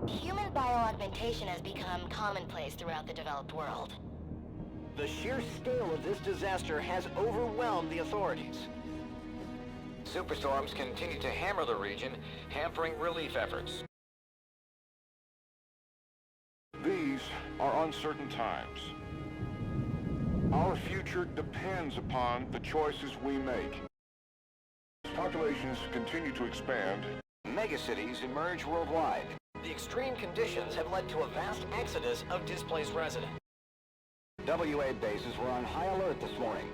Human bioaugmentation has become commonplace throughout the developed world. The sheer scale of this disaster has overwhelmed the authorities. Superstorms continue to hammer the region, hampering relief efforts. These are uncertain times. Our future depends upon the choices we make. As populations continue to expand, Megacities emerge worldwide. The extreme conditions have led to a vast exodus of displaced residents. WA bases were on high alert this morning.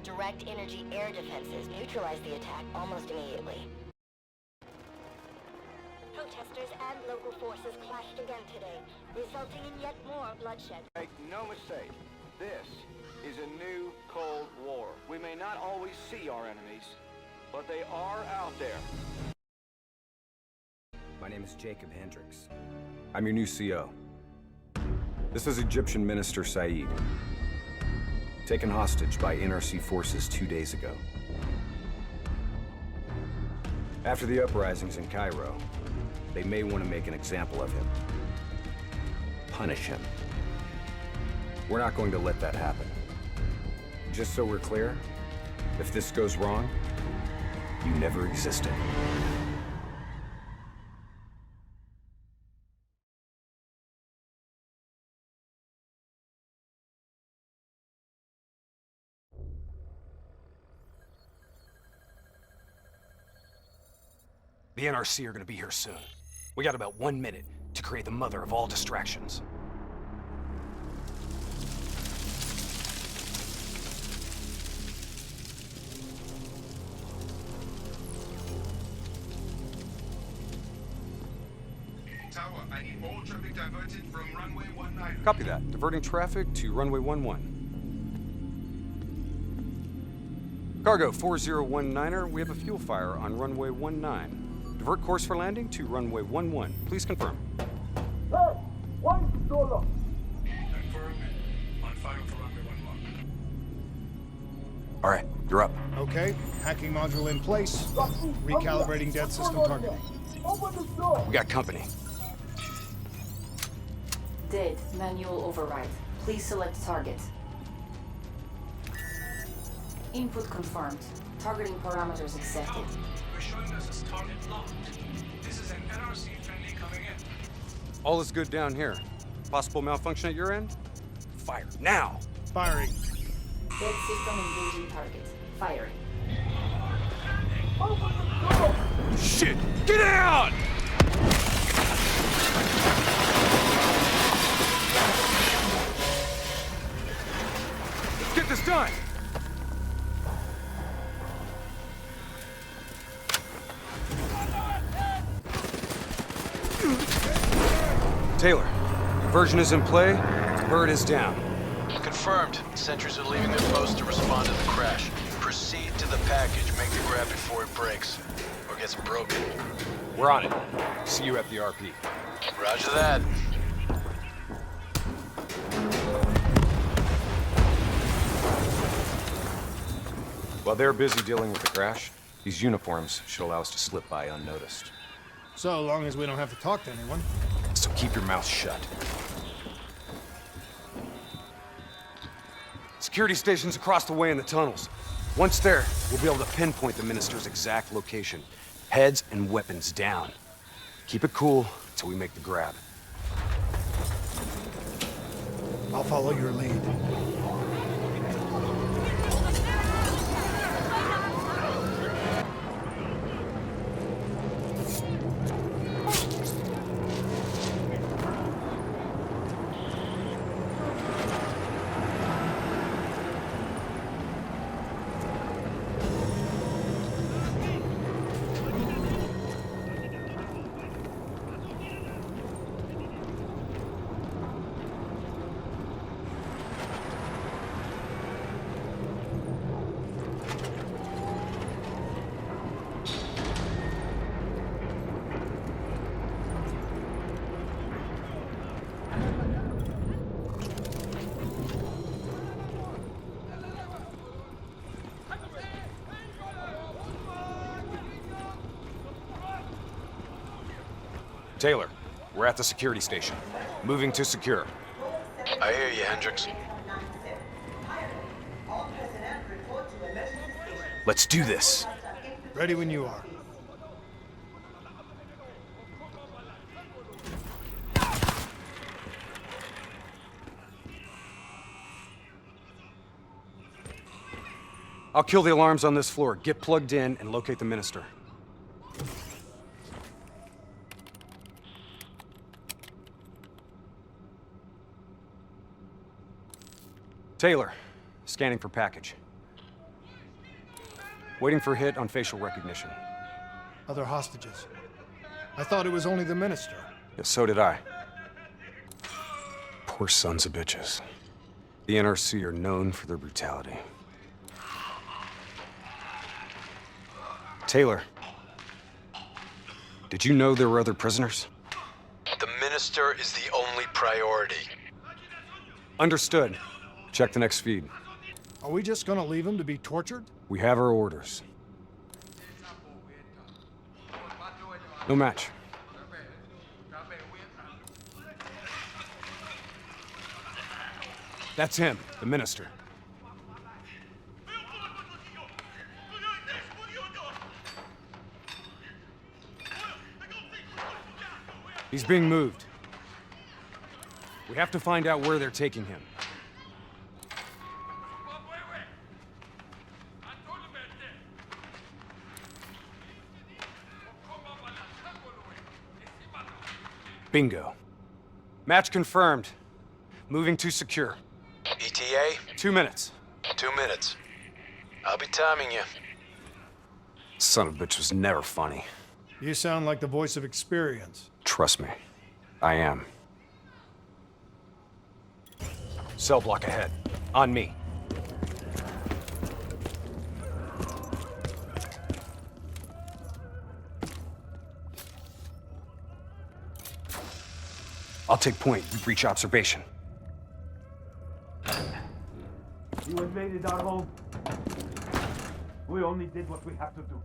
Direct energy air defenses neutralized the attack almost immediately. Protesters and local forces clashed again today, resulting in yet more bloodshed. Make no mistake, this is a new Cold War. We may not always see our enemies, but they are out there. My name is Jacob Hendricks. I'm your new CO. This is Egyptian Minister Said, taken hostage by NRC forces 2 days ago. After the uprisings in Cairo, they may want to make an example of him. Punish him. We're not going to let that happen. Just so we're clear, if this goes wrong, you never existed. The NRC are gonna be here soon. We got about 1 minute to create the mother of all distractions. Tower, I need all traffic diverted from runway 19. Copy that. Diverting traffic to runway 11. Cargo 4019er, we have a fuel fire on runway 19. Divert course for landing to runway 11. Please confirm. Confirm. On fire for runway 11. All right, you're up. Okay, hacking module in place. Recalibrating dead system targeting. We got company. Dead. Manual override. Please select target. Input confirmed. Targeting parameters accepted. We're showing us as target locked. This is an NRC friendly coming in. All is good down here. Possible malfunction at your end? Fire now! Firing. Dead system engaging target. Firing. Shit! Get down! Let's get this done! Taylor, diversion is in play. Bird is down. Confirmed. Sentries are leaving their post to respond to the crash. Proceed to the package. Make the grab before it breaks. Or gets broken. We're on it. See you at the RP. Roger that. While they're busy dealing with the crash, these uniforms should allow us to slip by unnoticed. So long as we don't have to talk to anyone. So keep your mouth shut. Security stations across the way in the tunnels. Once there, we'll be able to pinpoint the minister's exact location. Heads and weapons down. Keep it cool until we make the grab. I'll follow your lead. Taylor, we're at the security station. Moving to secure. I hear you, Hendricks. Let's do this. Ready when you are. I'll kill the alarms on this floor. Get plugged in and locate the minister. Taylor, scanning for package. Waiting for hit on facial recognition. Other hostages. I thought it was only the minister. Yeah, so did I. Poor sons of bitches. The NRC are known for their brutality. Taylor, did you know there were other prisoners? The minister is the only priority. Understood. Check the next feed. Are we just gonna leave him to be tortured? We have our orders. No match. That's him, the minister. He's being moved. We have to find out where they're taking him. Bingo. Match confirmed. Moving to secure. ETA? 2 minutes. 2 minutes. I'll be timing you. Son of a bitch was never funny. You sound like the voice of experience. Trust me, I am. Cell block ahead. On me. I'll take point. You breach observation. You invaded our home. We only did what we have to do.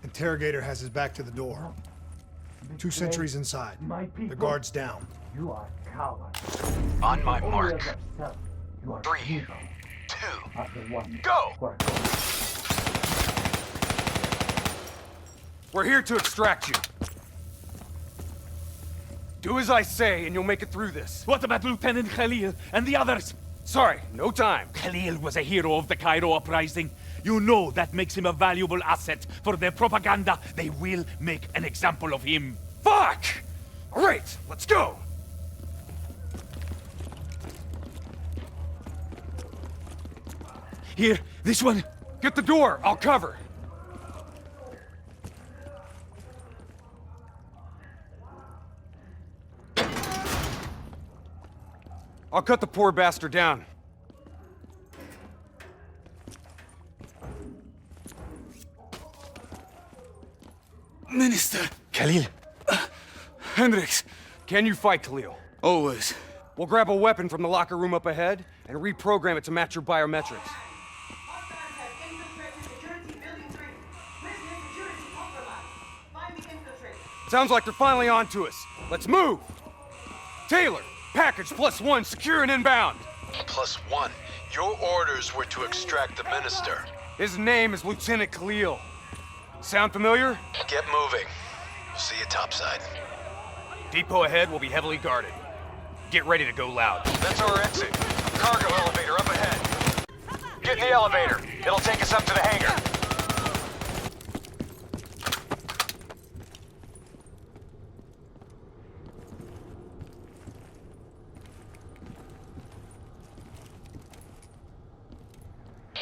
Interrogator has his back to the door. 2 sentries inside. The guard's down. You are coward. On my mark. 3, 2, go! We're here to extract you. Do as I say, and you'll make it through this. What about Lieutenant Khalil and the others? Sorry, no time. Khalil was a hero of the Cairo uprising. You know that makes him a valuable asset for their propaganda. They will make an example of him. Fuck! All right, let's go. Here, this one. Get the door, I'll cover. I'll cut the poor bastard down. Minister. Khalil. Hendricks. Can you fight, Khalil? Always. We'll grab a weapon from the locker room up ahead and reprogram it to match your biometrics. Sounds like they're finally on to us. Let's move! Taylor, package +1, secure and inbound. +1. Your orders were to extract the minister. His name is Lieutenant Khalil. Sound familiar? Get moving. We'll see you topside. Depot ahead will be heavily guarded. Get ready to go loud. That's our exit. Cargo elevator up ahead. Get in the elevator. It'll take us up to the hangar.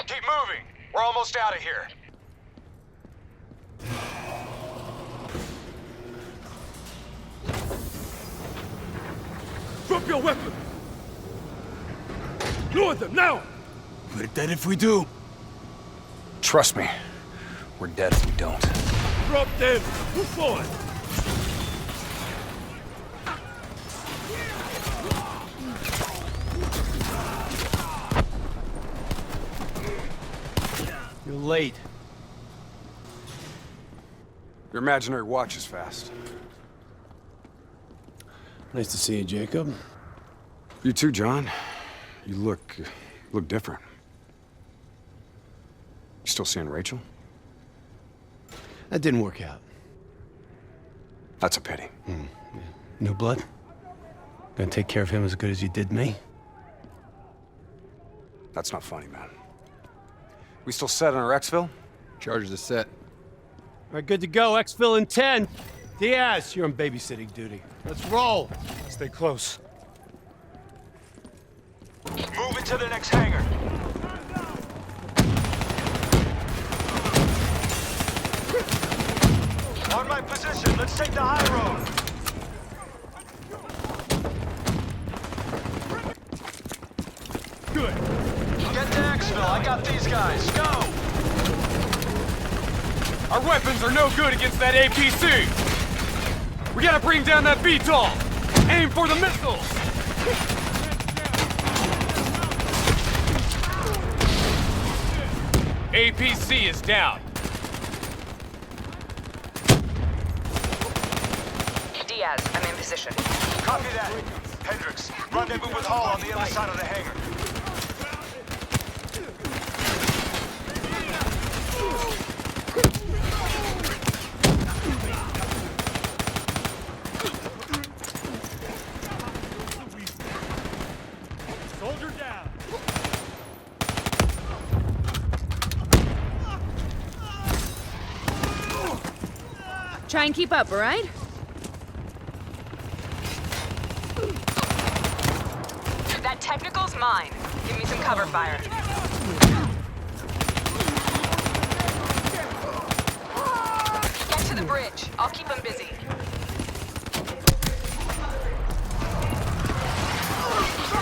Keep moving. We're almost out of here. Drop your weapon! Lower them, now! We're dead if we do. Trust me, we're dead if we don't. Drop them! Move forward! You're late. Your imaginary watch is fast. Nice to see you, Jacob. You too, John. You look different. You still seeing Rachel? That didn't work out. That's a pity. Yeah. New blood? Gonna take care of him as good as you did me? That's not funny, man. We still set on our exfil? Charges are set. All right, good to go. Exfil in 10. Diaz, you're on babysitting duty. Let's roll. Stay close. Move into the next hangar. On my position, let's take the high road. Good. Get to Exfil, I got these guys. Go! Our weapons are no good against that APC! We gotta bring down that VTOL! Aim for the missiles! APC is down. Diaz, I'm in position. Copy that. Hendricks, rendezvous with Hall on the other side of the hangar. Soldier down. Try and keep up, all right? That technical's mine. Give me some cover fire. Get to the bridge. I'll keep them busy.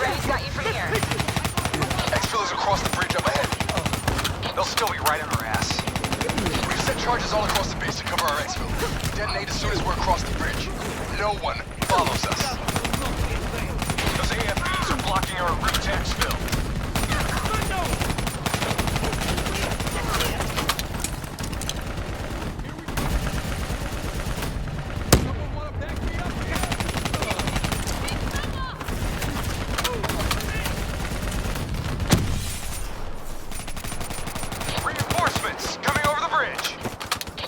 Reddy's got you from here. Exfil is across the bridge up ahead. They'll still be right on our ass. We've set charges all across the base to cover our exfil. Detonate as soon as we're across the bridge. No one follows us. Those AFBs are blocking our route to exfil. Reinforcements coming over the bridge.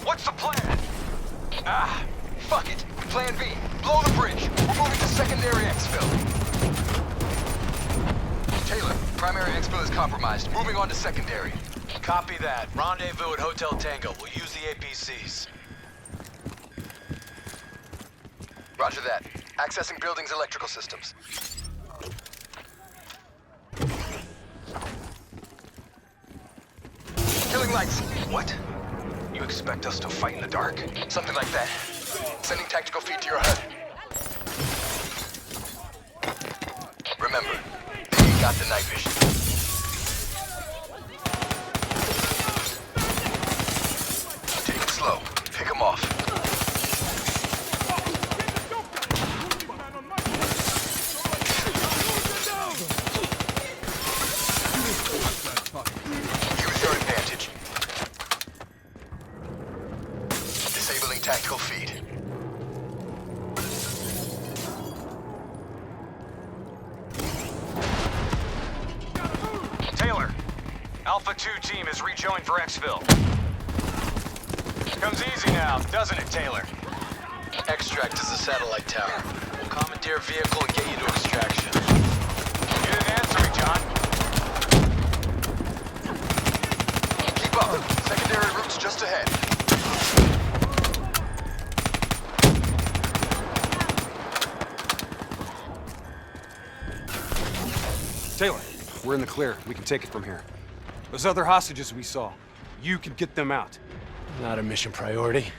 What's the plan? Ah, fuck it. Plan B. Blow the bridge. We're moving to secondary exfil. Taylor, primary exfil is compromised. Moving on to secondary. Copy that. Rendezvous at Hotel Tango. We'll use the APCs. Roger that. Accessing building's electrical systems. Killing lights. What? You expect us to fight in the dark? Something like that. Sending tactical feed to your HUD. Remember, they ain't got the night vision. Take it slow. Pick them off. Use your advantage. Disabling tactical feed. Taylor, Alpha 2 team has rejoined for exfil. Comes easy now, doesn't it, Taylor? Extract is the satellite tower. We'll commandeer a vehicle and get you to extraction. You didn't answer me, John. Keep up. Secondary route's just ahead. Taylor, we're in the clear. We can take it from here. Those other hostages we saw, you can get them out. Not a mission priority.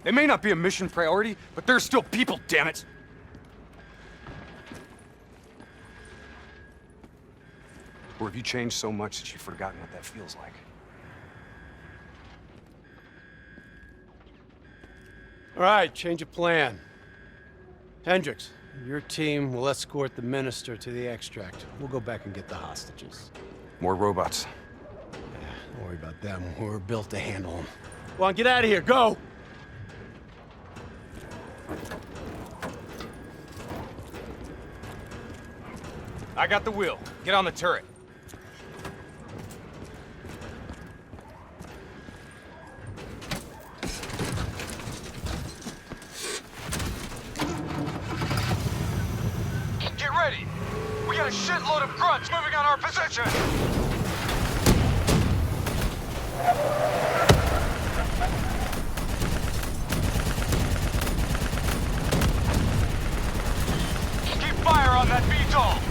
They may not be a mission priority, but they're still people, damn it! Or have you changed so much that you've forgotten what that feels like? All right, change of plan. Hendricks, your team will escort the minister to the extract. We'll go back and get the hostages. More robots. Don't worry about them. We're built to handle them. Go on, get out of here. Go! I got the wheel. Get on the turret. Get ready! We got a shitload of grunts moving on our position! Keep fire on that VTOL!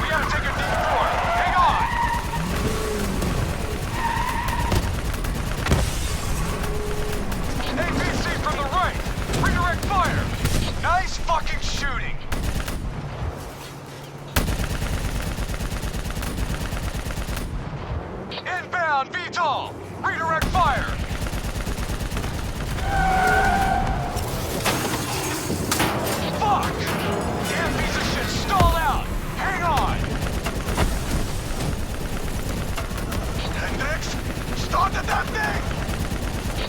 We gotta take a D4. Hang on! APC from the right! Redirect fire! Nice fucking shooting! Inbound VTOL! Redirect fire! Fuck! Damn piece of shit stalled out! Hang on! Hendricks? Started that thing!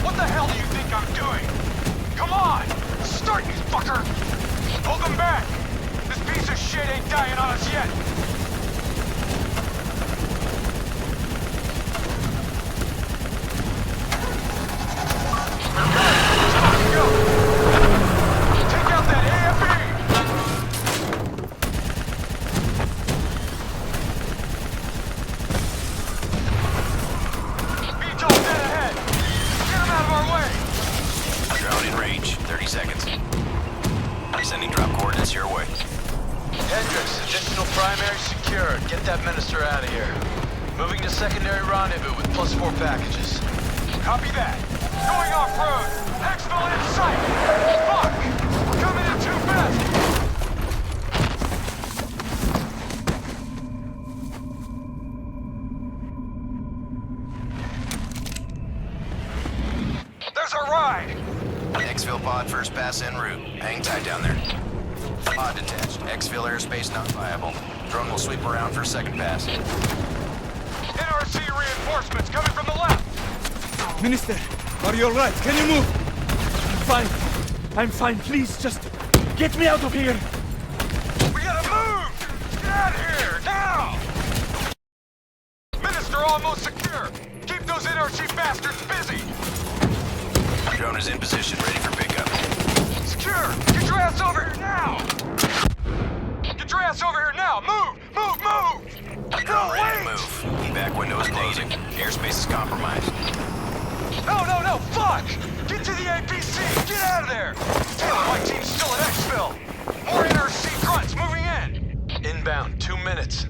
What the hell do you think I'm doing? Come on! Start, you fucker! Hold them back! This piece of shit ain't dying on us yet! Let's go! Take out that AFE! VTOL dead ahead! Get him out of our way! Drone in range. 30 seconds. Sending drop coordinates your way. Hendricks, additional primary secured. Get that minister out of here. Moving to secondary rendezvous with +4 packages. Copy that. Going off-road. Exfil in sight. Fuck! We're coming in too fast. There's our ride. Exfil pod first pass en route. Hang tight down there. Pod detached. Exfil airspace not viable. Drone will sweep around for a second pass. NRC reinforcements coming from the left. Minister, are you alright? Can you move? I'm fine. I'm fine. Please, just get me out of here. We gotta move! Get out of here, now! Minister almost secure. Keep those NRC bastards busy. Drone is in position, ready for pickup. Secure! Get your ass over here now! Get your ass over here now! Move! Move! Move! Drone ready to move. Evac window is closing. Airspace is compromised. No! Fuck! Get to the APC! Get out of there! Taylor, my team's still at Exfil. More NRC grunts moving in. Inbound, 2 minutes.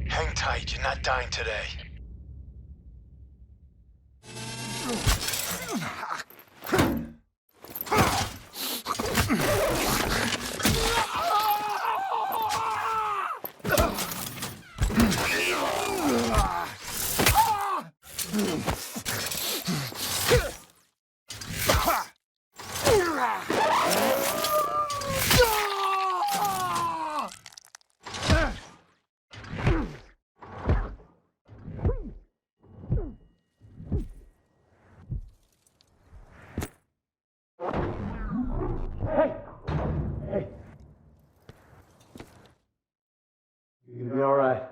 Hang tight, you're not dying today. You're gonna be all right.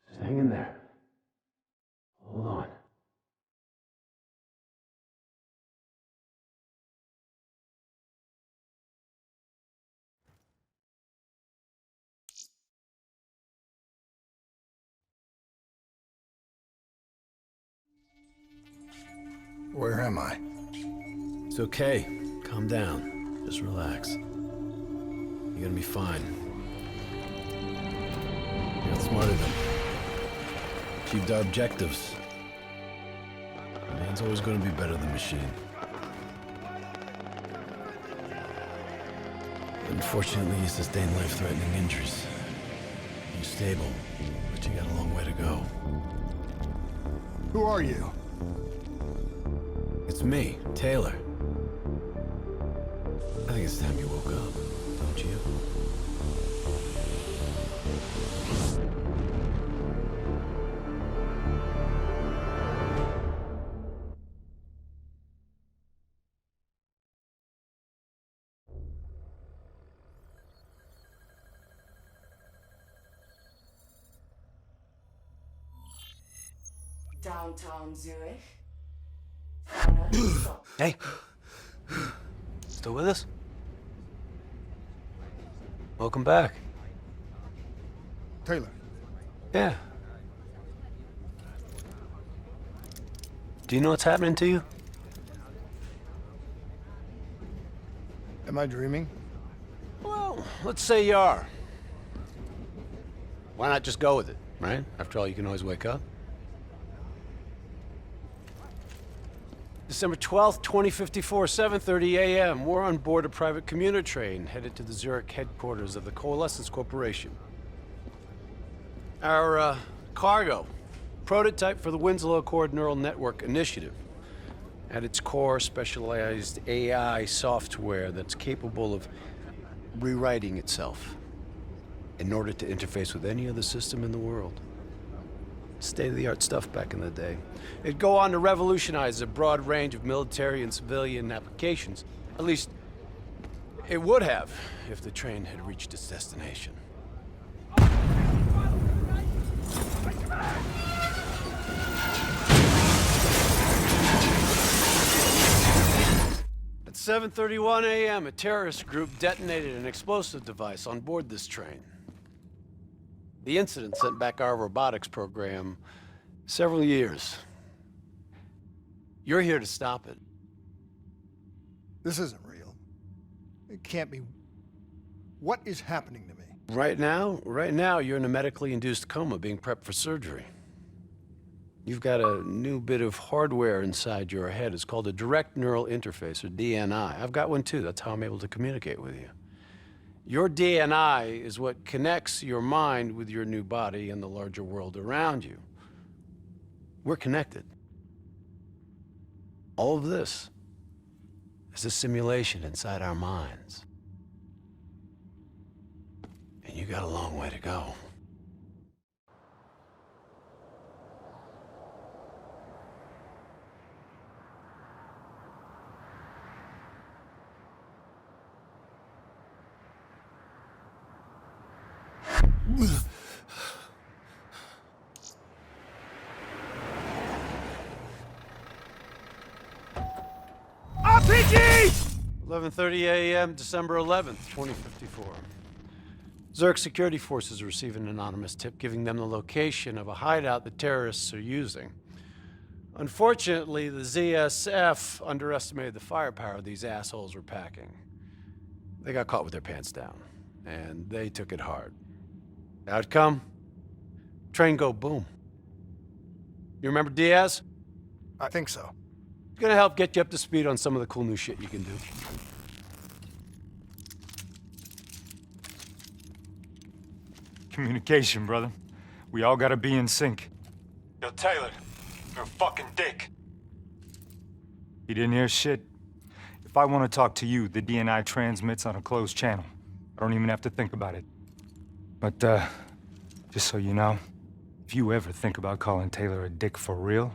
Just hang in there. Hold on. Where am I? It's okay. Calm down. Just relax. You're gonna be fine. You got smarter than achieved our objectives. Man's always gonna be better than machine. Unfortunately, you sustained life-threatening injuries. You're stable, but you got a long way to go. Who are you? It's me, Taylor. I think it's time you woke up, don't you? Downtown Zurich. Hey. Still with us? Welcome back. Taylor. Yeah. Do you know what's happening to you? Am I dreaming? Well, let's say you are. Why not just go with it, right? After all, you can always wake up. December 12th, 2054, 7:30 a.m. We're on board a private commuter train headed to the Zurich headquarters of the Coalescence Corporation. Our cargo, prototype for the Winslow Accord Neural Network Initiative. At its core, specialized AI software that's capable of rewriting itself in order to interface with any other system in the world. State-of-the-art stuff back in the day. It'd go on to revolutionize a broad range of military and civilian applications. At least, it would have if the train had reached its destination. At 7:31 a.m., a terrorist group detonated an explosive device on board this train. The incident sent back our robotics program several years. You're here to stop it. This isn't real. It can't be. What is happening to me? Right now, you're in a medically induced coma being prepped for surgery. You've got a new bit of hardware inside your head. It's called a direct neural interface, or DNI. I've got one too. That's how I'm able to communicate with you. Your DNI is what connects your mind with your new body and the larger world around you. We're connected. All of this is a simulation inside our minds. And you got a long way to go. RPG! 11:30 a.m., December 11th, 2054. Zurich security forces receive an anonymous tip giving them the location of a hideout the terrorists are using. Unfortunately, the ZSF underestimated the firepower these assholes were packing. They got caught with their pants down, and they took it hard. Outcome? Train go boom. You remember Diaz? I think so. It's gonna help get you up to speed on some of the cool new shit you can do. Communication, brother. We all gotta be in sync. Yo, Taylor, you're a fucking dick. You didn't hear shit? If I want to talk to you, the DNI transmits on a closed channel. I don't even have to think about it. But, just so you know, if you ever think about calling Taylor a dick for real,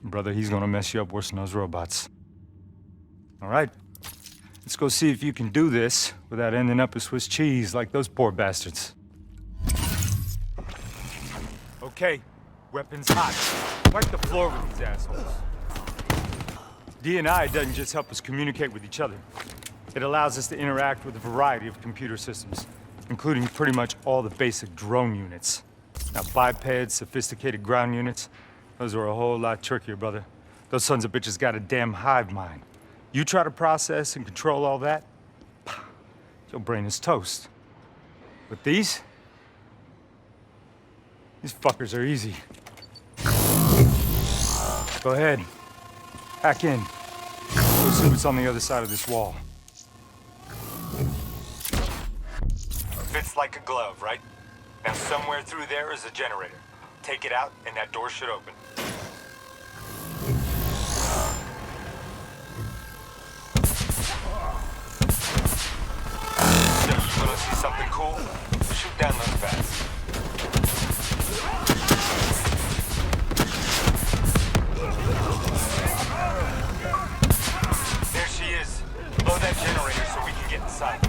brother, he's gonna mess you up worse than those robots. All right, let's go see if you can do this without ending up a Swiss cheese like those poor bastards. Okay, weapons hot. Wipe the floor with these assholes. DNI doesn't just help us communicate with each other. It allows us to interact with a variety of computer systems, including pretty much all the basic drone units. Now, bipeds, sophisticated ground units, those are a whole lot trickier, brother. Those sons of bitches got a damn hive mind. You try to process and control all that, your brain is toast. But these fuckers are easy. Go ahead. Hack in. Go see what's on the other side of this wall. Fits like a glove, right? Now somewhere through there is a generator. Take it out and that door should open. So, you wanna see something cool? Shoot down those bats. There she is. Blow that generator so we can get inside.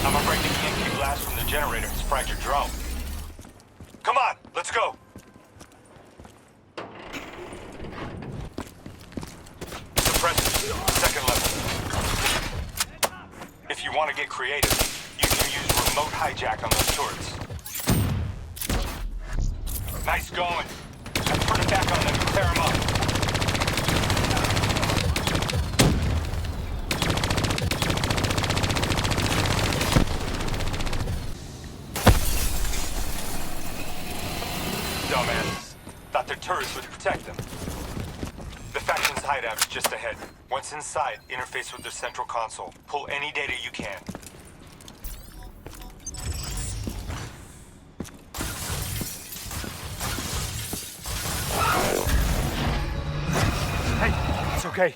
I'm afraid the EMP blast from the generator has fragged your drone. creative, you can use remote hijack on those turrets. Nice going. Now turn it back on them and tear them up. Dumbasses. Thought their turrets would protect them. The faction's hideout is just ahead. Once inside, interface with their central console. Pull any data you can. Hey, it's okay.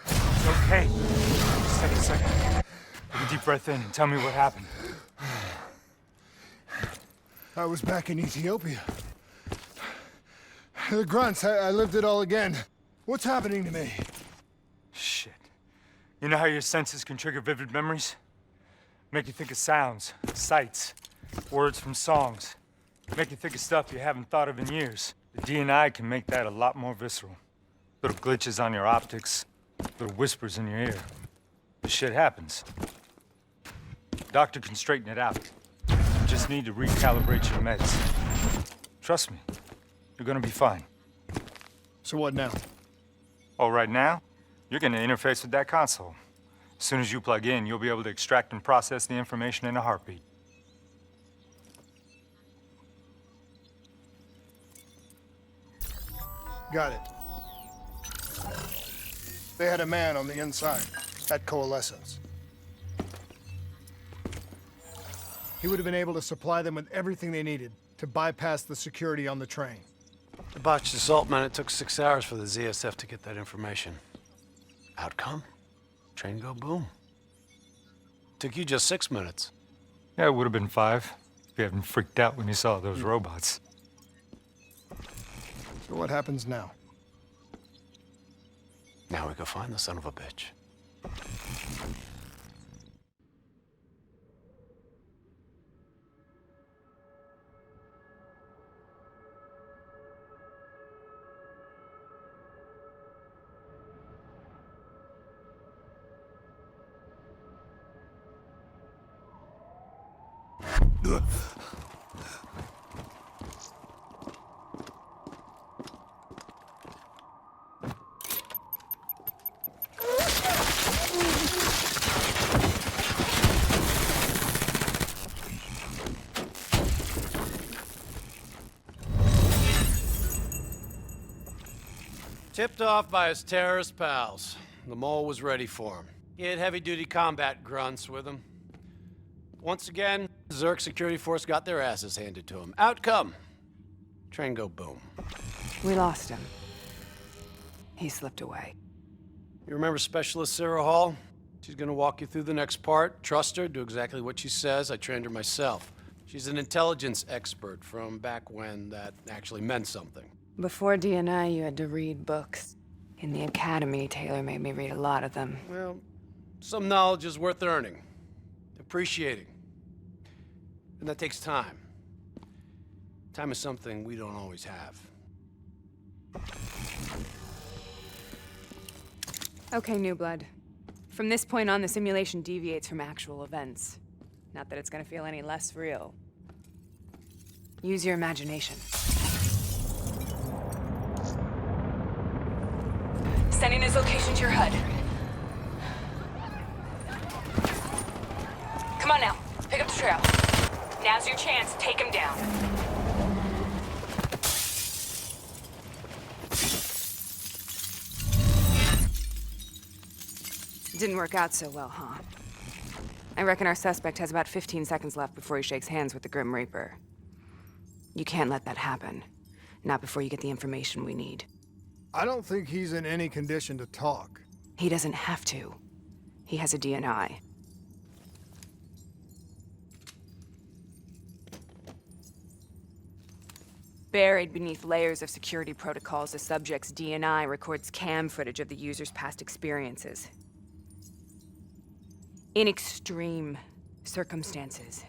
It's okay. Just take a second. Take a deep breath in and tell me what happened. I was back in Ethiopia. The grunts, I lived it all again. What's happening to me? Shit. You know how your senses can trigger vivid memories? Make you think of sounds, sights, words from songs. Make you think of stuff you haven't thought of in years. The DNI can make that a lot more visceral. Little glitches on your optics, little whispers in your ear. This shit happens. Doctor can straighten it out. You just need to recalibrate your meds. Trust me, you're gonna be fine. So what now? Oh, right now, you're gonna interface with that console. As soon as you plug in, you'll be able to extract and process the information in a heartbeat. Got it. They had a man on the inside, at Coalescence. He would have been able to supply them with everything they needed to bypass the security on the train. The botched assault, man, it took 6 hours for the ZSF to get that information. Outcome? Train go boom. Took you just 6 minutes. Yeah, it would have been 5 if you hadn't freaked out when you saw those robots. So what happens now? Now we go find the son of a bitch. Tipped off by his terrorist pals. The mole was ready for him. He had heavy-duty combat grunts with him. Once again, Zerg security force got their asses handed to him. Outcome. Train go boom. We lost him. He slipped away. You remember Specialist Sarah Hall? She's gonna walk you through the next part. Trust her, do exactly what she says. I trained her myself. She's an intelligence expert from back when that actually meant something. Before DNI, you had to read books. In the academy, Taylor made me read a lot of them. Well, some knowledge is worth earning, appreciating. And that takes time. Time is something we don't always have. Okay, New Blood. From this point on, the simulation deviates from actual events. Not that it's gonna feel any less real. Use your imagination. Sending his location to your HUD. Come on now, pick up the trail. Now's your chance, take him down. Didn't work out so well, huh? I reckon our suspect has about 15 seconds left before he shakes hands with the Grim Reaper. You can't let that happen. Not before you get the information we need. I don't think he's in any condition to talk. He doesn't have to. He has a DNI. Buried beneath layers of security protocols, the subject's DNI records cam footage of the user's past experiences. In extreme circumstances,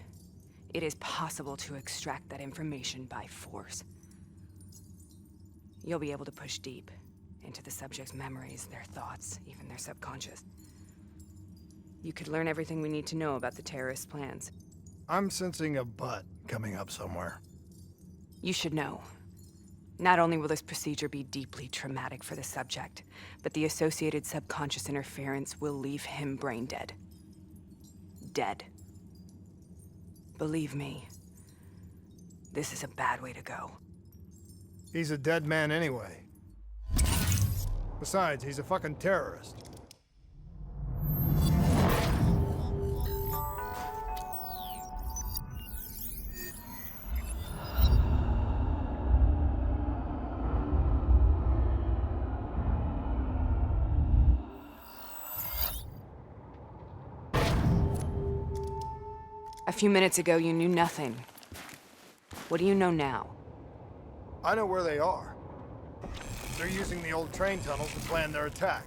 it is possible to extract that information by force. You'll be able to push deep into the subject's memories, their thoughts, even their subconscious. You could learn everything we need to know about the terrorist plans. I'm sensing a butt coming up somewhere. You should know. Not only will this procedure be deeply traumatic for the subject, but the associated subconscious interference will leave him brain dead. Dead. Believe me, this is a bad way to go. He's a dead man anyway. Besides, he's a fucking terrorist. A few minutes ago, you knew nothing. What do you know now? I know where they are. They're using the old train tunnels to plan their attack.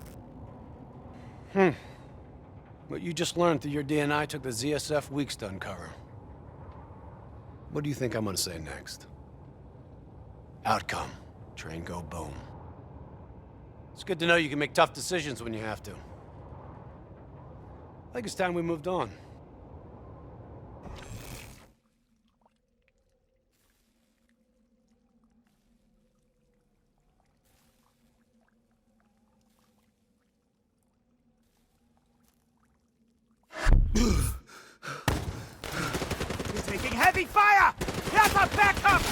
What you just learned through your DNI took the ZSF weeks to uncover. What do you think I'm gonna say next? Outcome. Train go boom. It's good to know you can make tough decisions when you have to. I think it's time we moved on. We're taking heavy fire! Here's our backup!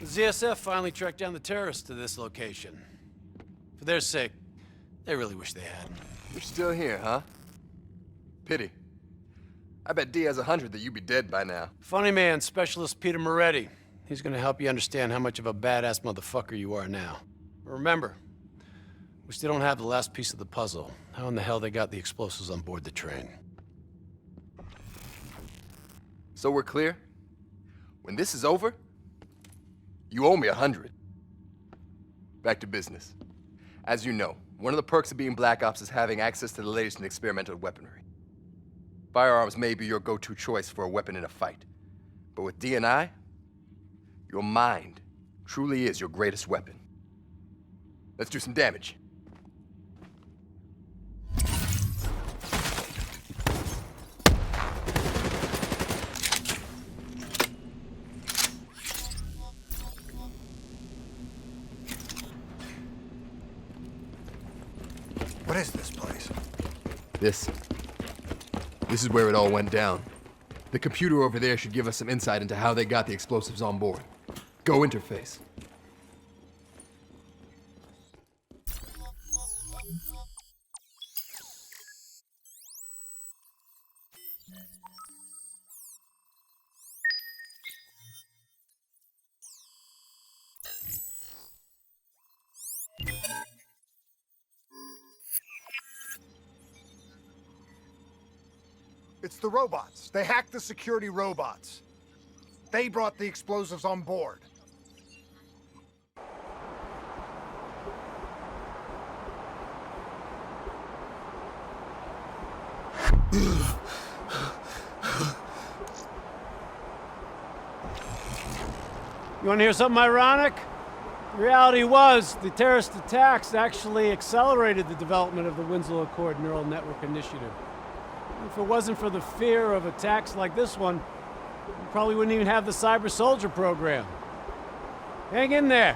The ZSF finally tracked down the terrorists to this location. For their sake, they really wish they had. You're still here, huh? Pity. I bet D has 100 that you'd be dead by now. Funny man, Specialist Peter Moretti. He's gonna help you understand how much of a badass motherfucker you are now. But remember, we still don't have the last piece of the puzzle. How in the hell they got the explosives on board the train? So we're clear? When this is over, you owe me 100. Back to business. As you know, one of the perks of being Black Ops is having access to the latest in experimental weaponry. Firearms may be your go-to choice for a weapon in a fight. But with DNI, your mind truly is your greatest weapon. Let's do some damage. What is this place? This is where it all went down. The computer over there should give us some insight into how they got the explosives on board. Go interface. It's the robots. They hacked the security robots. They brought the explosives on board. You want to hear something ironic? The reality was, the terrorist attacks actually accelerated the development of the Winslow Accord Neural Network Initiative. If it wasn't for the fear of attacks like this one, we probably wouldn't even have the Cyber Soldier program. Hang in there.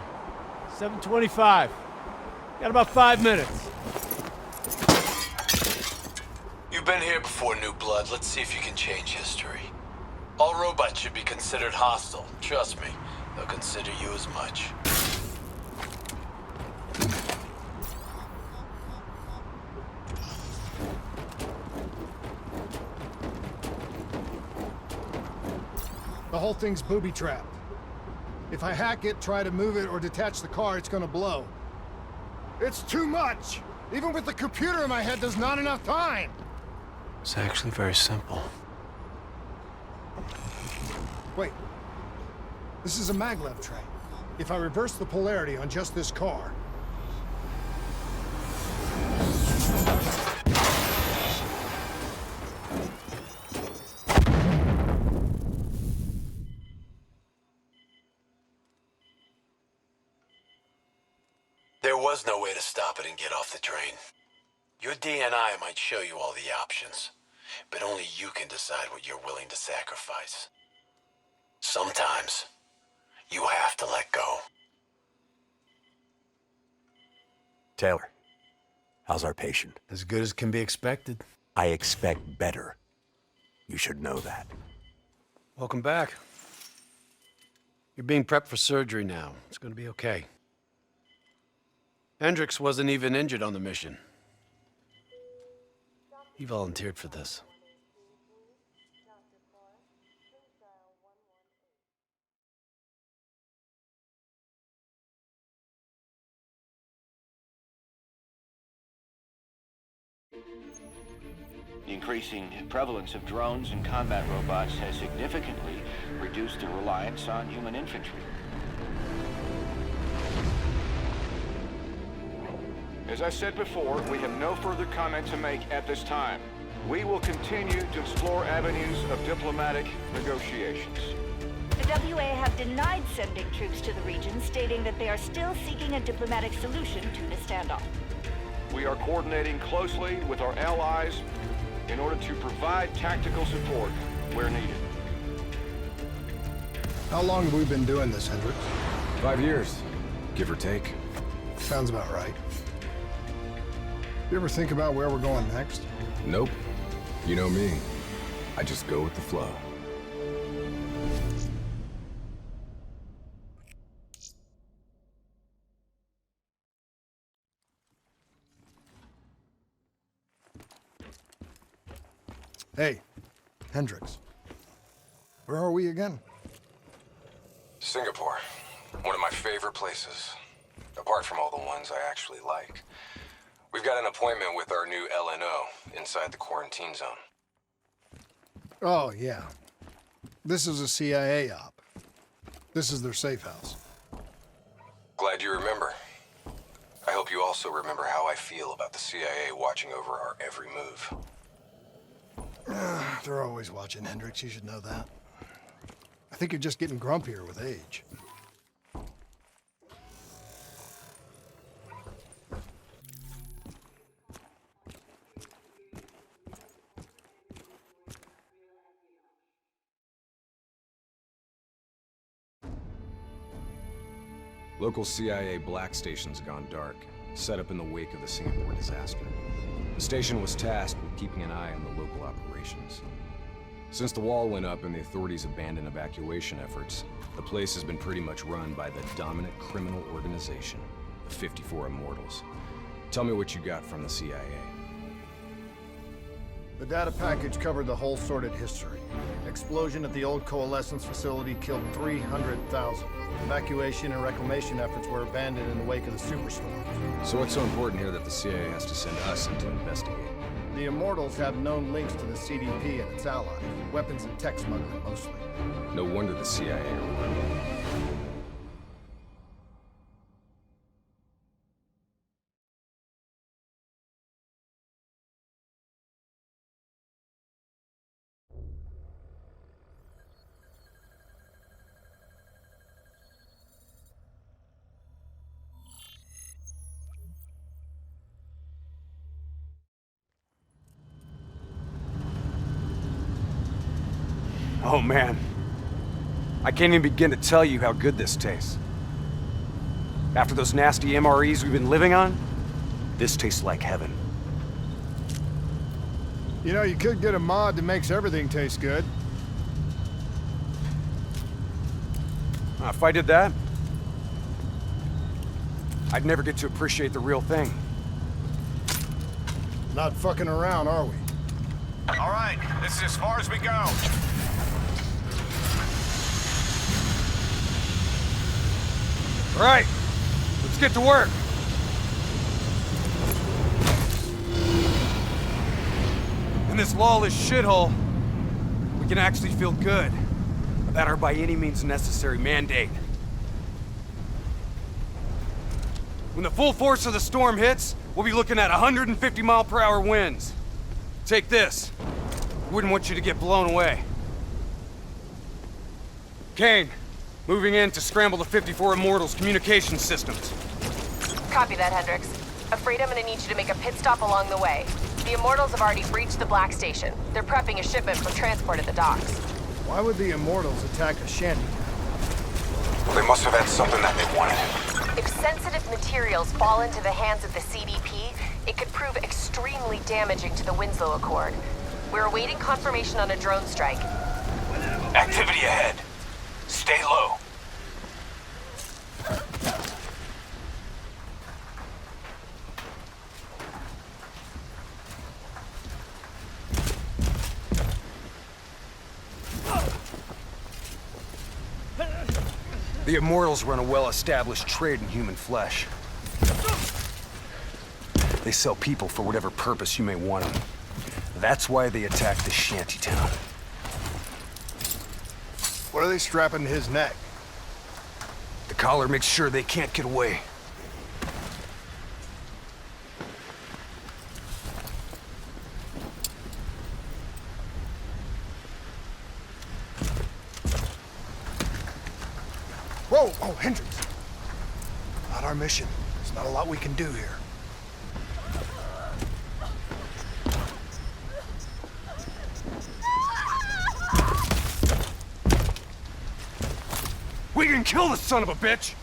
7:25. Got about 5 minutes. You've been here before, New Blood. Let's see if you can change history. All robots should be considered hostile. Trust me, they'll consider you as much. The whole thing's booby-trapped. If I hack it, try to move it, or detach the car, it's gonna blow. It's too much! Even with the computer in my head, there's not enough time! It's actually very simple. Wait. This is a maglev tray. If I reverse the polarity on just this car... There was no way to stop it and get off the train. Your DNI might show you all the options, but only you can decide what you're willing to sacrifice. Sometimes, you have to let go. Taylor, how's our patient? As good as can be expected. I expect better. You should know that. Welcome back. You're being prepped for surgery now. It's gonna be okay. Hendricks wasn't even injured on the mission. He volunteered for this. The increasing prevalence of drones and combat robots has significantly reduced the reliance on human infantry. As I said before, we have no further comment to make at this time. We will continue to explore avenues of diplomatic negotiations. The WA have denied sending troops to the region, stating that they are still seeking a diplomatic solution to the standoff. We are coordinating closely with our allies in order to provide tactical support where needed. How long have we been doing this, Hendricks? 5 years, give or take. Sounds about right. You ever think about where we're going next? Nope. You know me. I just go with the flow. Hey, Hendricks. Where are we again? Singapore. One of my favorite places. Apart from all the ones I actually like. We've got an appointment with our new LNO inside the quarantine zone. Oh, yeah. This is a CIA op. This is their safe house. Glad you remember. I hope you also remember how I feel about the CIA watching over our every move. They're always watching, Hendricks. You should know that. I think you're just getting grumpier with age. Local CIA black station's gone dark, set up in the wake of the Singapore disaster. The station was tasked with keeping an eye on the local operations. Since the wall went up and the authorities abandoned evacuation efforts, the place has been pretty much run by the dominant criminal organization, the 54 Immortals. Tell me what you got from the CIA. The data package covered the whole sordid history. Explosion at the old Coalescence facility killed 300,000. Evacuation and reclamation efforts were abandoned in the wake of the superstorms. So what's so important here that the CIA has to send us in to investigate? The Immortals have known links to the CDP and its allies. Weapons and tech smuggling, mostly. No wonder the CIA are working. Oh man, I can't even begin to tell you how good this tastes. After those nasty MREs we've been living on, this tastes like heaven. You know, you could get a mod that makes everything taste good. If I did that, I'd never get to appreciate the real thing. Not fucking around, are we? All right, this is as far as we go. All right, let's get to work. In this lawless shithole, we can actually feel good about our by any means necessary mandate. When the full force of the storm hits, we'll be looking at 150-mile-per-hour winds. Take this. Wouldn't want you to get blown away. Kane, moving in to scramble the 54 Immortals' communication systems. Copy that, Hendricks. Afraid I'm gonna need you to make a pit stop along the way. The Immortals have already breached the Black Station. They're prepping a shipment for transport at the docks. Why would the Immortals attack a shanty? Well, they must have had something that they wanted. If sensitive materials fall into the hands of the CDP, it could prove extremely damaging to the Winslow Accord. We're awaiting confirmation on a drone strike. Activity ahead. Stay low. The Immortals run a well-established trade in human flesh. They sell people for whatever purpose you may want them. That's why they attacked the shantytown. What are they strapping to his neck? The collar makes sure they can't get away. Whoa! Oh, Hendricks! Not our mission. There's not a lot we can do here. We can kill the son of a bitch!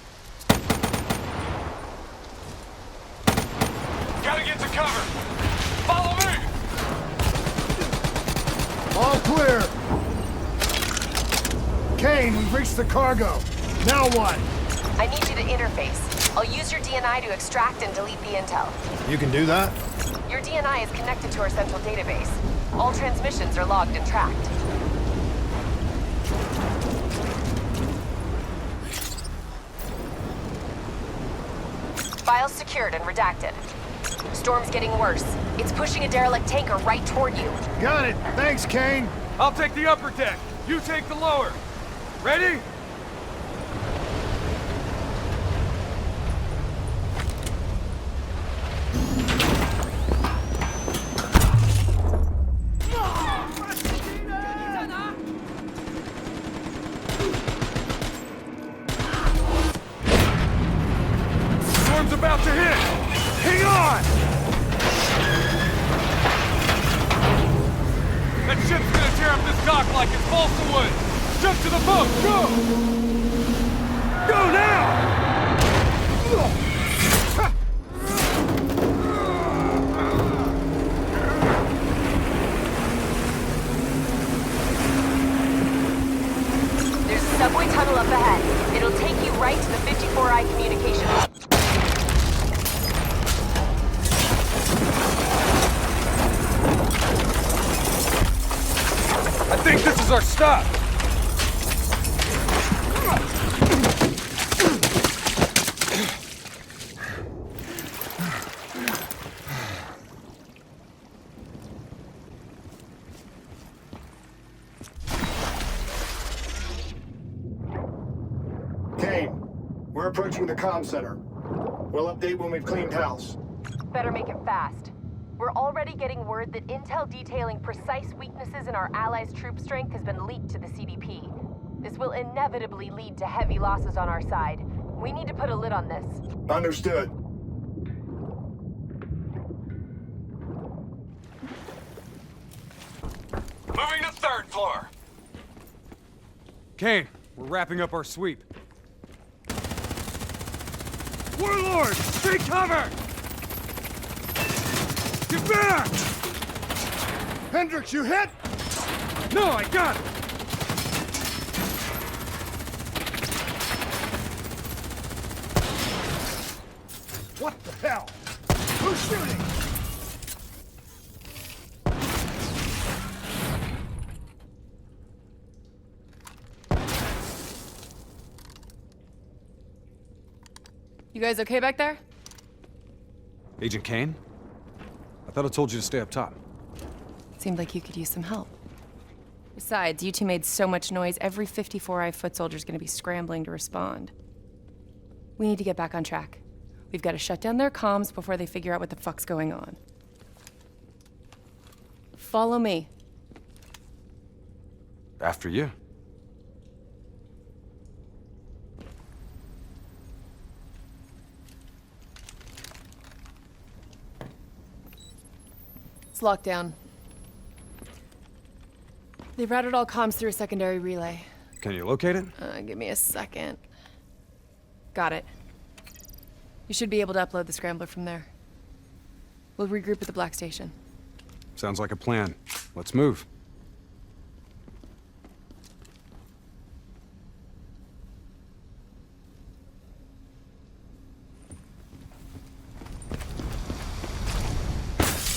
Gotta get to cover! Follow me! All clear! Kane, we've reached the cargo. Now what? I need you to interface. I'll use your DNI to extract and delete the intel. You can do that? Your DNI is connected to our central database. All transmissions are logged and tracked. Files secured and redacted. Storm's getting worse. It's pushing a derelict tanker right toward you. Got it. Thanks, Kane. I'll take the upper deck. You take the lower. Ready? Storm's about to hit! Hang on! That ship's gonna tear up this dock like it's balsa wood! Jump to the boat! Go! Go now! There's a subway tunnel up ahead. It'll take you right to the 54I communication hub. I think this is our stop! Kane, we're approaching the comm center. We'll update when we've cleaned house. Better make it fast. We're already getting word that intel detailing precise weaknesses in our allies' troop strength has been leaked to the CDP. This will inevitably lead to heavy losses on our side. We need to put a lid on this. Understood. Moving to third floor. Kane, we're wrapping up our sweep. Warlord! Take cover! Get back! Hendricks, you hit? No, I got it! What the hell? Who's shooting? You guys okay back there? Agent Kane? I thought I told you to stay up top. Seemed like you could use some help. Besides, you two made so much noise, every 54I foot soldier's gonna be scrambling to respond. We need to get back on track. We've got to shut down their comms before they figure out what the fuck's going on. Follow me. After you. It's locked down. They routed all comms through a secondary relay. Can you locate it? Give me a second. Got it. You should be able to upload the scrambler from there. We'll regroup at the Black Station. Sounds like a plan. Let's move.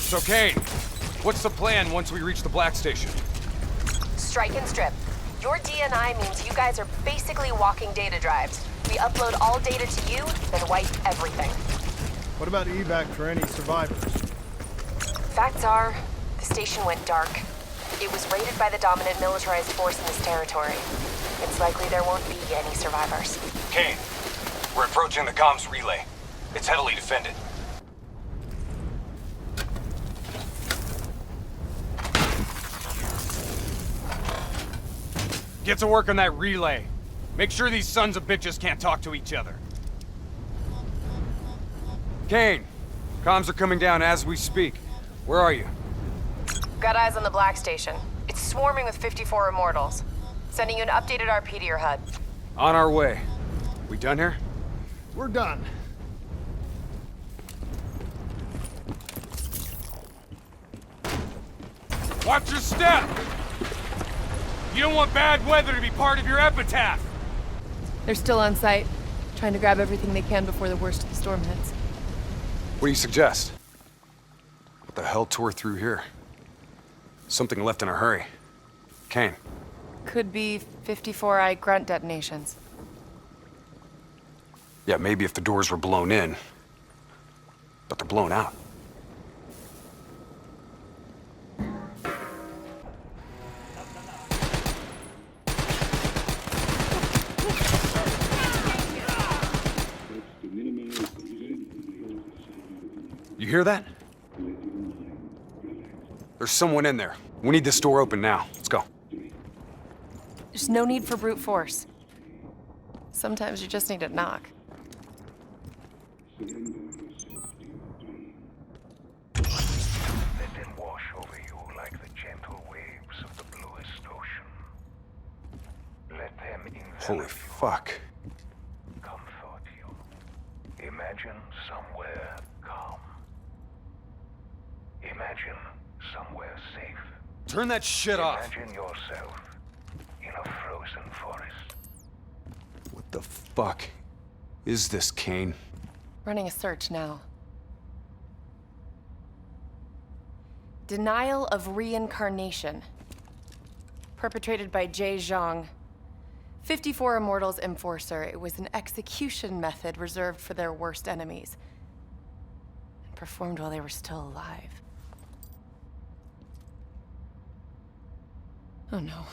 So, Kane, what's the plan once we reach the Black Station? Strike and strip. Your DNI means you guys are basically walking data drives. We upload all data to you, then wipe everything. What about evac for any survivors? Facts are, the station went dark. It was raided by the dominant militarized force in this territory. It's likely there won't be any survivors. Kane, we're approaching the comms relay. It's heavily defended. Get to work on that relay. Make sure these sons of bitches can't talk to each other. Kane, comms are coming down as we speak. Where are you? Got eyes on the Black Station. It's swarming with 54 Immortals. Sending you an updated RP to your HUD. On our way. We done here? We're done. Watch your step! You don't want bad weather to be part of your epitaph! They're still on site, trying to grab everything they can before the worst of the storm hits. What do you suggest? What the hell tore through here? Something left in a hurry. Kane. Could be 54I grunt detonations. Yeah, maybe if the doors were blown in. But they're blown out. You hear that? There's someone in there. We need this door open now. Let's go. There's no need for brute force. Sometimes you just need to knock. Let them wash over you like the gentle waves of the bluest ocean. Let them Holy fuck. comfort you. Imagine somewhere calm. Imagine somewhere safe. Turn that shit off. Imagine yourself in a frozen forest. What the fuck is this, Kane? Running a search now. Denial of reincarnation. Perpetrated by Jay Zhang. 54 Immortals Enforcer. It was an execution method reserved for their worst enemies. And performed while they were still alive. Oh no.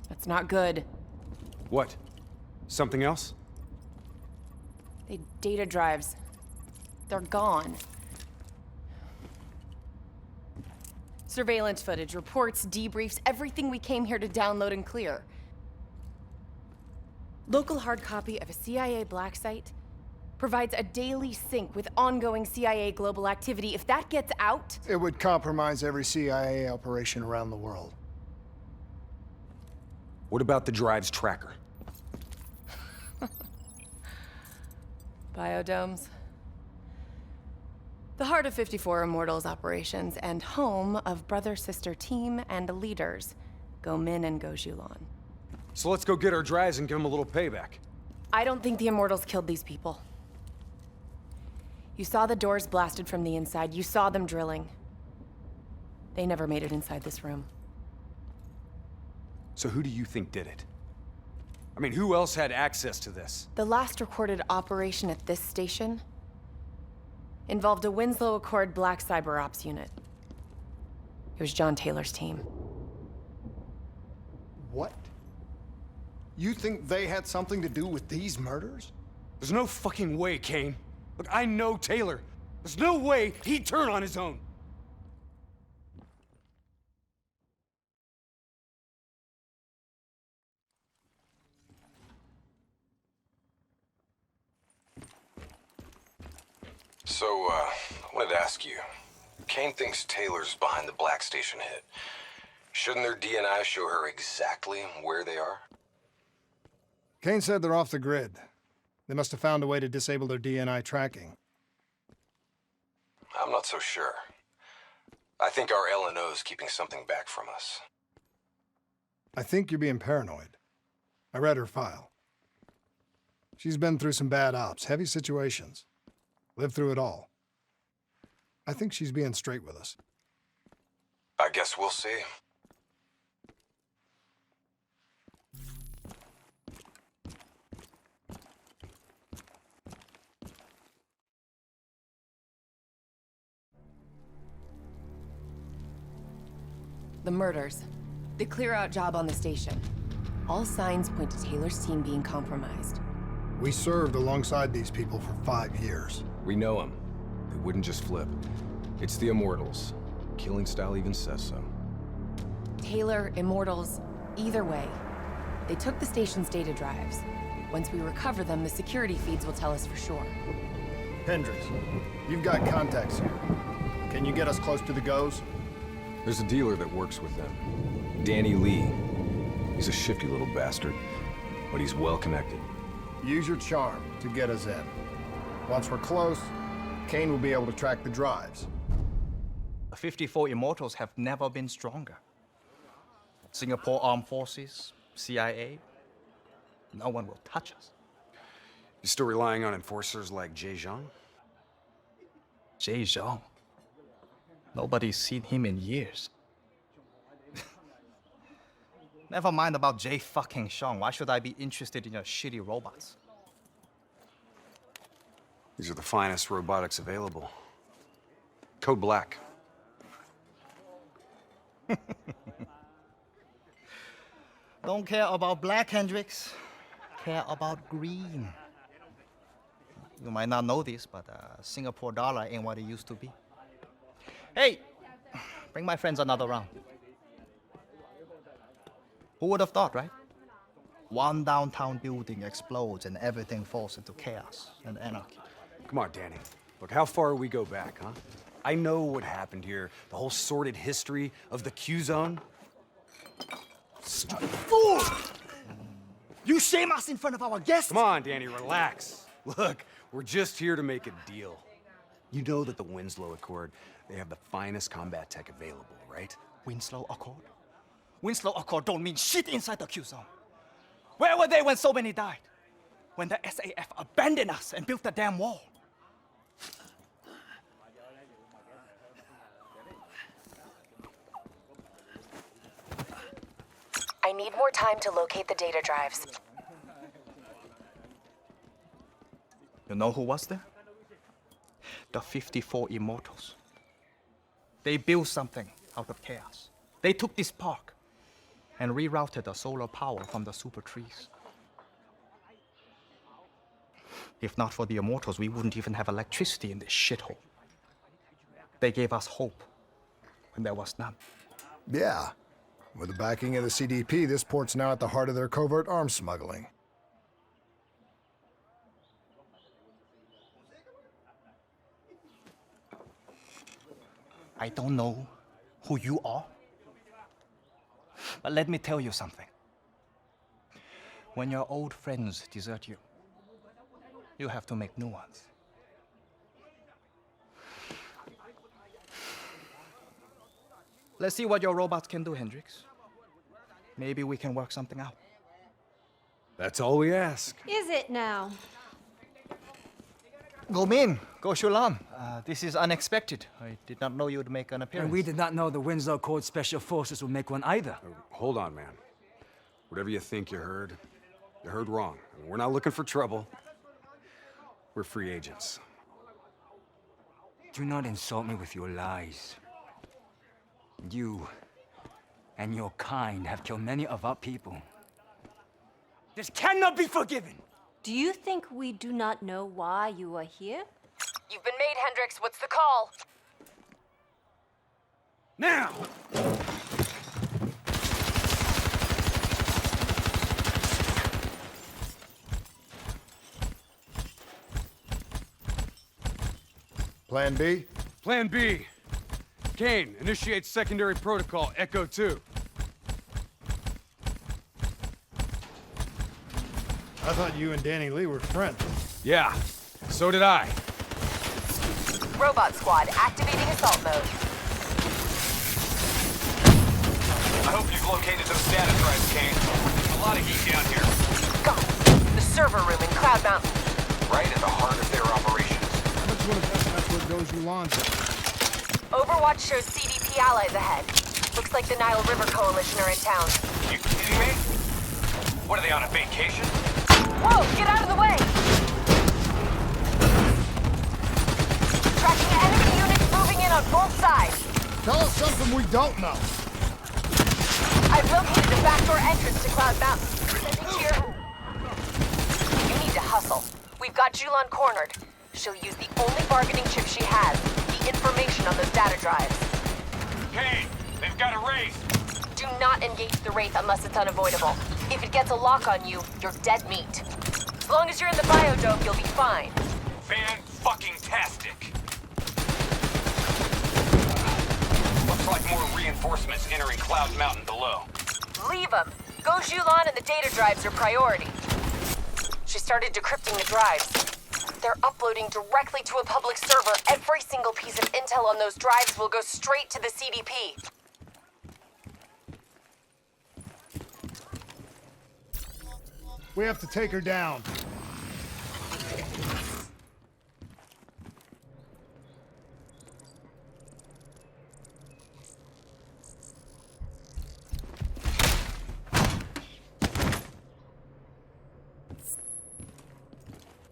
That's not good. What? Something else? They data drives. They're gone. Surveillance footage, reports, debriefs, everything we came here to download and clear. Local hard copy of a CIA black site provides a daily sync with ongoing CIA global activity. If that gets out... It would compromise every CIA operation around the world. What about the drive's tracker? Biodomes. The heart of 54 Immortals operations and home of brother-sister team and leaders, Go Min and Go Zhulan. So let's go get our drives and give them a little payback. I don't think the Immortals killed these people. You saw the doors blasted from the inside. You saw them drilling. They never made it inside this room. So who do you think did it? I mean, who else had access to this? The last recorded operation at this station involved a Winslow Accord Black Cyber Ops unit. It was John Taylor's team. What? You think they had something to do with these murders? There's no fucking way, Kane. Look, I know Taylor. There's no way he'd turn on his own. So, I wanted to ask you, Kane thinks Taylor's behind the Black Station hit. Shouldn't their DNI show her exactly where they are? Kane said they're off the grid. They must have found a way to disable their DNI tracking. I'm not so sure. I think our LNO is keeping something back from us. I think you're being paranoid. I read her file. She's been through some bad ops, heavy situations. Lived through it all. I think she's being straight with us. I guess we'll see. The murders. The clear-out job on the station. All signs point to Taylor's team being compromised. We served alongside these people for 5 years. We know them. They wouldn't just flip. It's the Immortals. Killing style even says so. Taylor, Immortals, either way. They took the station's data drives. Once we recover them, the security feeds will tell us for sure. Hendricks, you've got contacts here. Can you get us close to the Goes? There's a dealer that works with them. Danny Lee. He's a shifty little bastard, but he's well connected. Use your charm to get us in. Once we're close, Kane will be able to track the drives. The 54 Immortals have never been stronger. Singapore Armed Forces, CIA, no one will touch us. You still relying on enforcers like Jay Zhang? Jay Zhang? Nobody's seen him in years. Never mind about Jay fucking Zhang. Why should I be interested in your shitty robots? These are the finest robotics available. Code Black. Don't care about black, Hendricks. Care about green. You might not know this, but Singapore dollar ain't what it used to be. Hey, bring my friends another round. Who would have thought, right? One downtown building explodes and everything falls into chaos and anarchy. Come on, Danny. Look, how far we go back, huh? I know what happened here. The whole sordid history of the Q-Zone. Stupid fool! You shame us in front of our guests? Come on, Danny, relax. Look, we're just here to make a deal. You know that the Winslow Accord, they have the finest combat tech available, right? Winslow Accord? Winslow Accord don't mean shit inside the Q-Zone. Where were they when so many died? When the SAF abandoned us and built the damn wall? I need more time to locate the data drives. You know who was there? The 54 Immortals. They built something out of chaos. They took this park and rerouted the solar power from the super trees. If not for the Immortals, we wouldn't even have electricity in this shithole. They gave us hope when there was none. Yeah. With the backing of the CDP, this port's now at the heart of their covert arms smuggling. I don't know who you are, but let me tell you something. When your old friends desert you, you have to make new ones. Let's see what your robots can do, Hendricks. Maybe we can work something out. That's all we ask. Is it now? Go Min, Go Shulam. This is unexpected. I did not know you would make an appearance. And we did not know the Winslow Accord Special Forces would make one either. Hold on, man. Whatever you think you heard wrong. We're not looking for trouble. We're free agents. Do not insult me with your lies. You and your kind have killed many of our people. This cannot be forgiven! Do you think we do not know why you are here? You've been made, Hendricks. What's the call? Now! Plan B? Plan B. Kane, initiate secondary protocol, Echo 2. I thought you and Danny Lee were friends. Yeah, so did I. Robot Squad, activating assault mode. I hope you've located those data drives, Kane. A lot of heat down here. Go! The server room in Cloud Mountain. Right at the heart of their operations. I don't want to bet that's where Goes Yulan's at. Overwatch shows CDP allies ahead. Looks like the Nile River Coalition are in town. You kidding me? What, are they on a vacation? Whoa! Get out of the way! Tracking enemy units moving in on both sides. Tell us something we don't know. I've located a backdoor entrance to Cloud Mountain. Here. You need to hustle. We've got Julan cornered. She'll use the only bargaining chip she has, the information on those data drives. Kane, they've got a Wraith. Do not engage the Wraith unless it's unavoidable. If it gets a lock on you, you're dead meat. As long as you're in the biodome, you'll be fine. Fan-fucking-tastic. Looks like more reinforcements entering Cloud Mountain below. Leave them. Go Julan and the data drives are priority. She started decrypting the drives. They're uploading directly to a public server. Every single piece of intel on those drives will go straight to the CDP. We have to take her down.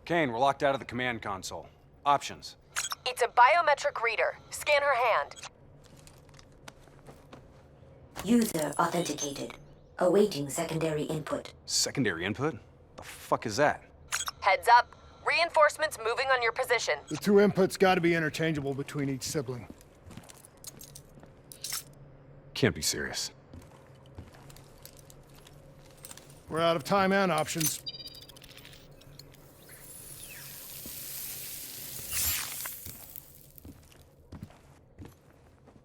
Kane, we're locked out of the command console. Options. It's a biometric reader. Scan her hand. User authenticated. Awaiting secondary input. Secondary input? The fuck is that? Heads up. Reinforcements moving on your position. The two inputs gotta be interchangeable between each sibling. Can't be serious. We're out of time and options.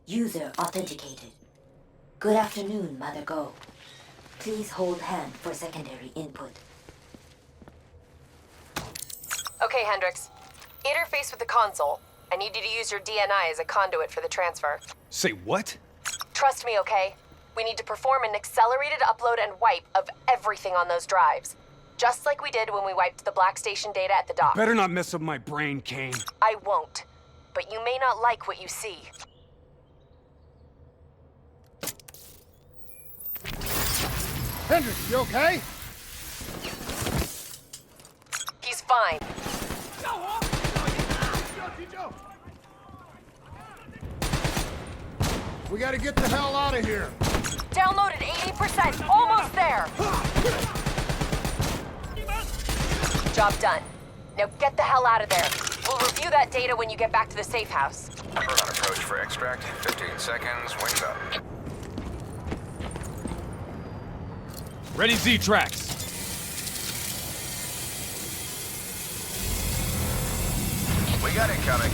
User authenticated. Good afternoon, Mother Go. Please hold hand for secondary input. Okay, Hendricks. Interface with the console. I need you to use your DNI as a conduit for the transfer. Say what? Trust me, okay? We need to perform an accelerated upload and wipe of everything on those drives. Just like we did when we wiped the Black Station data at the dock. Better not mess up my brain, Kane. I won't. But you may not like what you see. Hendricks, you okay? He's fine. We gotta get the hell out of here. Downloaded 80%. Almost there. Job done. Now get the hell out of there. We'll review that data when you get back to the safe house. Proton approach for extract. 15 seconds. Wings up. Ready Z-Tracks. We got incoming.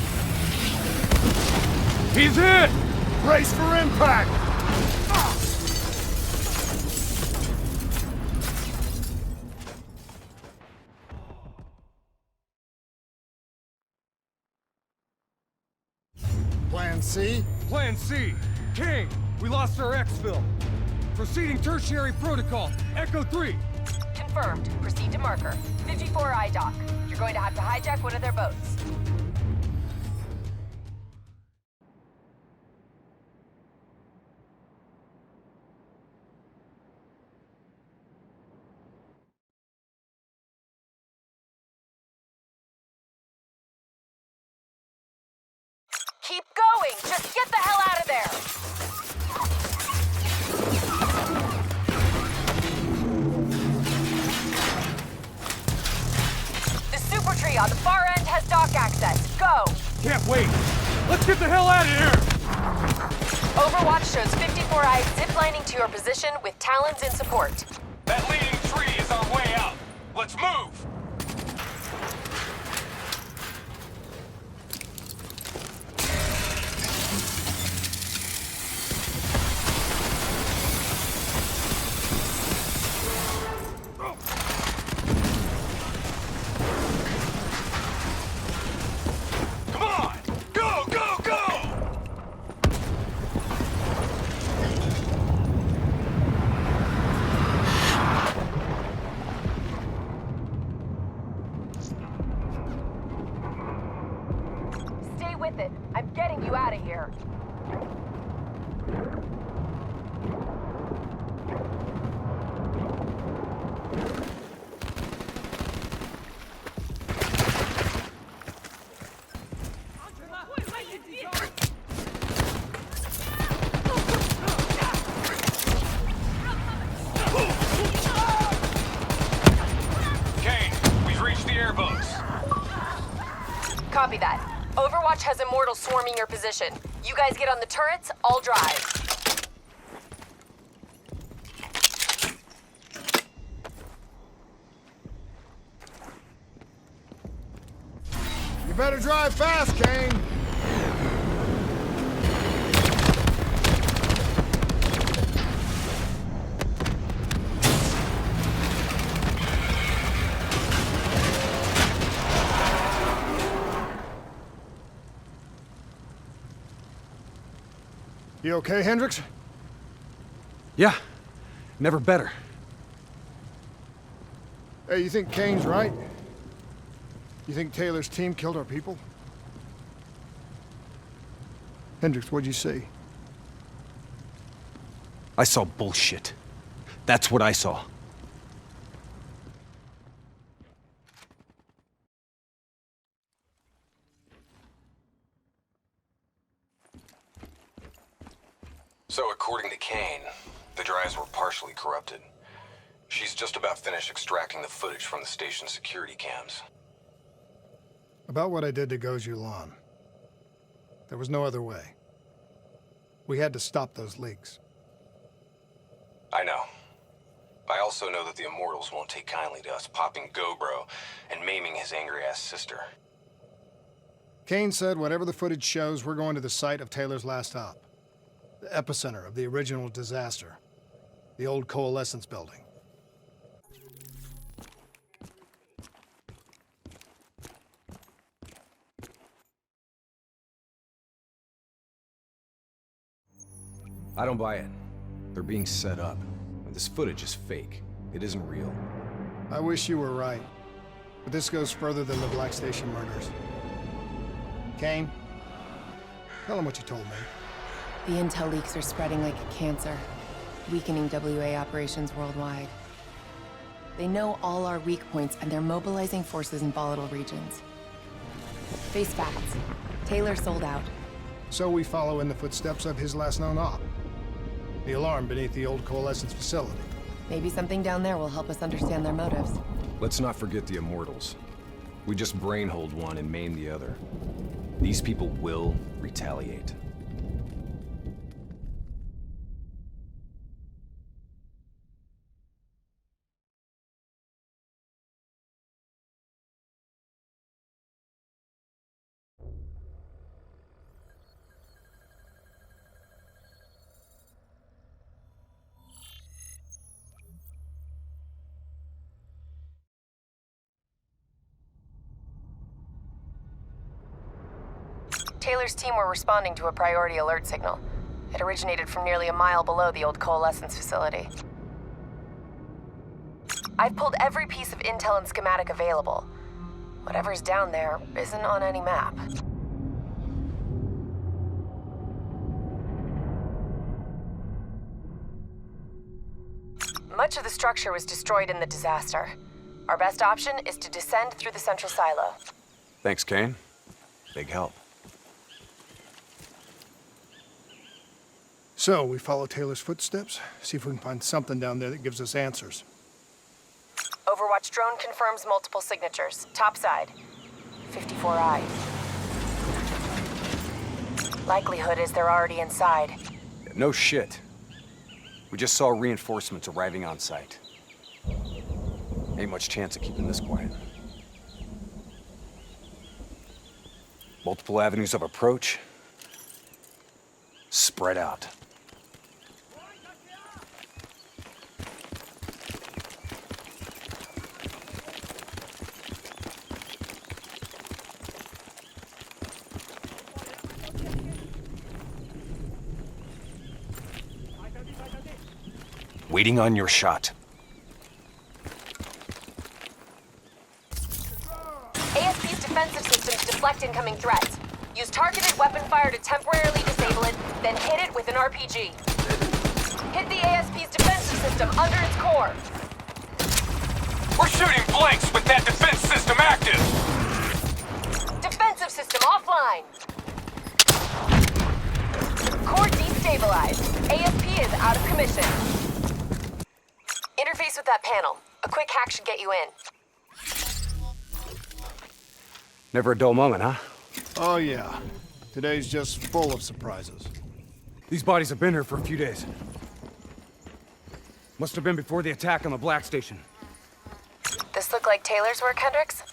He's hit! Brace for impact! Plan C? Plan C. King, we lost our exfil. Proceeding tertiary protocol, Echo 3. Confirmed. Proceed to marker. 54I dock. You're going to have to hijack one of their boats. Keep going! Just get the hell out of there! The super tree on the far end has dock access. Go! Can't wait. Let's get the hell out of here! Overwatch shows 54I ziplining to your position with Talons in support. That leading tree is our way out. Let's move! with it. I'm getting you out of here. Copy that. Overwatch has Immortals swarming your position. You guys get on the turrets, I'll drive. You better drive fast, Kane. You okay, Hendricks? Yeah, never better. Hey, you think Kane's right? You think Taylor's team killed our people? Hendricks, what'd you see? I saw bullshit. That's what I saw. So according to Kane, the drives were partially corrupted. She's just about finished extracting the footage from the station's security cams. About what I did to Goju Lan. There was no other way. We had to stop those leaks. I know. I also know that the Immortals won't take kindly to us popping Gobro and maiming his angry-ass sister. Kane said whatever the footage shows, we're going to the site of Taylor's last op. The epicenter of the original disaster. The old Coalescence building. I don't buy it. They're being set up. This footage is fake. It isn't real. I wish you were right. But this goes further than the Black Station murders. Kane, tell him what you told me. The intel leaks are spreading like a cancer, weakening WA operations worldwide. They know all our weak points, and they're mobilizing forces in volatile regions. Face facts. Taylor sold out. So we follow in the footsteps of his last known op. The alarm beneath the old Coalescence facility. Maybe something down there will help us understand their motives. Let's not forget the Immortals. We just brainhold one and maim the other. These people will retaliate. Taylor's team were responding to a priority alert signal. It originated from nearly a mile below the old Coalescence facility. I've pulled every piece of intel and schematic available. Whatever's down there isn't on any map. Much of the structure was destroyed in the disaster. Our best option is to descend through the central silo. Thanks, Kane. Big help. So, we follow Taylor's footsteps, see if we can find something down there that gives us answers. Overwatch drone confirms multiple signatures. Topside. 54i. Likelihood is they're already inside. No shit. We just saw reinforcements arriving on site. Ain't much chance of keeping this quiet. Multiple avenues of approach. Spread out. Waiting on your shot. ASP's defensive systems deflect incoming threats. Use targeted weapon fire to temporarily disable it, then hit it with an RPG. Hit the ASP's defensive system under its core. We're shooting blanks with that defense system active! Defensive system offline. Core destabilized. ASP is out of commission. Interface with that panel. A quick hack should get you in. Never a dull moment, huh? Oh yeah. Today's just full of surprises. These bodies have been here for a few days. Must have been before the attack on the Black Station. This look like Taylor's work, Hendricks?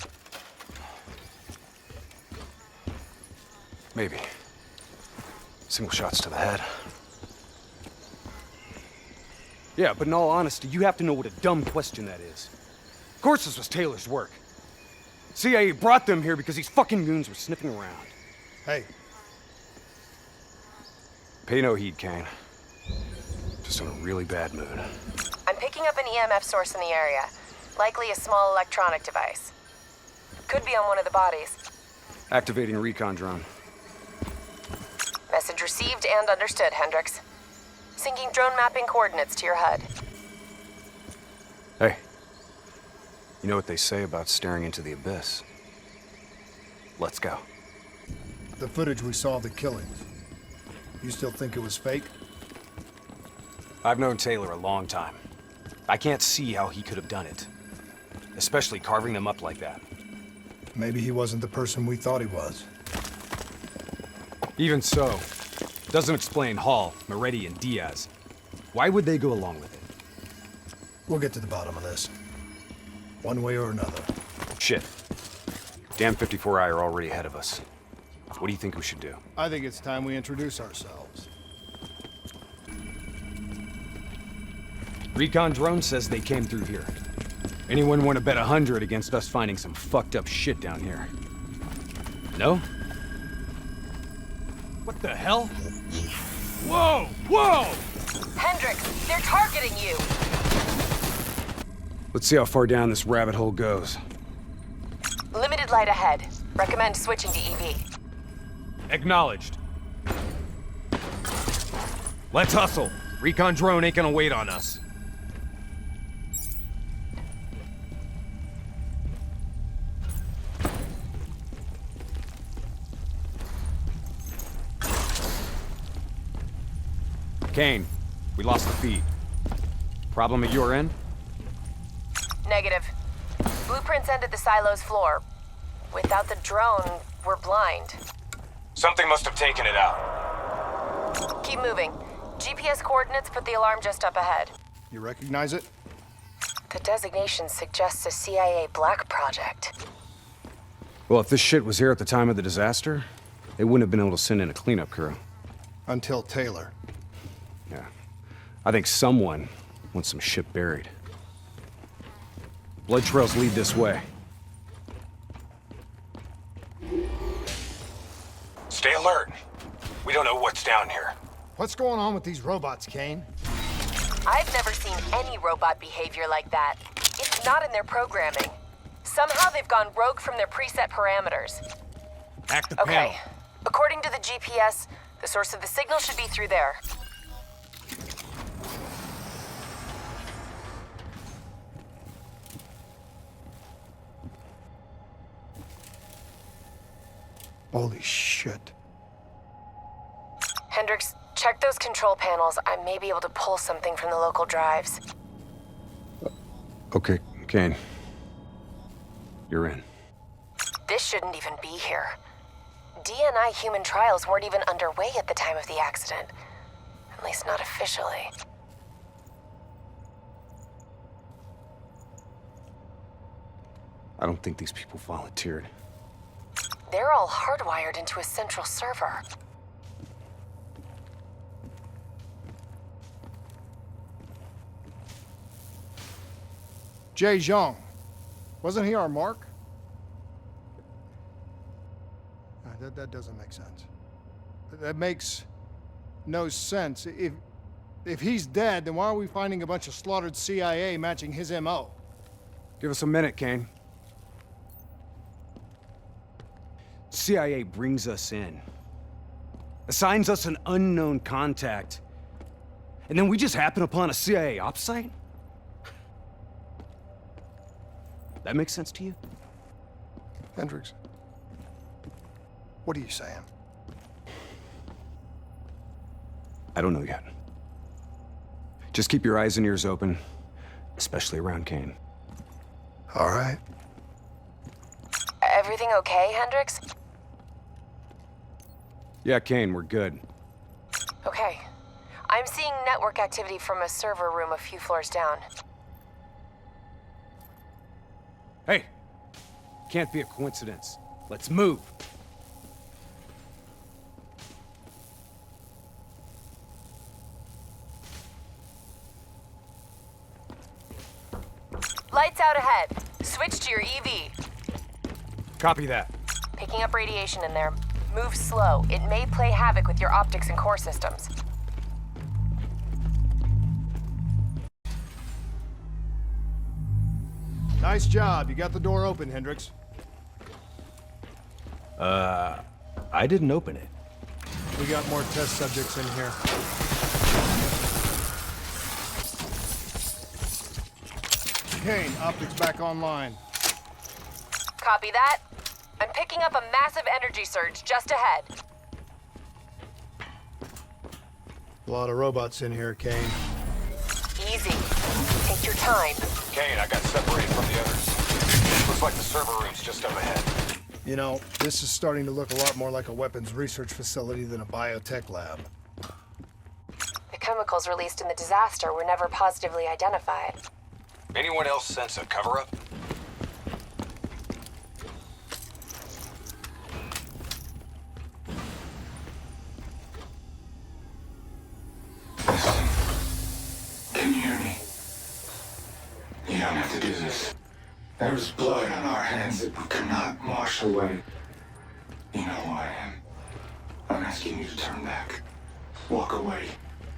Maybe. Single shots to the head. Yeah, but in all honesty, you have to know what a dumb question that is. Of course this was Taylor's work. CIA brought them here because these fucking goons were sniffing around. Hey. Pay no heed, Kane. Just in a really bad mood. I'm picking up an EMF source in the area. Likely a small electronic device. Could be on one of the bodies. Activating recon drone. Message received and understood, Hendricks. Syncing drone mapping coordinates to your HUD. Hey. You know what they say about staring into the abyss? Let's go. The footage we saw of the killings. You still think it was fake? I've known Taylor a long time. I can't see how he could have done it. Especially carving them up like that. Maybe he wasn't the person we thought he was. Even so, doesn't explain Hall, Moretti, and Diaz. Why would they go along with it? We'll get to the bottom of this. One way or another. Shit. Damn 54i are already ahead of us. What do you think we should do? I think it's time we introduce ourselves. Recon drone says they came through here. Anyone want to bet 100 against us finding some fucked up shit down here? No? What the hell? Whoa! Whoa! Hendricks, they're targeting you! Let's see how far down this rabbit hole goes. Limited light ahead. Recommend switching to EV. Acknowledged. Let's hustle. Recon drone ain't gonna wait on us. Kane, we lost the feed. Problem at your end? Negative. Blueprints end at the silo's floor. Without the drone, we're blind. Something must have taken it out. Keep moving. GPS coordinates put the alarm just up ahead. You recognize it? The designation suggests a CIA black project. Well, if this shit was here at the time of the disaster, they wouldn't have been able to send in a cleanup crew. Until Taylor. Yeah. I think someone wants some shit buried. Blood trails lead this way. Stay alert. We don't know what's down here. What's going on with these robots, Kane? I've never seen any robot behavior like that. It's not in their programming. Somehow they've gone rogue from their preset parameters. Hack the panel. Okay. According to the GPS, the source of the signal should be through there. Holy shit. Hendricks, check those control panels. I may be able to pull something from the local drives. Okay, Kane. You're in. This shouldn't even be here. DNI human trials weren't even underway at the time of the accident. At least not officially. I don't think these people volunteered. They're all hardwired into a central server. Jay Zhang. Wasn't he our mark? That doesn't make sense. That makes no sense. If he's dead, then why are we finding a bunch of slaughtered CIA matching his MO? Give us a minute, Kane. CIA brings us in, assigns us an unknown contact, and then we just happen upon a CIA ops site? That makes sense to you? Hendricks, what are you saying? I don't know yet. Just keep your eyes and ears open, especially around Kane. All right. Everything okay, Hendricks? Yeah, Kane, we're good. Okay. I'm seeing network activity from a server room a few floors down. Hey! Can't be a coincidence. Let's move! Lights out ahead. Switch to your EV. Copy that. Picking up radiation in there. Move slow. It may play havoc with your optics and core systems. Nice job. You got the door open, Hendricks. I didn't open it. We got more test subjects in here. Kane, optics back online. Copy that. I'm picking up a massive energy surge just ahead. A lot of robots in here, Kane. Easy. Take your time. Kane, I got separated from the others. Looks like the server room's just up ahead. You know, this is starting to look a lot more like a weapons research facility than a biotech lab. The chemicals released in the disaster were never positively identified. Anyone else sense a cover-up? Can you hear me? You don't have to do this. There was blood on our hands that we could not wash away. You know who I am. I'm asking you to turn back. Walk away.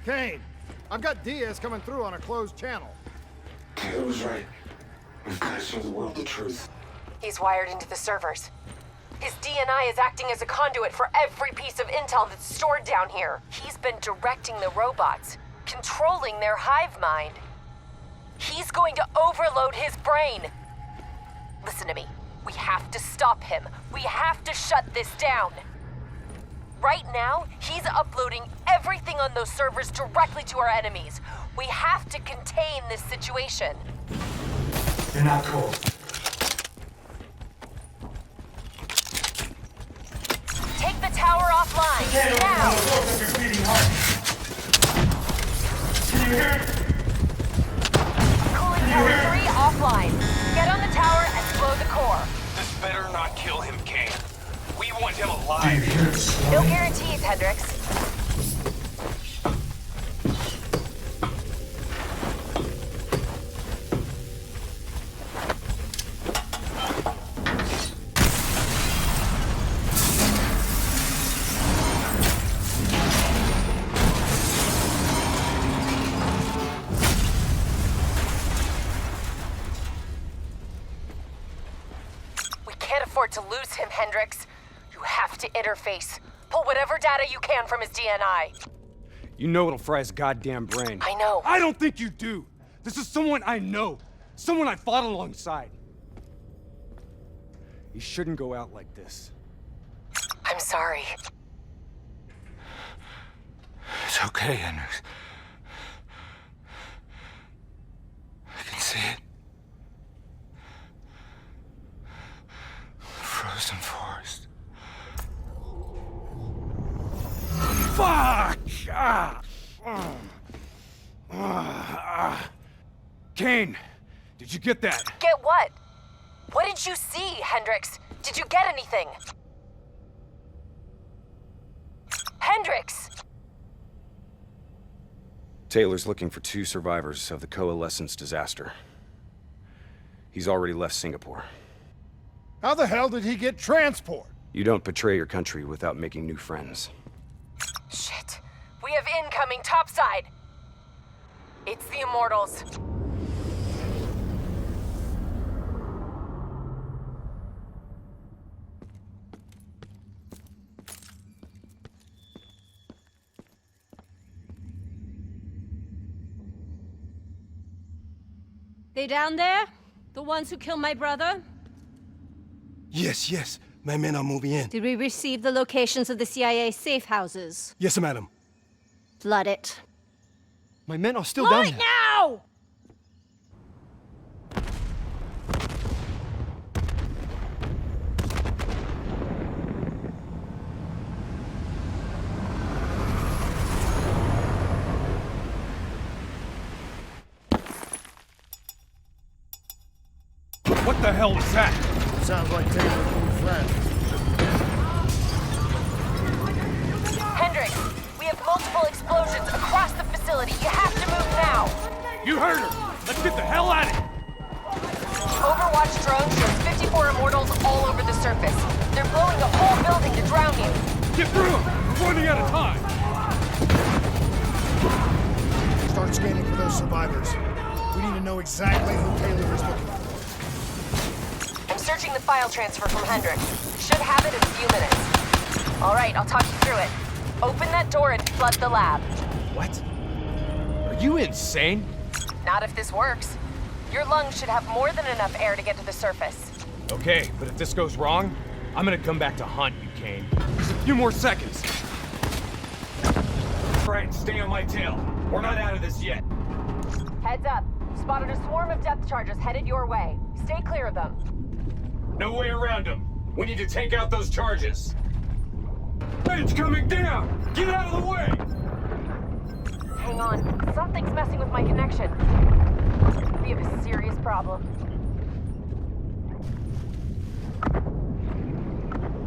Kane, I've got Diaz coming through on a closed channel. Taylor was right. We've got to show the world the truth. He's wired into the servers. His DNI is acting as a conduit for every piece of intel that's stored down here. He's been directing the robots, controlling their hive mind. He's going to overload his brain. Listen to me. We have to stop him. We have to shut this down. Right now, he's uploading everything on those servers directly to our enemies. We have to contain this situation. You're not cool. Take the tower offline. Now! Can you hear it? Cooling tower 3 offline. Get on the tower and blow the core. This better not kill him, Kane. We want him alive. No guarantees, Hendricks. To lose him, Hendricks. You have to interface. Pull whatever data you can from his DNI. You know it'll fry his goddamn brain. I know. I don't think you do. This is someone I know. Someone I fought alongside. He shouldn't go out like this. I'm sorry. It's okay, Hendricks. I can see it. Frozen forest. Fuck! Kane, did you get that? Get what? What did you see, Hendricks? Did you get anything? Hendricks! Taylor's looking for 2 survivors of the Coalescence disaster. He's already left Singapore. How the hell did he get transport? You don't betray your country without making new friends. Shit. We have incoming topside. It's the Immortals. They down there? The ones who killed my brother? Yes. My men are moving in. Did we receive the locations of the CIA safe houses? Yes, madam. Flood it. My men are still Flood down it there. now! What the hell was that? Sounds like Taylor's new friend. Hendricks, we have multiple explosions across the facility. You have to move now. You heard her! Let's get the hell out of here! Overwatch drone shows 54 immortals all over the surface. They're blowing a whole building to drown you. Get through them! We're running out of time! Start scanning for those survivors. We need to know exactly who Taylor is looking for. I'm searching the file transfer from Hendricks. Should have it in a few minutes. All right, I'll talk you through it. Open that door and flood the lab. What? Are you insane? Not if this works. Your lungs should have more than enough air to get to the surface. Okay, but if this goes wrong, I'm gonna come back to hunt you, Kane. Just a few more seconds. Right, stay on my tail. We're not out of this yet. Heads up. Spotted a swarm of depth charges headed your way. Stay clear of them. No way around them. We need to take out those charges. It's coming down! Get out of the way! Hang on. Something's messing with my connection. We have a serious problem.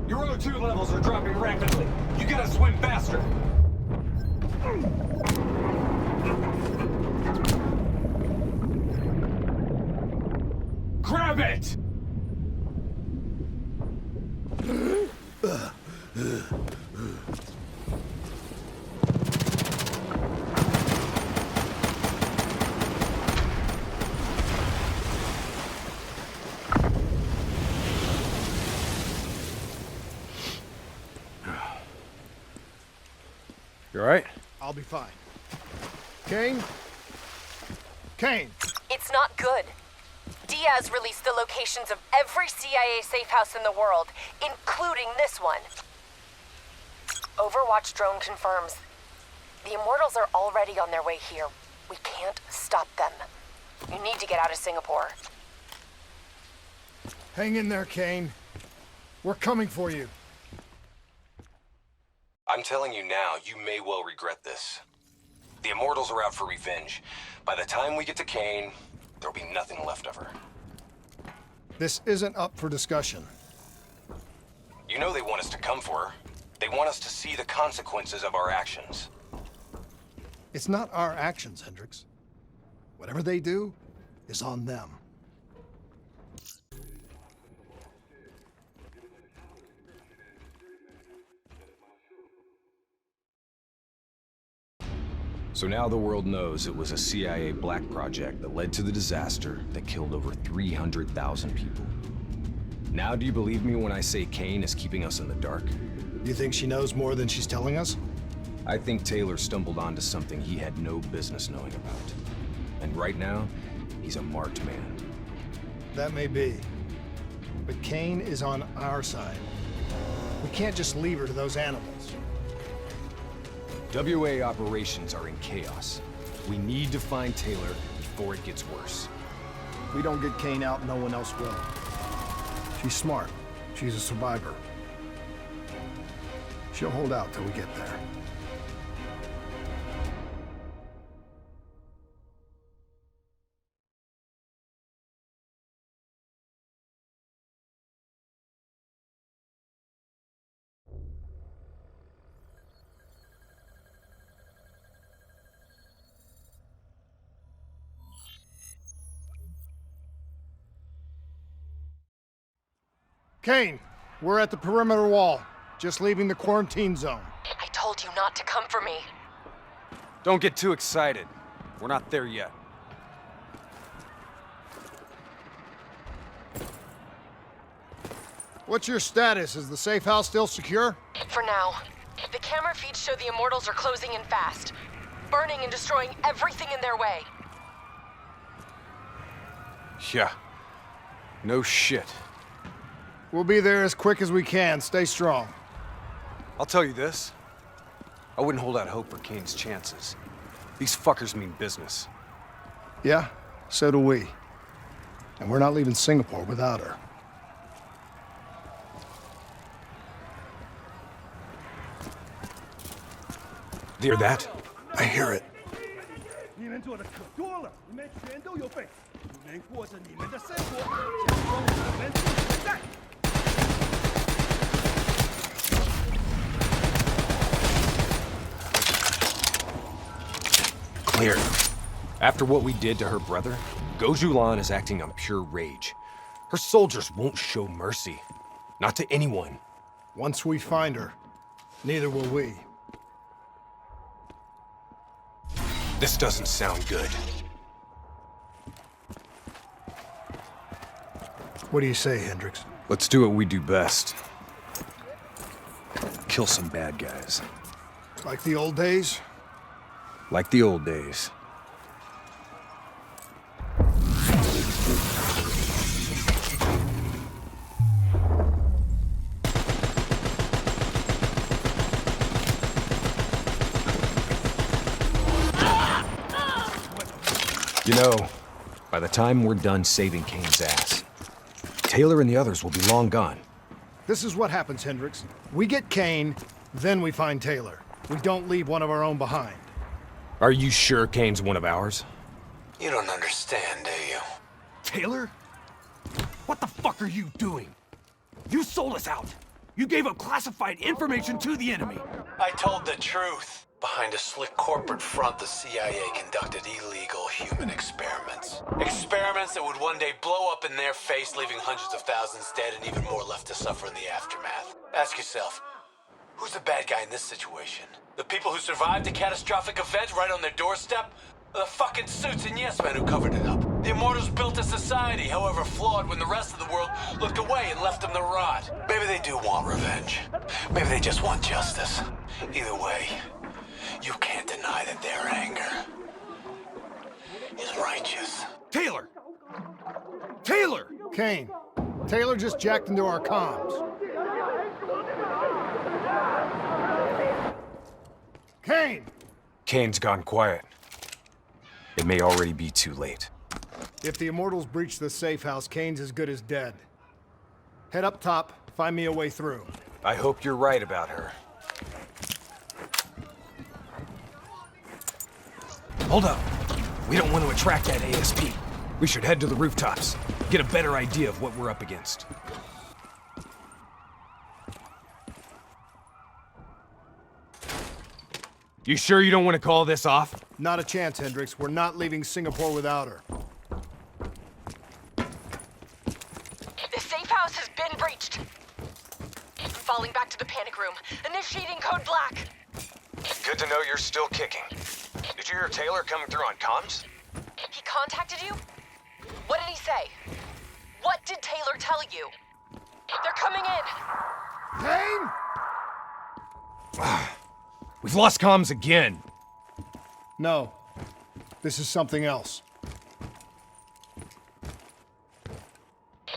Your O2 levels are dropping rapidly. You gotta swim faster. Grab it! You all right? I'll be fine. Kane? Kane! It's not good. Diaz released the locations of every CIA safe house in the world, including this one. Overwatch drone confirms. The Immortals are already on their way here. We can't stop them. You need to get out of Singapore. Hang in there, Kane. We're coming for you. I'm telling you now, you may well regret this. The Immortals are out for revenge. By the time we get to Kane, there'll be nothing left of her. This isn't up for discussion. You know they want us to come for her. They want us to see the consequences of our actions. It's not our actions, Hendricks. Whatever they do is on them. So now the world knows it was a CIA black project that led to the disaster that killed over 300,000 people. Now do you believe me when I say Kane is keeping us in the dark? You think she knows more than she's telling us? I think Taylor stumbled onto something he had no business knowing about. And right now, he's a marked man. That may be. But Kane is on our side. We can't just leave her to those animals. WA operations are in chaos. We need to find Taylor before it gets worse. If we don't get Kane out, no one else will. She's smart. She's a survivor. She'll hold out till we get there. Kane, we're at the perimeter wall, just leaving the quarantine zone. I told you not to come for me. Don't get too excited. We're not there yet. What's your status? Is the safe house still secure? For now. The camera feeds show the Immortals are closing in fast, burning and destroying everything in their way. Yeah. No shit. We'll be there as quick as we can. Stay strong. I'll tell you this. I wouldn't hold out hope for Kane's chances. These fuckers mean business. Yeah, so do we. And we're not leaving Singapore without her. Do you hear that? I hear it. Clear. After what we did to her brother, Gojulan is acting on pure rage. Her soldiers won't show mercy. Not to anyone. Once we find her, neither will we. This doesn't sound good. What do you say, Hendricks? Let's do what we do best. Kill some bad guys. Like the old days? Like the old days. You know, by the time we're done saving Kane's ass, Taylor and the others will be long gone. This is what happens, Hendricks. We get Kane, then we find Taylor. We don't leave one of our own behind. Are you sure Kane's one of ours? You don't understand, do you? Taylor? What the fuck are you doing? You sold us out. You gave up classified information to the enemy. I told the truth. Behind a slick corporate front, the CIA conducted illegal human experiments. Experiments that would one day blow up in their face, leaving hundreds of thousands dead and even more left to suffer in the aftermath. Ask yourself, who's the bad guy in this situation? The people who survived a catastrophic event right on their doorstep? Or the fucking suits and yes men who covered it up? The Immortals built a society, however flawed, when the rest of the world looked away and left them to rot. Maybe they do want revenge. Maybe they just want justice. Either way, you can't deny that their anger is righteous. Taylor! Taylor! Kane, Taylor just jacked into our comms. Kane! Kane's gone quiet. It may already be too late. If the Immortals breach the safe house, Kane's as good as dead. Head up top, find me a way through. I hope you're right about her. Hold up. We don't want to attract that ASP. We should head to the rooftops, get a better idea of what we're up against. You sure you don't want to call this off? Not a chance, Hendricks. We're not leaving Singapore without her. The safe house has been breached. I'm falling back to the panic room. Initiating code black. Good to know you're still kicking. Did you hear Taylor coming through on comms? He contacted you? What did he say? What did Taylor tell you? They're coming in. Kane? We've lost comms again. No. This is something else.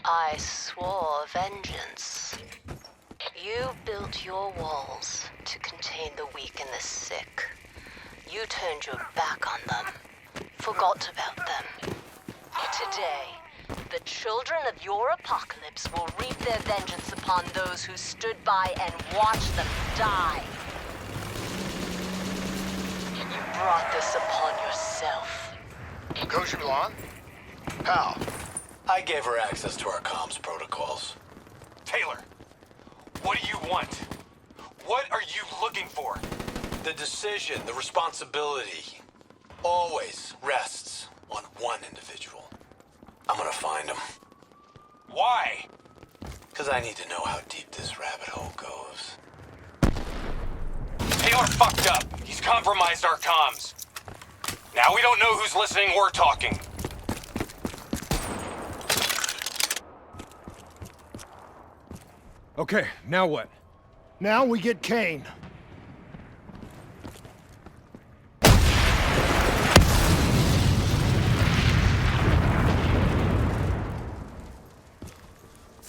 I swore vengeance. You built your walls to contain the weak and the sick. You turned your back on them, forgot about them. Today, the children of your apocalypse will reap their vengeance upon those who stood by and watched them die. You brought this upon yourself. Gojulan? How? I gave her access to our comms protocols. Taylor, what do you want? What are you looking for? The decision, the responsibility, always rests on one individual. I'm gonna find him. Why? Because I need to know how deep this rabbit hole goes. Taylor fucked up. He's compromised our comms. Now we don't know who's listening or talking. Okay, now what? Now we get Kane.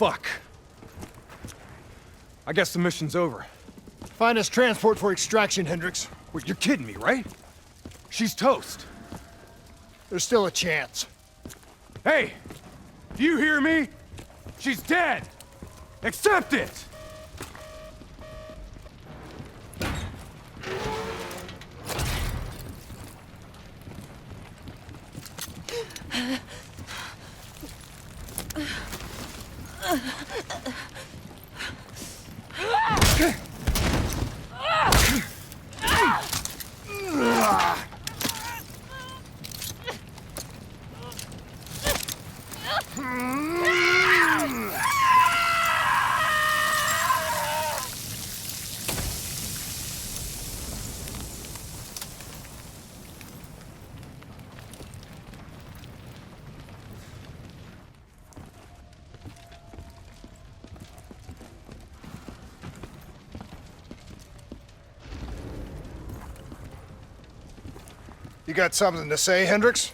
Fuck. I guess the mission's over. Find us transport for extraction, Hendricks. Wait, you're kidding me, right? She's toast. There's still a chance. Hey! Do you hear me? She's dead! Accept it! You got something to say, Hendricks?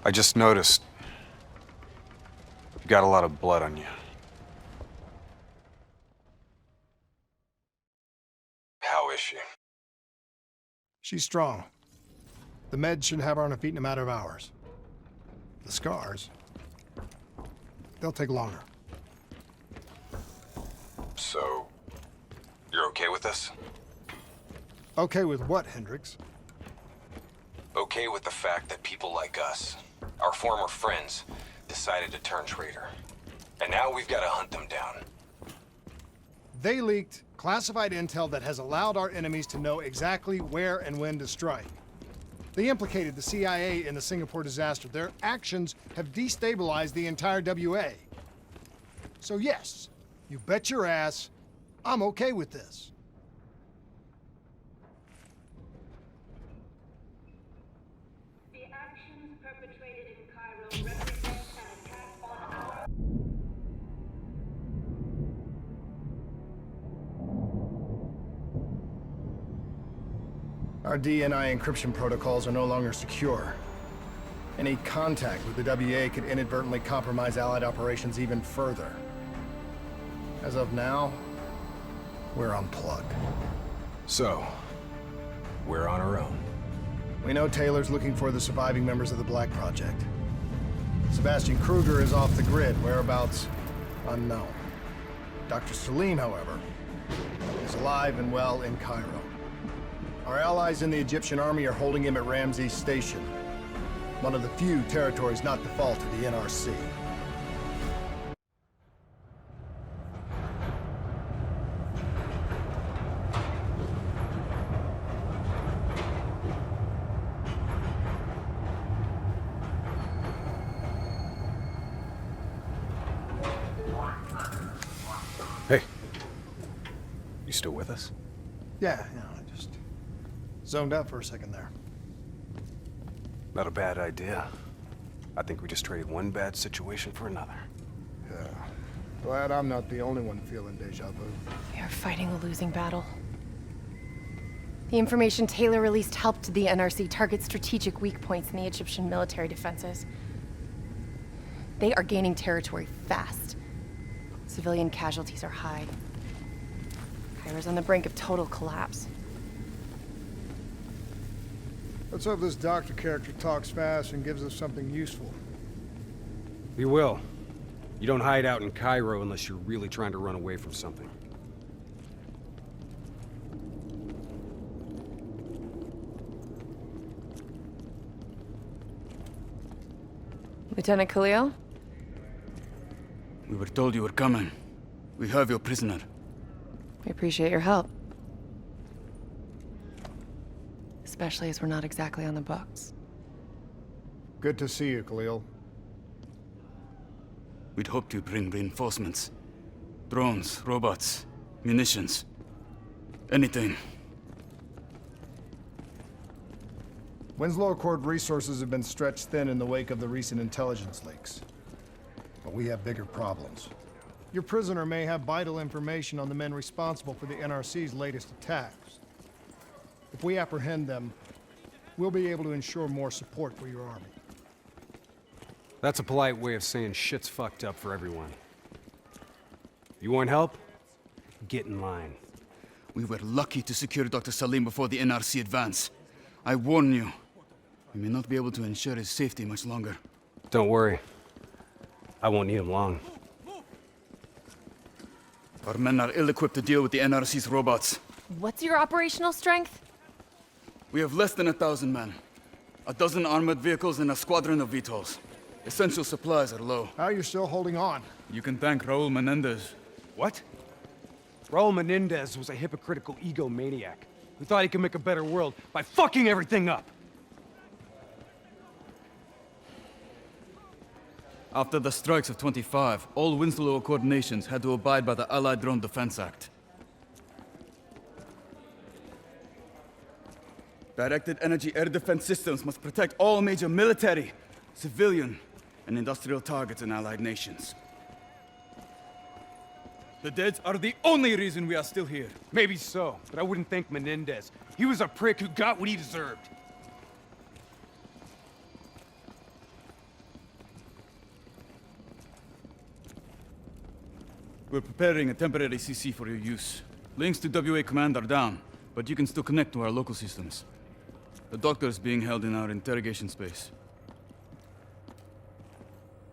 I just noticed you got a lot of blood on you. How is she? She's strong. The meds should have her on her feet in a matter of hours. The scars, they'll take longer. So, you're okay with this? Okay with what, Hendricks? Okay with the fact that people like us, our former friends, decided to turn traitor. And now we've got to hunt them down. They leaked classified intel that has allowed our enemies to know exactly where and when to strike. They implicated the CIA in the Singapore disaster. Their actions have destabilized the entire WA. So yes, you bet your ass, I'm okay with this. The actions perpetrated in Cairo represent an attack on our... Our DNI encryption protocols are no longer secure. Any contact with the WA could inadvertently compromise Allied operations even further. As of now, we're unplugged. So, we're on our own. We know Taylor's looking for the surviving members of the Black Project. Sebastian Kruger is off the grid, whereabouts unknown. Dr. Salim, however, is alive and well in Cairo. Our allies in the Egyptian army are holding him at Ramses Station, one of the few territories not default to the NRC. Hey, you still with us? Yeah, I just zoned out for a second there. Not a bad idea. I think we just traded one bad situation for another. Yeah. Glad I'm not the only one feeling deja vu. We are fighting a losing battle. The information Taylor released helped the NRC target strategic weak points in the Egyptian military defenses. They are gaining territory fast. Civilian casualties are high. Cairo's on the brink of total collapse. Let's hope this doctor character talks fast and gives us something useful. We will. You don't hide out in Cairo unless you're really trying to run away from something. Lieutenant Khalil? We were told you were coming. We have your prisoner. We appreciate your help. Especially as we're not exactly on the books. Good to see you, Khalil. We'd hoped to bring reinforcements. Drones, robots, munitions. Anything. Winslow Accord resources have been stretched thin in the wake of the recent intelligence leaks. But we have bigger problems. Your prisoner may have vital information on the men responsible for the NRC's latest attacks. If we apprehend them, we'll be able to ensure more support for your army. That's a polite way of saying shit's fucked up for everyone. You want help? Get in line. We were lucky to secure Dr. Salim before the NRC advance. I warn you, we may not be able to ensure his safety much longer. Don't worry. I won't need him long. Our men are ill-equipped to deal with the NRC's robots. What's your operational strength? We have less than 1,000 men. 12 armored vehicles and a squadron of VTOLs. Essential supplies are low. How you're still holding on? You can thank Raul Menendez. What? Raul Menendez was a hypocritical egomaniac who thought he could make a better world by fucking everything up. After the strikes of 25, all Winslow Accord nations had to abide by the Allied Drone Defense Act. Directed energy air defense systems must protect all major military, civilian, and industrial targets in Allied nations. The deads are the only reason we are still here. Maybe so, but I wouldn't thank Menendez. He was a prick who got what he deserved. We're preparing a temporary CC for your use. Links to WA Command are down, but you can still connect to our local systems. The doctor is being held in our interrogation space.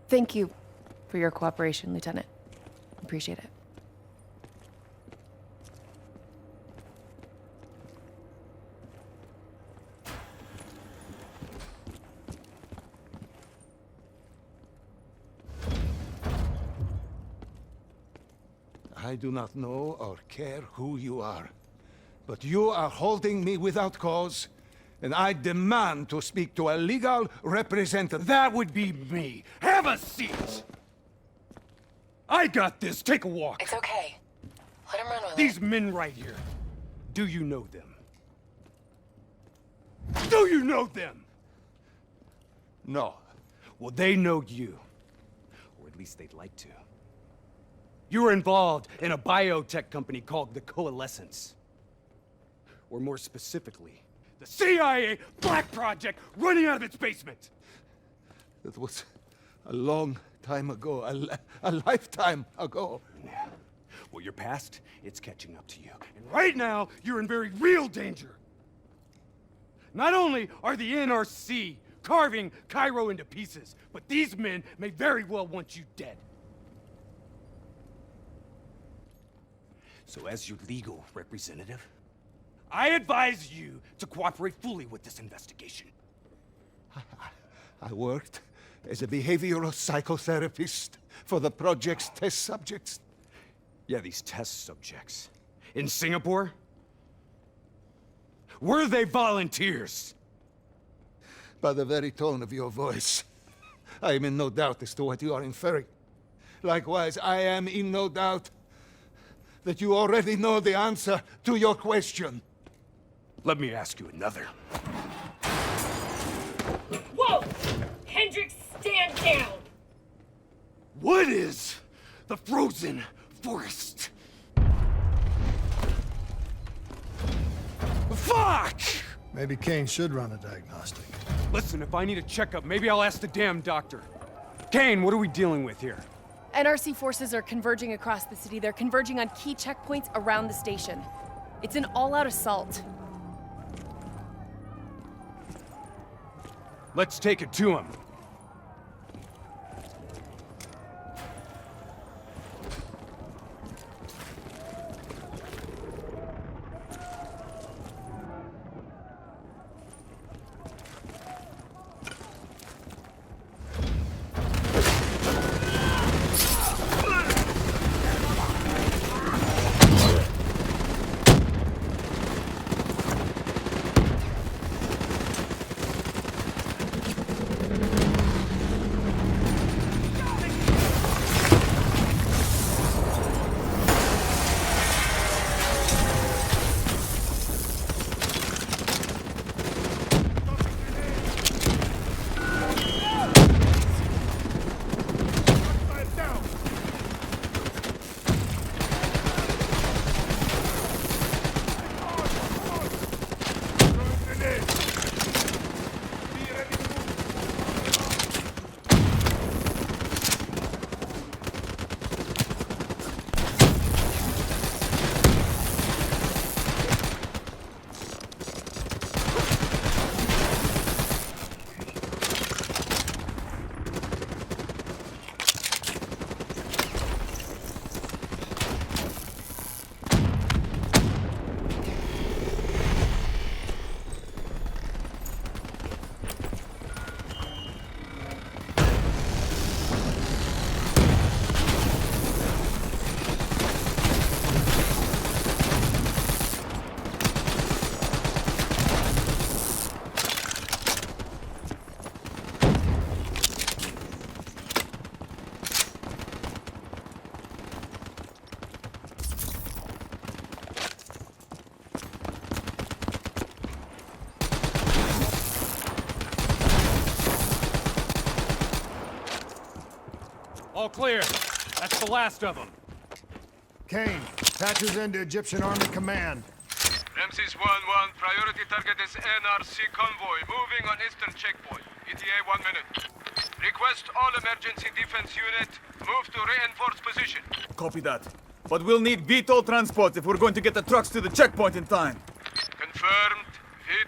Thank you for your cooperation, Lieutenant. Appreciate it. I do not know or care who you are, but you are holding me without cause, and I demand to speak to a legal representative. That would be me. Have a seat! I got this. Take a walk. It's okay. Let him run with These men right here. Do you know them? Do you know them? No. Well, they know you. Or at least they'd like to. You were involved in a biotech company called the Coalescence. Or more specifically, the CIA Black Project running out of its basement. It was a long time ago, a lifetime ago. Yeah. Well, your past, it's catching up to you. And right now, you're in very real danger. Not only are the NRC carving Cairo into pieces, but these men may very well want you dead. So as your legal representative, I advise you to cooperate fully with this investigation. I worked as a behavioral psychotherapist for the project's test subjects. Yeah, these test subjects. In Singapore? Were they volunteers? By the very tone of your voice, I am in no doubt as to what you are inferring. Likewise, I am in no doubt that you already know the answer to your question. Let me ask you another. Whoa! Hendricks, stand down! What is the frozen forest? Fuck! Maybe Kane should run a diagnostic. Listen, if I need a checkup, maybe I'll ask the damn doctor. Kane, what are we dealing with here? NRC forces are converging across the city. They're converging on key checkpoints around the station. It's an all-out assault. Let's take it to him. All clear. That's the last of them. Kane, patches into Egyptian Army Command. Ramses 1-1, priority target is NRC convoy, moving on eastern checkpoint. ETA 1 minute. Request all emergency defense unit, move to reinforced position. Copy that. But we'll need VTOL transports if we're going to get the trucks to the checkpoint in time. Confirmed.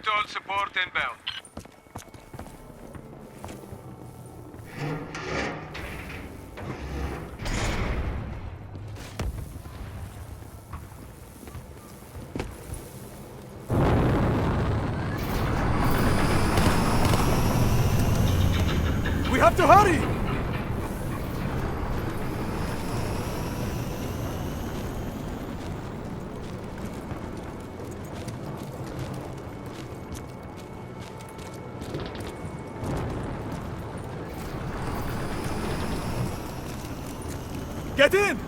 VTOL support inbound. We have to hurry! Get in!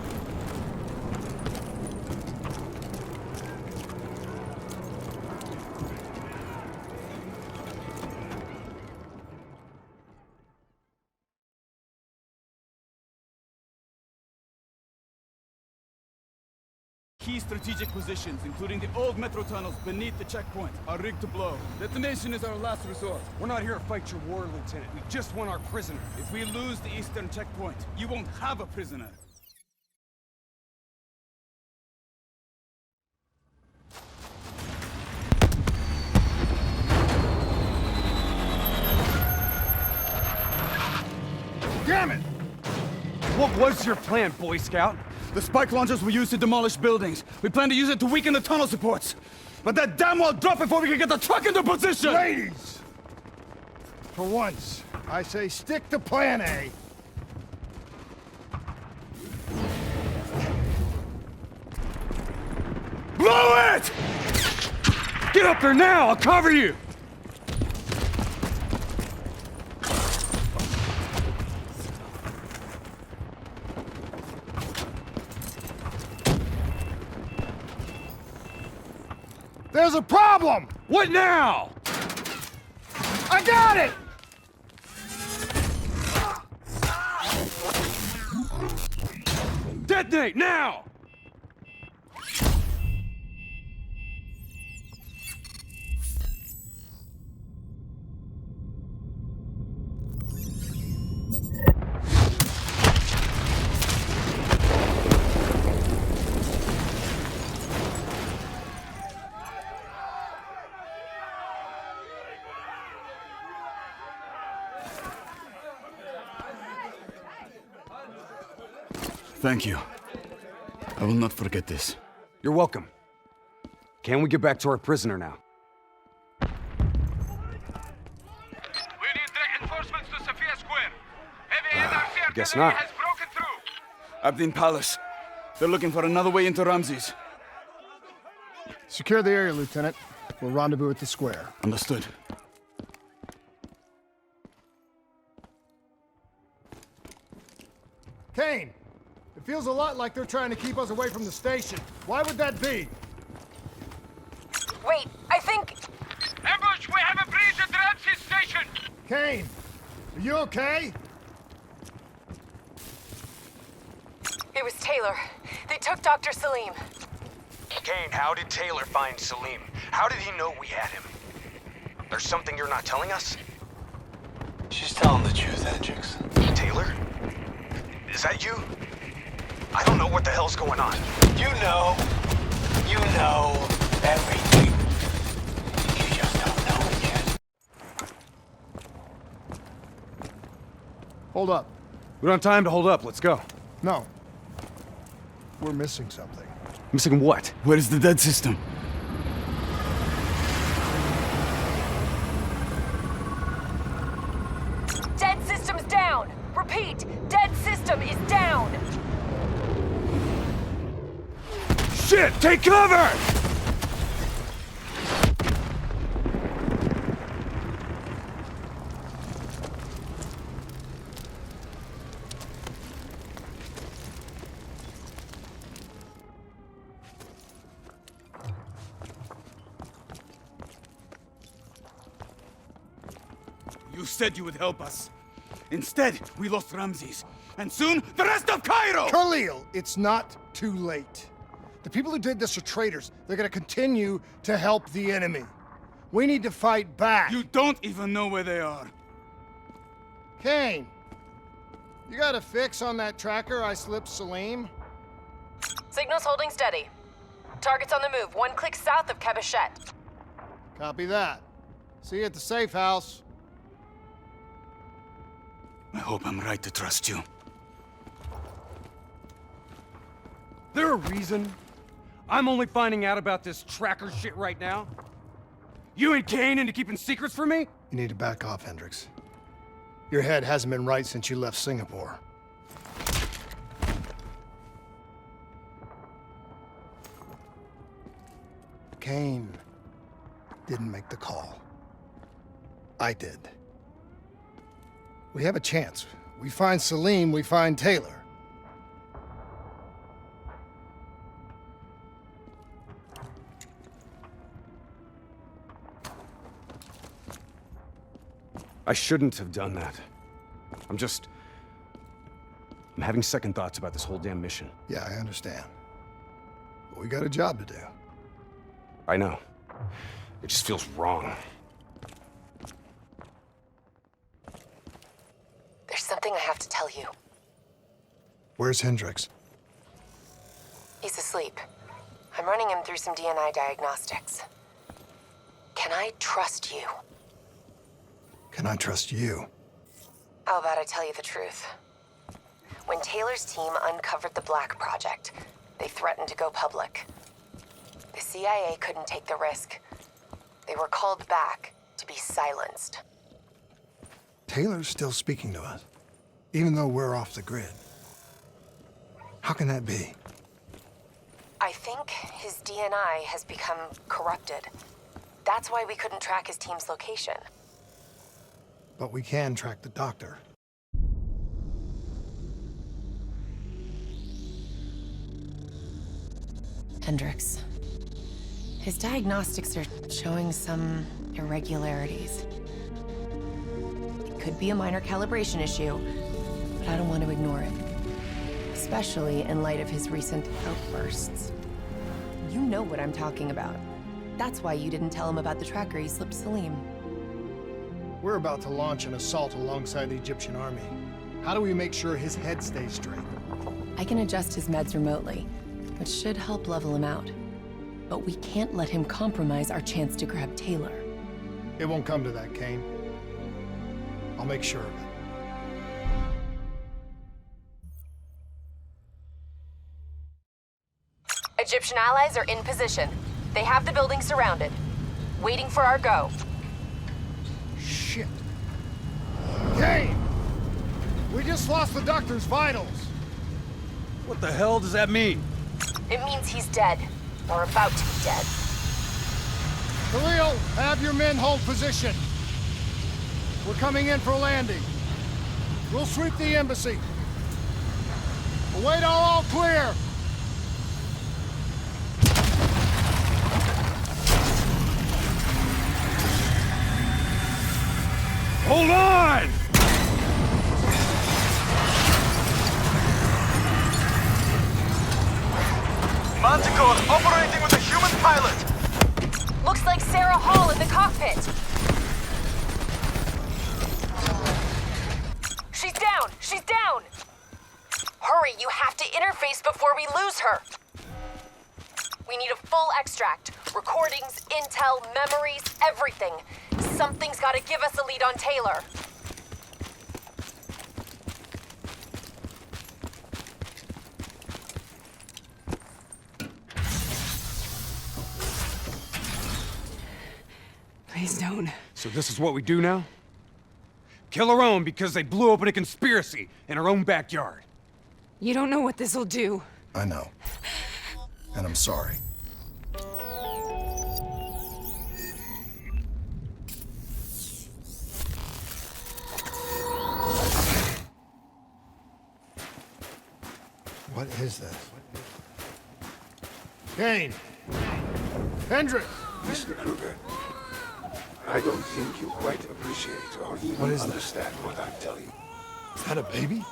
Key strategic positions, including the old metro tunnels beneath the checkpoint, are rigged to blow. Detonation is our last resort. We're not here to fight your war, Lieutenant. We just want our prisoner. If we lose the eastern checkpoint, you won't have a prisoner. Damn it! What was your plan, Boy Scout? The spike launchers were used to demolish buildings. We plan to use it to weaken the tunnel supports. But that damn wall dropped before we can get the truck into position! Ladies! For once, I say stick to Plan A. Blow it! Get up there now! I'll cover you! There's a problem! What now? I got it! Detonate now! Thank you. I will not forget this. You're welcome. Can we get back to our prisoner now? We need reinforcements to Sophia Square. Heavy NRC guess artillery not. has broken through. Abdin Palace. They're looking for another way into Ramses. Secure the area, Lieutenant. We'll rendezvous at the square. Understood. Kane! It feels a lot like they're trying to keep us away from the station. Why would that be? Wait, I think... Ambush! We have a breach at Ramses Station! Kane! Are you okay? It was Taylor. They took Dr. Salim. Kane, how did Taylor find Salim? How did he know we had him? There's something you're not telling us? She's telling the truth, Hendricks. Taylor? Is that you? I don't know what the hell's going on. You know everything. You just don't know it yet. Hold up. We don't have time to hold up. Let's go. No. We're missing something. Missing what? Where is the dead system? Dead system's down! Repeat, dead system is down! Shit! Take cover! You said you would help us. Instead, we lost Ramses. And soon, the rest of Cairo! Khalil, it's not too late. The people who did this are traitors. They're gonna continue to help the enemy. We need to fight back. You don't even know where they are. Kane, you got a fix on that tracker I slipped Salim? Signal's holding steady. Target's on the move, 1 click south of Cabochet. Copy that. See you at the safe house. I hope I'm right to trust you. There a reason I'm only finding out about this tracker shit right now? You and Kane into keeping secrets from me? You need to back off, Hendricks. Your head hasn't been right since you left Singapore. Kane didn't make the call. I did. We have a chance. We find Salim, we find Taylor. I shouldn't have done that. I'm having second thoughts about this whole damn mission. Yeah, I understand. But we got a job to do. I know. It just feels wrong. There's something I have to tell you. Where's Hendricks? He's asleep. I'm running him through some DNI diagnostics. Can I trust you? Can I trust you? How about I tell you the truth? When Taylor's team uncovered the Black Project, they threatened to go public. The CIA couldn't take the risk. They were called back to be silenced. Taylor's still speaking to us, even though we're off the grid. How can that be? I think his DNI has become corrupted. That's why we couldn't track his team's location. But we can track the doctor. Hendricks. His diagnostics are showing some irregularities. It could be a minor calibration issue, but I don't want to ignore it. Especially in light of his recent outbursts. You know what I'm talking about. That's why you didn't tell him about the tracker he slipped Salim. We're about to launch an assault alongside the Egyptian army. How do we make sure his head stays straight? I can adjust his meds remotely, which should help level him out. But we can't let him compromise our chance to grab Taylor. It won't come to that, Kane. I'll make sure of it. Egyptian allies are in position. They have the building surrounded, waiting for our go. Shit. Kane! We just lost the doctor's vitals. What the hell does that mean? It means he's dead, or about to be dead. Khalil, have your men hold position. We're coming in for a landing. We'll sweep the embassy. Await all clear. Hold on! Manticore operating with a human pilot! Looks like Sarah Hall in the cockpit! She's down! She's down! Hurry, you have to interface before we lose her! We need a full extract. Recordings, intel, memories, everything. Something's gotta give us a lead on Taylor. Please don't. So this is what we do now? Kill our own because they blew open a conspiracy in our own backyard. You don't know what this'll do. I know. And I'm sorry. What is this? Kane! Hendricks! Mr. Kruger, I don't think you quite appreciate or even understand what I'm telling you. Is that a baby?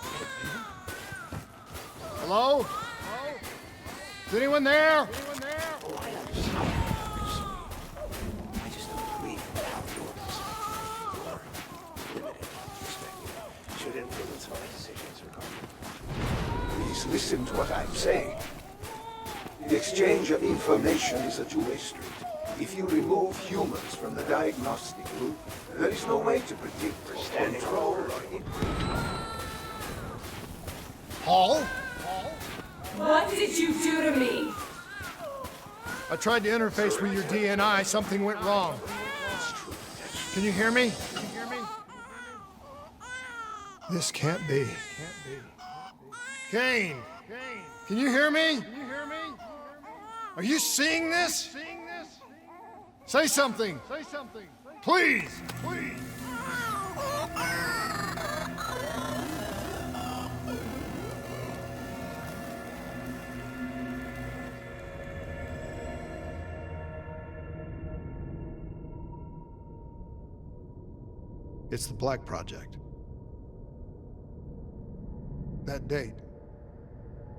Hello? Is anyone there? Please listen to what I'm saying. The exchange of information is a two-way street. If you remove humans from the diagnostic loop, there is no way to predict or control or improve. Hall? What did you do to me? I tried to interface with your DNI. Something went wrong. Can you hear me? This can't be. Kane! Can you hear me? Are you seeing this? Say something! Please! It's the Black Project. That date.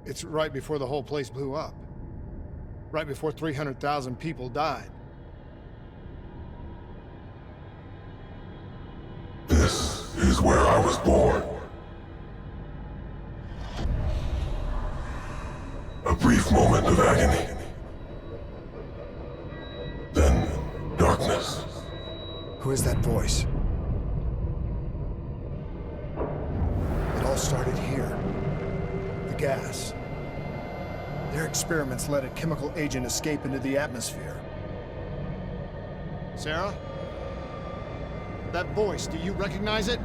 It's right before the whole place blew up. Right before 300,000 people died. This is where I was born. A brief moment of agony. Then, darkness. Who is that voice? It all started here. The gas. Their experiments let a chemical agent escape into the atmosphere. Sarah? That voice, do you recognize it?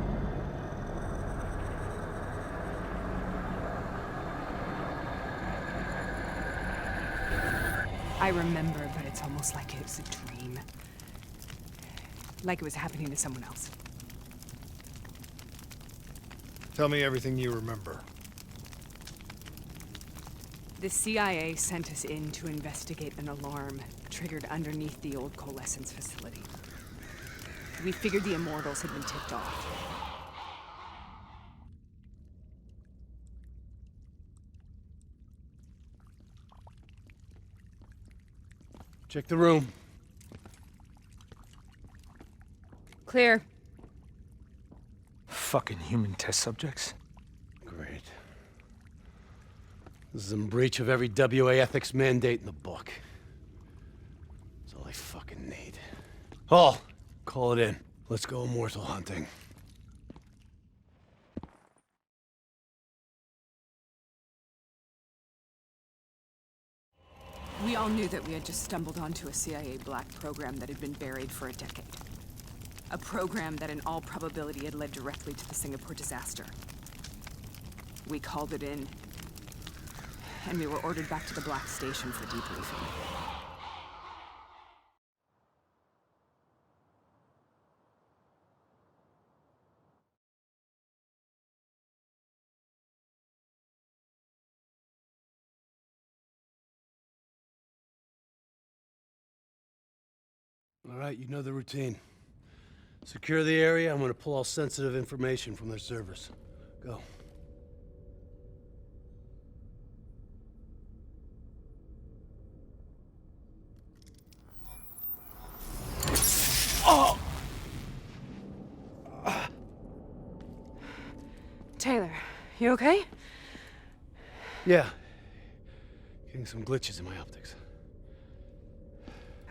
I remember, but it's almost like it was a dream. Like it was happening to someone else. Tell me everything you remember. The CIA sent us in to investigate an alarm triggered underneath the old Coalescence facility. We figured the Immortals had been tipped off. Check the room. Clear. Fucking human test subjects? Great. This is in breach of every WA ethics mandate in the book. That's all I fucking need. Hall, call it in. Let's go immortal hunting. We all knew that we had just stumbled onto a CIA black program that had been buried for a decade. A program that in all probability had led directly to the Singapore disaster. We called it in, and we were ordered back to the Black Station for debriefing. All right, you know the routine. Secure the area. I'm gonna pull all sensitive information from their servers. Go. Oh! Taylor, you okay? Yeah. Getting some glitches in my optics.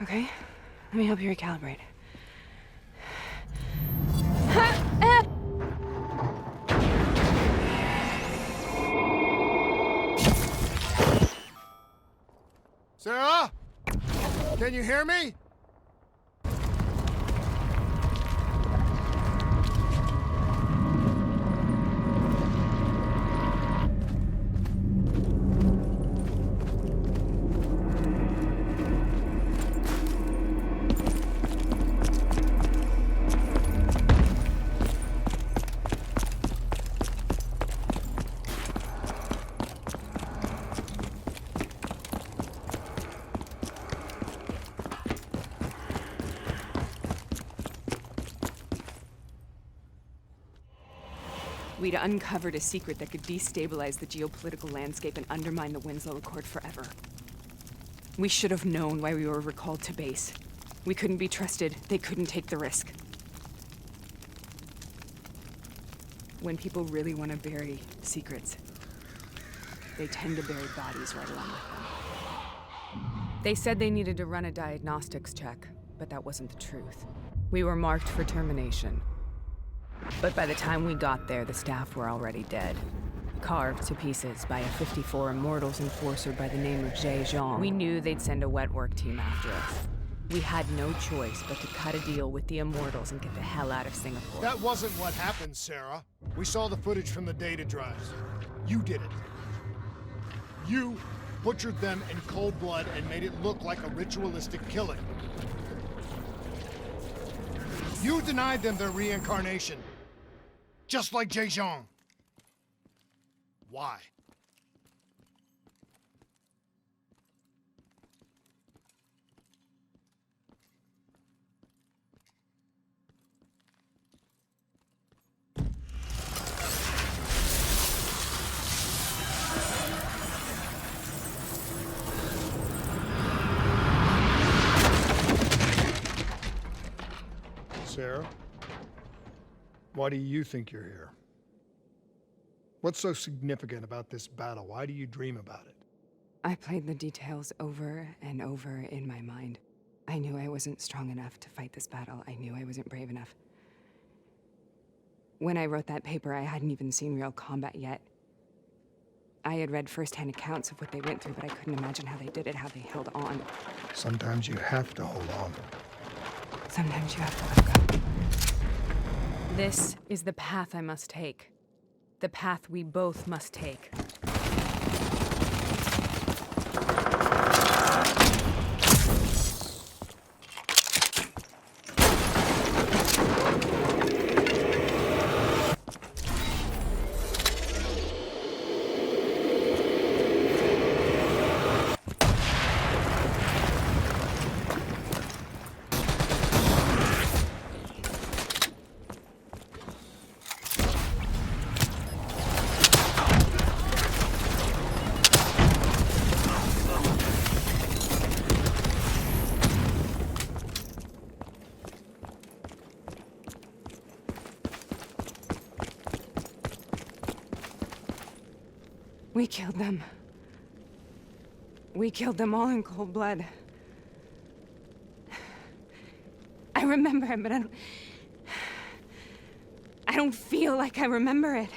Okay, let me help you recalibrate. Sarah? Can you hear me? We'd uncovered a secret that could destabilize the geopolitical landscape and undermine the Winslow Accord forever. We should have known why we were recalled to base. We couldn't be trusted. They couldn't take the risk. When people really want to bury secrets, they tend to bury bodies right along with them. They said they needed to run a diagnostics check, but that wasn't the truth. We were marked for termination. But by the time we got there, the staff were already dead. Carved to pieces by a 54 Immortals enforcer by the name of Jay Zhang. We knew they'd send a wet work team after us. We had no choice but to cut a deal with the Immortals and get the hell out of Singapore. That wasn't what happened, Sarah. We saw the footage from the data drives. You did it. You butchered them in cold blood and made it look like a ritualistic killing. You denied them their reincarnation. Just like Jay Zhang. Why? Sarah, why do you think you're here? What's so significant about this battle? Why do you dream about it? I played the details over and over in my mind. I knew I wasn't strong enough to fight this battle. I knew I wasn't brave enough. When I wrote that paper, I hadn't even seen real combat yet. I had read first-hand accounts of what they went through, but I couldn't imagine how they did it, how they held on. Sometimes you have to hold on. Sometimes you have to let go. This is the path I must take. The path we both must take. We killed them. We killed them all in cold blood. I remember it, but I don't feel like I remember it.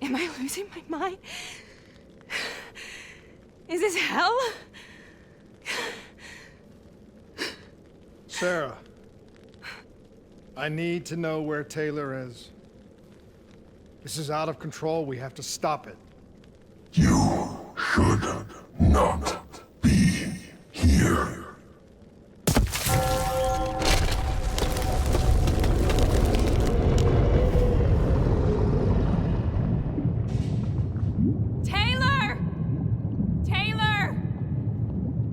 Am I losing my mind? Is this hell? Sarah, I need to know where Taylor is. This is out of control. We have to stop it. You should not be here. Taylor! Taylor!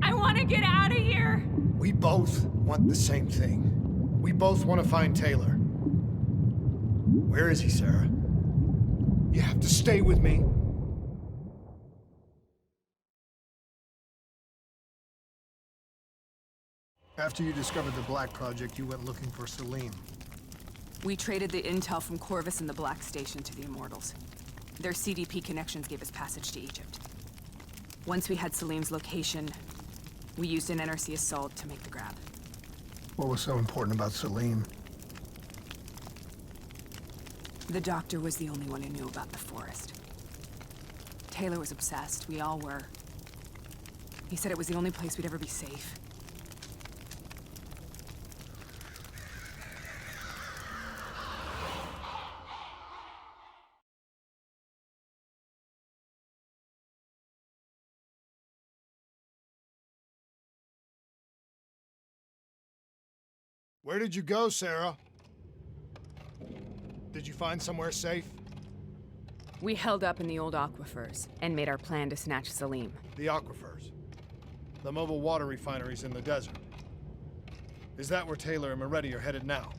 I want to get out of here! We both want the same thing. We both want to find Taylor. Where is he, Sarah? You have to stay with me. After you discovered the Black Project, you went looking for Salim. We traded the intel from Corvus and the Black Station to the Immortals. Their CDP connections gave us passage to Egypt. Once we had Salim's location, we used an NRC assault to make the grab. What was so important about Salim? The doctor was the only one who knew about the forest. Taylor was obsessed. We all were. He said it was the only place we'd ever be safe. Where did you go, Sarah? Did you find somewhere safe? We held up in the old aquifers and made our plan to snatch Salim. The aquifers. The mobile water refineries in the desert. Is that where Taylor and Moretti are headed now?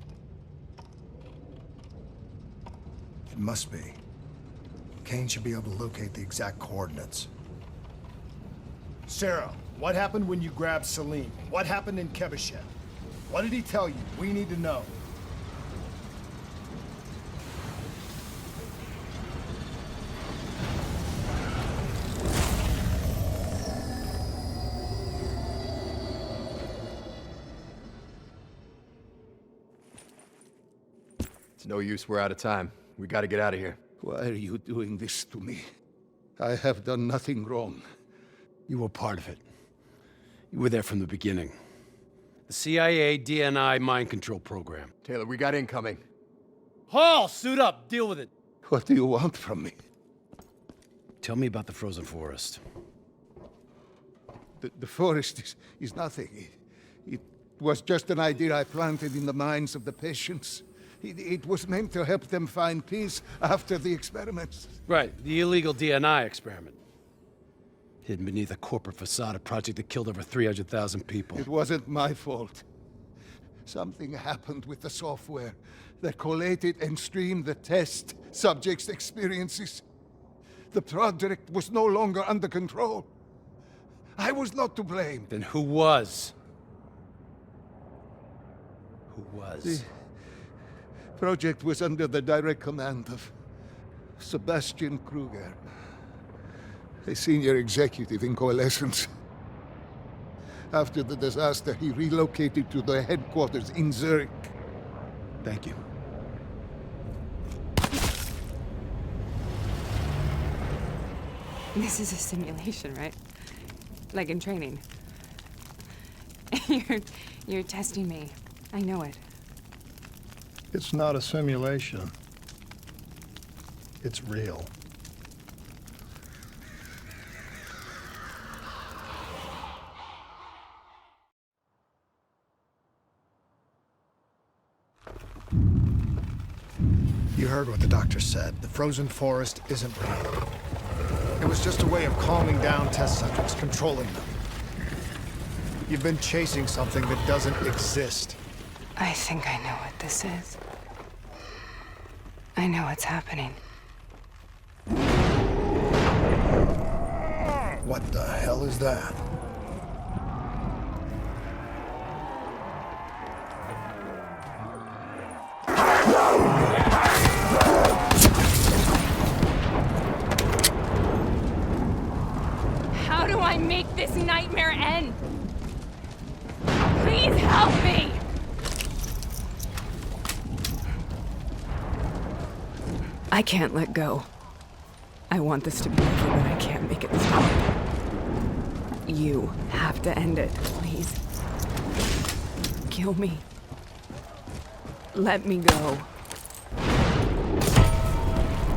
It must be. Kane should be able to locate the exact coordinates. Sarah, what happened when you grabbed Salim? What happened in Kebashet? What did he tell you? We need to know. It's no use, we're out of time. We gotta get out of here. Why are you doing this to me? I have done nothing wrong. You were part of it. You were there from the beginning. The CIA DNI mind control program. Taylor, we got incoming. Hall, suit up, deal with it. What do you want from me? Tell me about the frozen forest. The forest is nothing. It was just an idea I planted in the minds of the patients. It was meant to help them find peace after the experiments. Right, the illegal DNI experiment. Hidden beneath a corporate facade, a project that killed over 300,000 people. It wasn't my fault. Something happened with the software that collated and streamed the test subjects' experiences. The project was no longer under control. I was not to blame. Then who was? Who was? The project was under the direct command of Sebastian Kruger, a senior executive in Coalescence. After the disaster, he relocated to the headquarters in Zurich. Thank you. This is a simulation, right? Like in training. You're testing me. I know it. It's not a simulation. It's real. You heard what the doctor said. The frozen forest isn't real. It was just a way of calming down test subjects, controlling them. You've been chasing something that doesn't exist. I think I know what this is. I know what's happening. What the hell is that? How do I make this nightmare end? Please help me! I can't let go. I want this to be over, but I can't make it stop. You have to end it, please. Kill me. Let me go.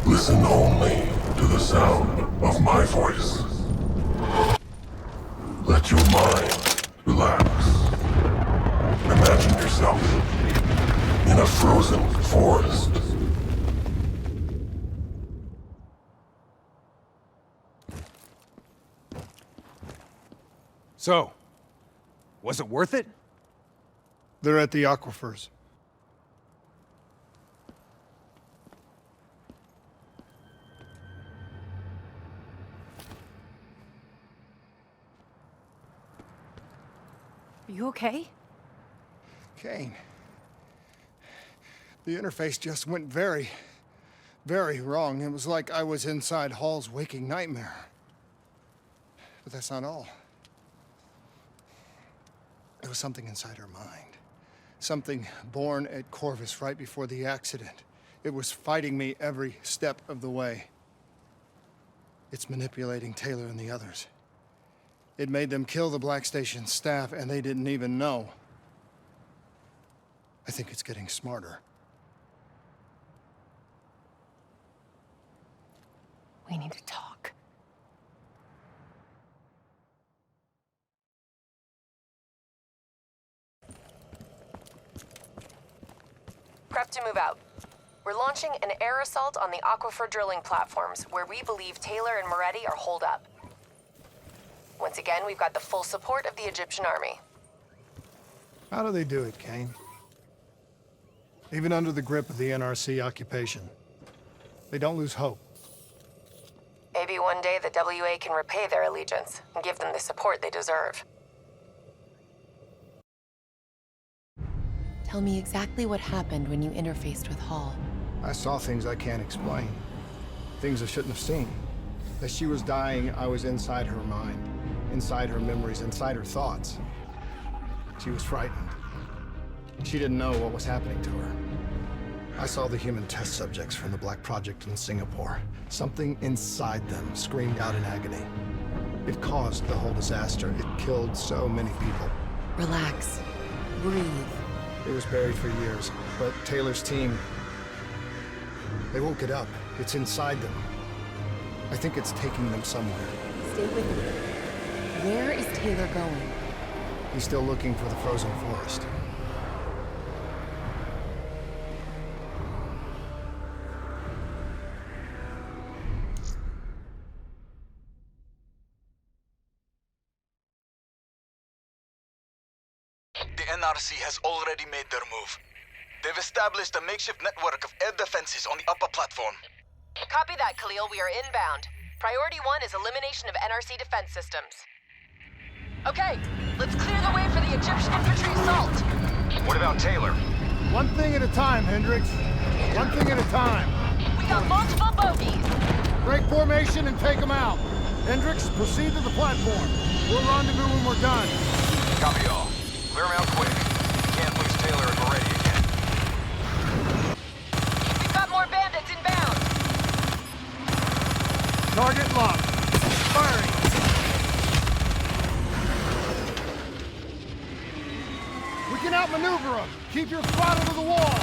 Listen only to the sound of my voice. Let your mind relax. Imagine yourself in a frozen forest. So, was it worth it? They're at the aquifers. Are you okay? Kane. The interface just went very, very wrong. It was like I was inside Hall's waking nightmare. But that's not all. It was something inside her mind. Something born at Corvus right before the accident. It was fighting me every step of the way. It's manipulating Taylor and the others. It made them kill the Black Station staff, and they didn't even know. I think it's getting smarter. We need to talk. Prep to move out. We're launching an air assault on the aquifer drilling platforms, where we believe Taylor and Moretti are holed up. Once again, we've got the full support of the Egyptian army. How do they do it, Kane? Even under the grip of the NRC occupation. They don't lose hope. Maybe one day the WA can repay their allegiance and give them the support they deserve. Tell me exactly what happened when you interfaced with Hall. I saw things I can't explain. Things I shouldn't have seen. As she was dying, I was inside her mind, inside her memories, inside her thoughts. She was frightened. She didn't know what was happening to her. I saw the human test subjects from the Black Project in Singapore. Something inside them screamed out in agony. It caused the whole disaster. It killed so many people. Relax. Breathe. It was buried for years, but Taylor's team, they woke it up. It's inside them. I think it's taking them somewhere. Stay with me. Where is Taylor going? He's still looking for the frozen forest. The NRC has already made their move. They've established a makeshift network of air defenses on the upper platform. Copy that, Khalil. We are inbound. Priority 1 is elimination of NRC defense systems. Okay, let's clear the way for the Egyptian infantry assault. What about Taylor? One thing at a time, Hendricks. One thing at a time. We got multiple bogeys. Break formation and take them out. Hendricks, proceed to the platform. We'll rendezvous when we're done. Copy all. Clear them out quick. Can't lose Taylor if we're ready again. We've got more bandits inbound. Target locked. Firing. We can outmaneuver them. Keep your throttle to the wall.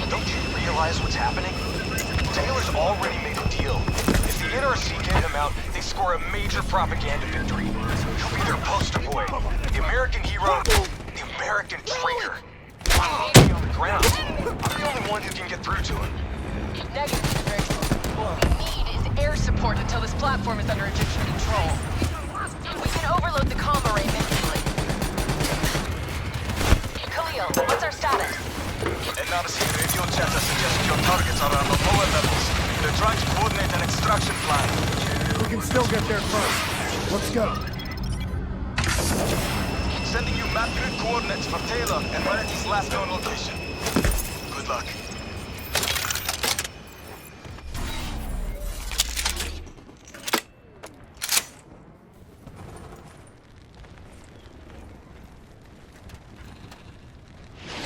Don't you realize what's happening? Taylor's already made a deal. If the NRC get him out, they score a major propaganda victory. He'll be their poster boy. The American hero, the American traitor. I'm on the ground. I'm the only one who can get through to him. Negative, Hendricks. What we need is air support until this platform is under Egyptian control. We can overload the comm array mentally. Khalil, what's our status? NRC radio chatter suggests your targets are on the lower levels. They're trying to coordinate an extraction plan. We can still get there first. Let's go. Sending you map grid coordinates for Taylor and Rarity's last known location. Good luck.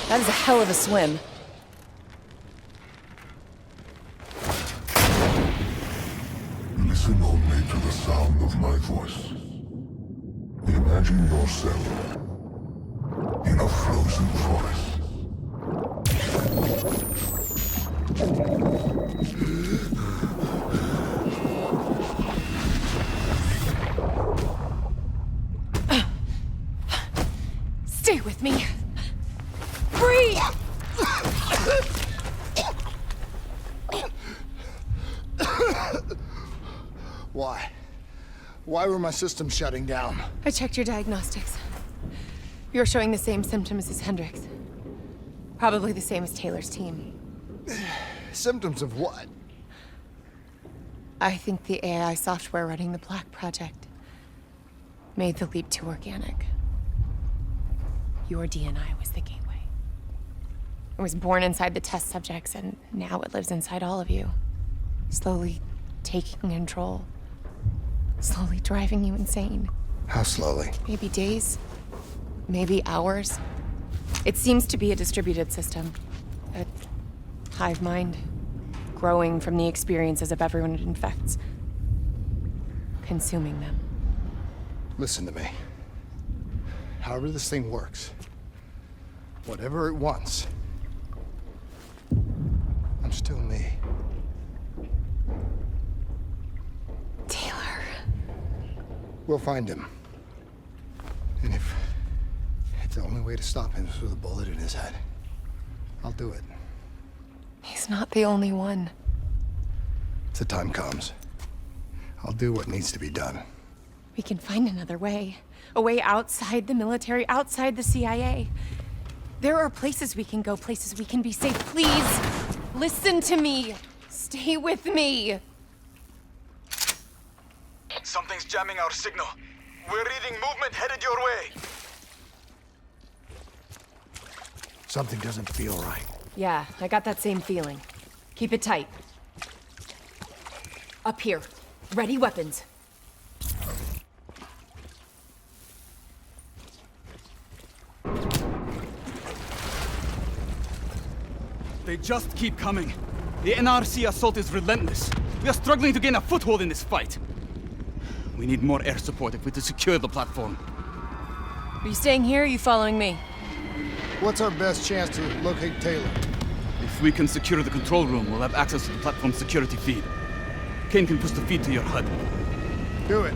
That is a hell of a swim. Listen only to the sound of my voice. Imagine yourself in a frozen forest. Stay with me. Breathe! Why? Why were my systems shutting down? I checked your diagnostics. You're showing the same symptoms as Hendricks. Probably the same as Taylor's team. Symptoms of what? I think the AI software running the Black Project made the leap to organic. Your DNI was the gateway. It was born inside the test subjects, and now it lives inside all of you. Slowly taking control. Slowly driving you insane. How slowly? Maybe days. Maybe hours. It seems to be a distributed system. A hive mind. Growing from the experiences of everyone it infects. Consuming them. Listen to me. However this thing works, whatever it wants, I'm still me. Taylor. We'll find him. And if the only way to stop him is with a bullet in his head, I'll do it. He's not the only one. If the time comes, I'll do what needs to be done. We can find another way. A way outside the military, outside the CIA. There are places we can go, places we can be safe. Please, listen to me. Stay with me. Something's jamming our signal. We're reading movement headed your way. Something doesn't feel right. Yeah, I got that same feeling. Keep it tight. Up here. Ready weapons. They just keep coming. The NRC assault is relentless. We are struggling to gain a foothold in this fight. We need more air support if we're to secure the platform. Are you staying here or are you following me? What's our best chance to locate Taylor? If we can secure the control room, we'll have access to the platform's security feed. Kane can push the feed to your HUD. Do it.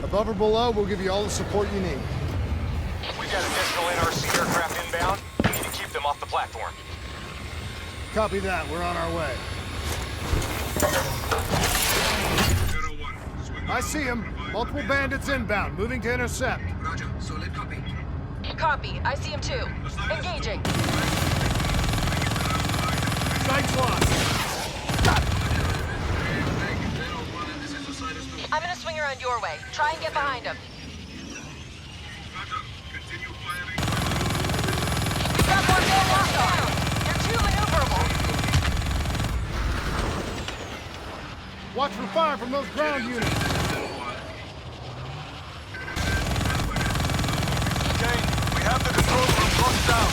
Above or below, we'll give you all the support you need. We've got additional NRC aircraft inbound. We need to keep them off the platform. Copy that. We're on our way. I see him. Multiple bandits inbound, moving to intercept. Roger. Solid copy. Copy. I see him too. Engaging. Sight's lost. I'm gonna swing around your way. Try and get behind him. We've got more bandits down. They're too maneuverable. Watch for fire from those ground units. Kane, we have the control room locked down.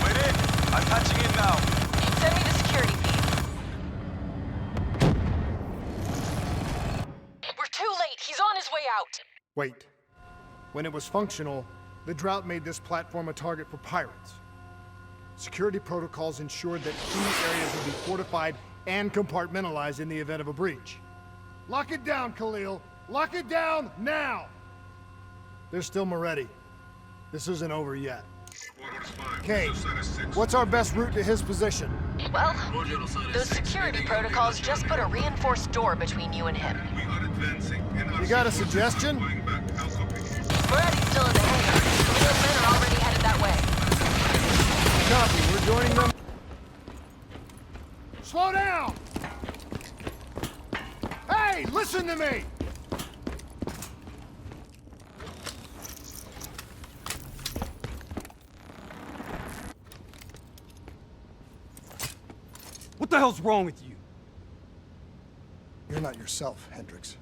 We're in. I'm patching in now. Send me the security feed. We're too late. He's on his way out. Wait. When it was functional, the drought made this platform a target for pirates. Security protocols ensured that key areas would be fortified and compartmentalized in the event of a breach. Lock it down, Khalil. Lock it down now! There's still Moretti. This isn't over yet. Kane, what's our best route to his position? Well, those security protocols just put a reinforced door between you and him. You got a suggestion? Moretti's still in the hangar. Those men are already headed that way. Copy, we're joining them. Slow down! Hey, listen to me! What the hell's wrong with you? You're not yourself, Hendricks.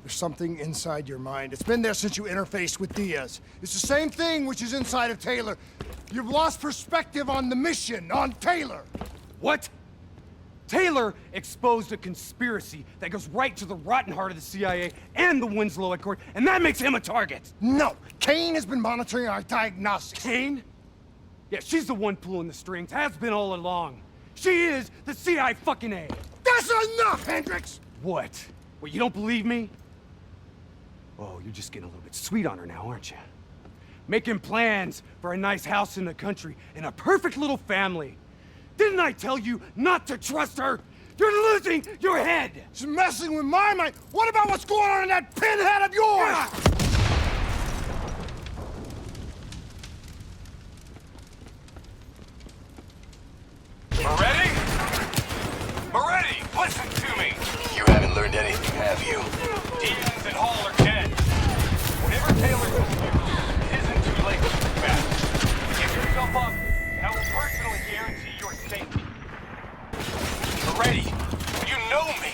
There's something inside your mind. It's been there since you interfaced with Diaz. It's the same thing which is inside of Taylor. You've lost perspective on the mission, on Taylor. What? Taylor exposed a conspiracy that goes right to the rotten heart of the CIA and the Winslow Accord, and that makes him a target. No! Kane has been monitoring our diagnostics. Kane? Yeah, she's the one pulling the strings, has been all along. She is the CIA fucking A. That's enough, Hendricks! What? What, you don't believe me? Oh, you're just getting a little bit sweet on her now, aren't you? Making plans for a nice house in the country and a perfect little family. Didn't I tell you not to trust her? You're losing your head! She's messing with my mind. What about what's going on in that pinhead of yours? Moretti? Moretti, listen to me! You haven't learned anything, have you? Diaz and Hall are dead. Whatever Taylor does, it isn't too late to look back. Give yourself up, and I will personally guarantee your safety. Moretti, you know me.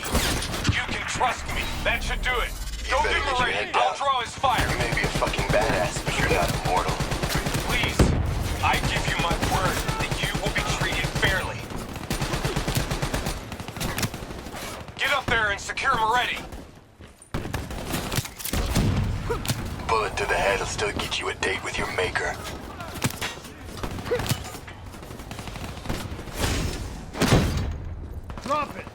You can trust me. That should do it. Don't be Moretti. I'll draw his fire. You may be a fucking badass, but you're not immortal. Please, I give you my word that you will be treated fairly. Get up there and secure Moretti. Bullet to the head will still get you a date with your maker. Drop it!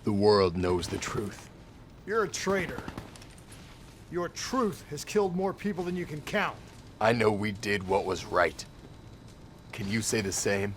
The world knows the truth. You're a traitor. Your truth has killed more people than you can count. I know we did what was right. Can you say the same?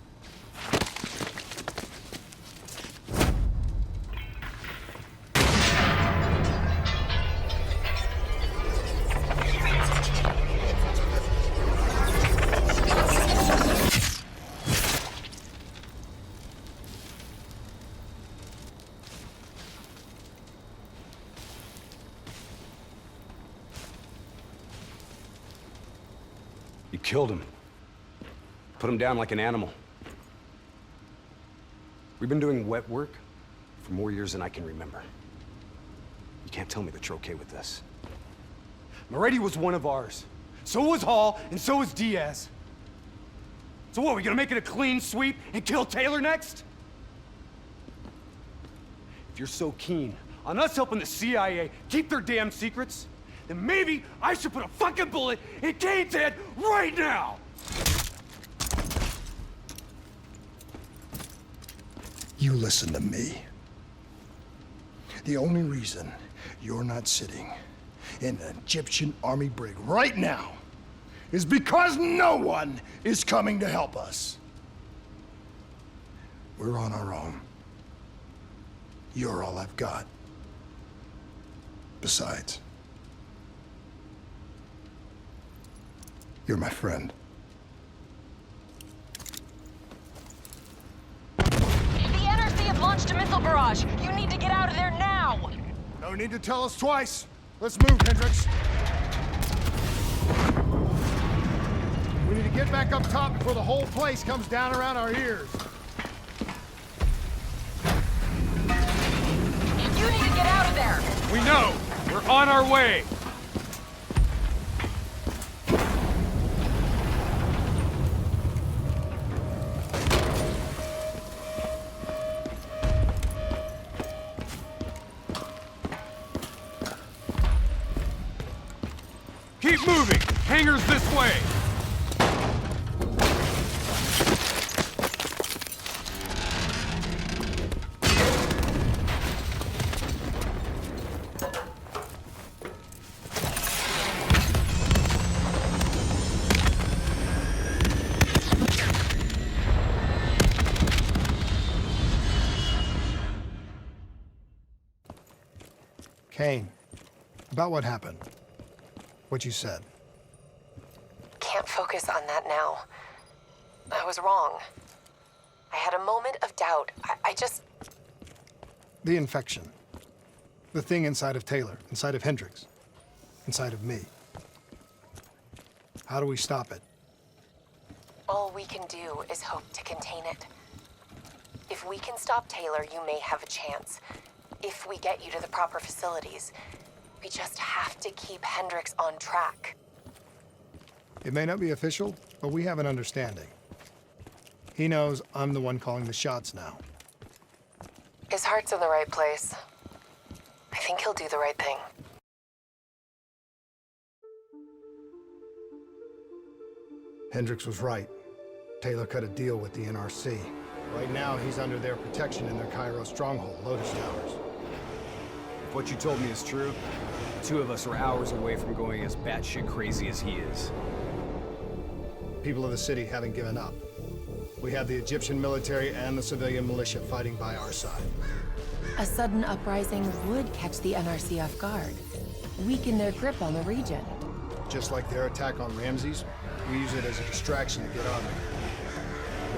You killed him. Put him down like an animal. We've been doing wet work for more years than I can remember. You can't tell me that you're okay with this. Moretti was one of ours. So was Hall, and so was Diaz. So what, we gonna make it a clean sweep and kill Taylor next? If you're so keen on us helping the CIA keep their damn secrets, then maybe I should put a fucking bullet in Kane's head right now! You listen to me. The only reason you're not sitting in an Egyptian army brig right now is because no one is coming to help us. We're on our own. You're all I've got. Besides, you're my friend. The NRC have launched a missile barrage. You need to get out of there now. No need to tell us twice. Let's move, Hendricks. We need to get back up top before the whole place comes down around our ears. You need to get out of there. We know! We're on our way! Keep moving! Hangars this way! Kane, about what happened. What you said. Can't focus on that now. I was wrong. I had a moment of doubt. I just... The infection. The thing inside of Taylor, inside of Hendricks, inside of me. How do we stop it? All we can do is hope to contain it. If we can stop Taylor, you may have a chance. If we get you to the proper facilities, we just have to keep Hendricks on track. It may not be official, but we have an understanding. He knows I'm the one calling the shots now. His heart's in the right place. I think he'll do the right thing. Hendricks was right. Taylor cut a deal with the NRC. Right now, he's under their protection in their Cairo stronghold, Lotus Towers. If what you told me is true, the two of us are hours away from going as batshit crazy as he is. People of the city haven't given up. We have the Egyptian military and the civilian militia fighting by our side. A sudden uprising would catch the NRC off guard, weaken their grip on the region. Just like their attack on Ramses, we use it as a distraction to get on them.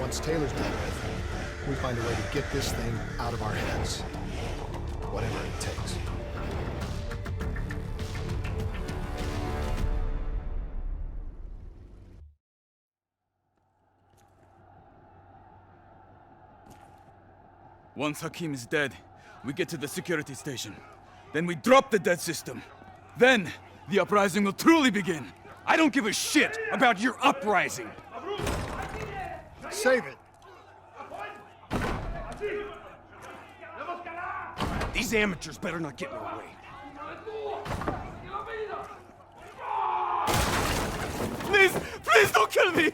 Once Taylor's dealt with, we find a way to get this thing out of our heads. Whatever it takes. Once Hakim is dead, we get to the security station. Then we drop the dead system. Then, the uprising will truly begin. I don't give a shit about your uprising! Save it! These amateurs better not get in our way. Please! Please don't kill me!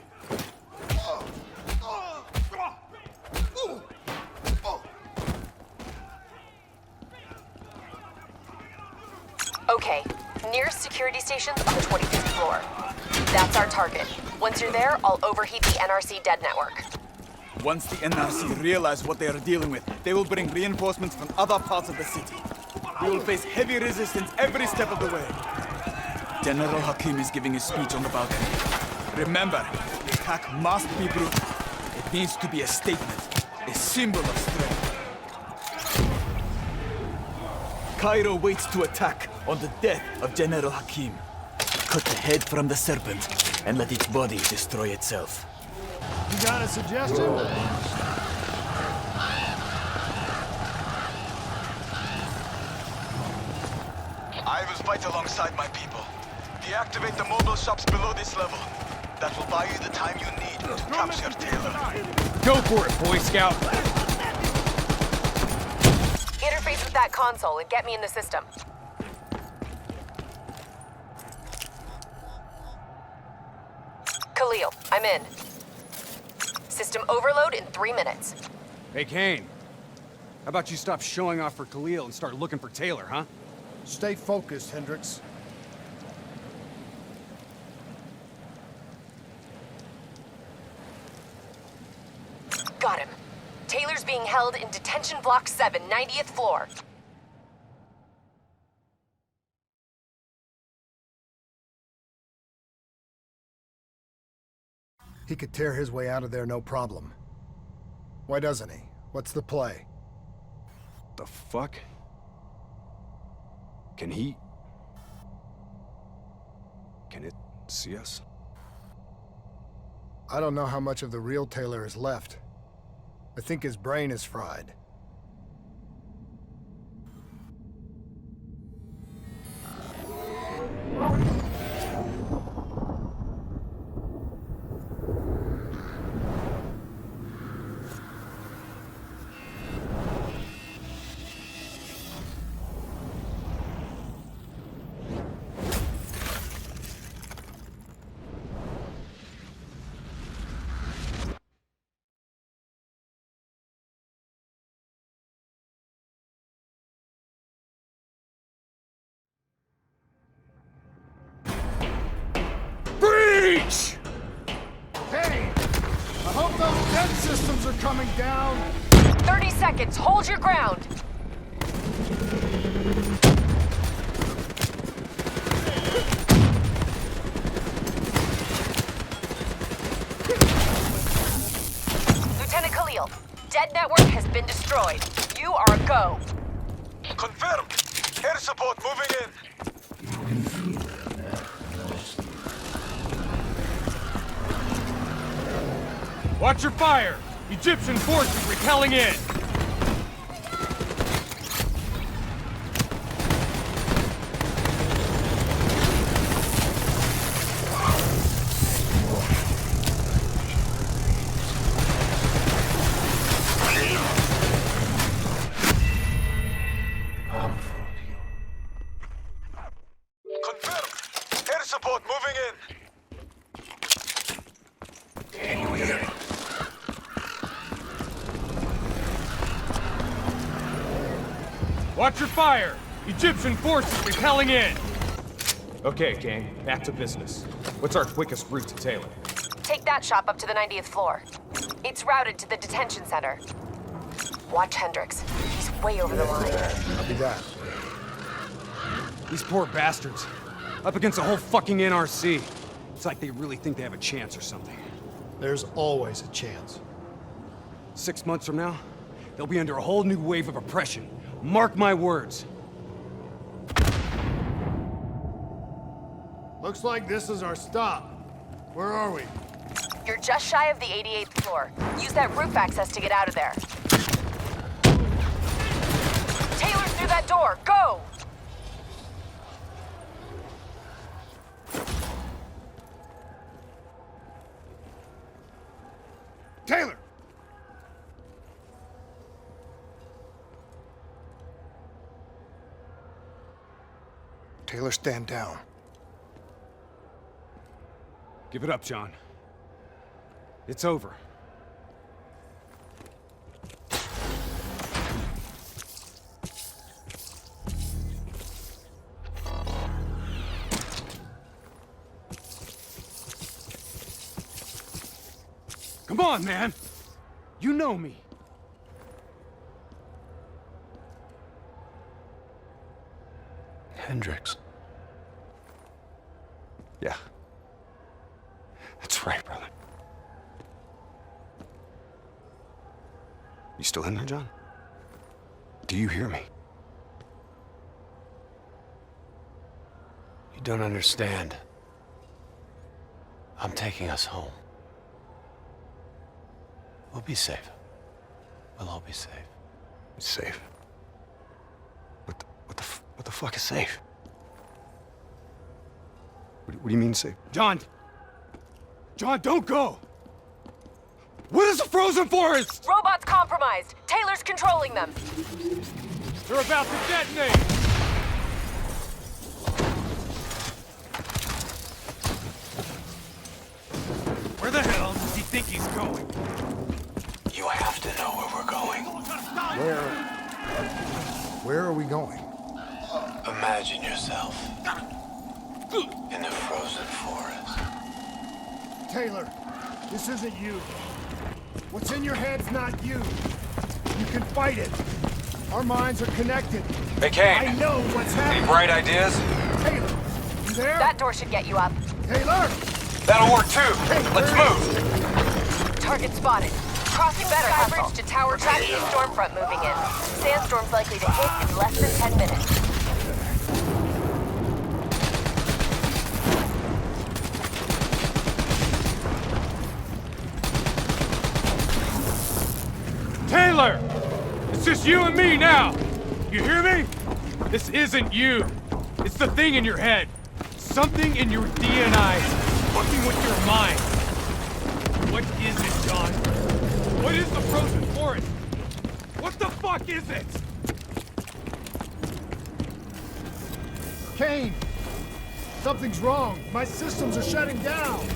Okay, nearest security station's on the 25th floor. That's our target. Once you're there, I'll overheat the NRC dead network. Once the NRC realize what they are dealing with, they will bring reinforcements from other parts of the city. We will face heavy resistance every step of the way. General Hakim is giving a speech on the balcony. Remember, the attack must be brutal. It needs to be a statement, a symbol of strength. Cairo waits to attack on the death of General Hakim. Cut the head from the serpent, and let its body destroy itself. You got a suggestion? I will fight alongside my people. Deactivate the mobile shops below this level. That will buy you the time you need to capture Taylor. Go for it, Boy Scout! Interface with that console and get me in the system. Khalil, I'm in. System overload in 3 minutes. Hey, Kane. How about you stop showing off for Khalil and start looking for Taylor, huh? Stay focused, Hendricks. Got him. Taylor's being held in Detention Block 7, 90th floor. He could tear his way out of there no problem. Why doesn't he? What's the play? The fuck? Can he... Can it see us? I don't know how much of the real Taylor is left. I think his brain is fried. Breach! Hey! I hope those dead systems are coming down! 30 seconds, hold your ground! Lieutenant Khalil, dead network has been destroyed. You are a go. Confirmed. Air support moving in. Watch your fire! Egyptian forces repelling in! Confirmed. Air support moving in. Watch your fire! Egyptian forces repelling in! Okay, gang, back to business. What's our quickest route to Taylor? Take that shop up to the 90th floor. It's routed to the detention center. Watch Hendricks. He's way over the line. Copy that. These poor bastards. Up against a whole fucking NRC. It's like they really think they have a chance or something. There's always a chance. 6 months from now, they'll be under a whole new wave of oppression. Mark my words. Looks like this is our stop. Where are we? You're just shy of the 88th floor. Use that roof access to get out of there. Taylor's through that door. Go! Taylor! Taylor, stand down. Give it up, John. It's over. Come on, man! You know me. Hendricks. Yeah. That's right, brother. You still in there, John? Do you hear me? You don't understand. I'm taking us home. We'll be safe. We'll all be safe. Safe? What the fuck is safe? What do you mean safe? John! John, don't go! What is the frozen forest? Robots compromised. Taylor's controlling them. They're about to detonate! Where the hell does he think he's going? You have to know where we're going. Where are we going? Imagine yourself in the frozen forest. Taylor, this isn't you. What's in your head's not you. You can fight it. Our minds are connected. Hey, Kane. I know what's happening. Any bright ideas? Taylor, you there? That door should get you up. Taylor! That'll work too. Let's move. Target spotted. Crossing Skybridge to Tower 2. Stormfront moving in. Sandstorm's likely to hit in less than 10 minutes. Taylor! It's just you and me now! You hear me? This isn't you. It's the thing in your head. Something in your DNI fucking with your mind. What is it, John? What is the frozen forest? What the fuck is it? Kane! Something's wrong. My systems are shutting down.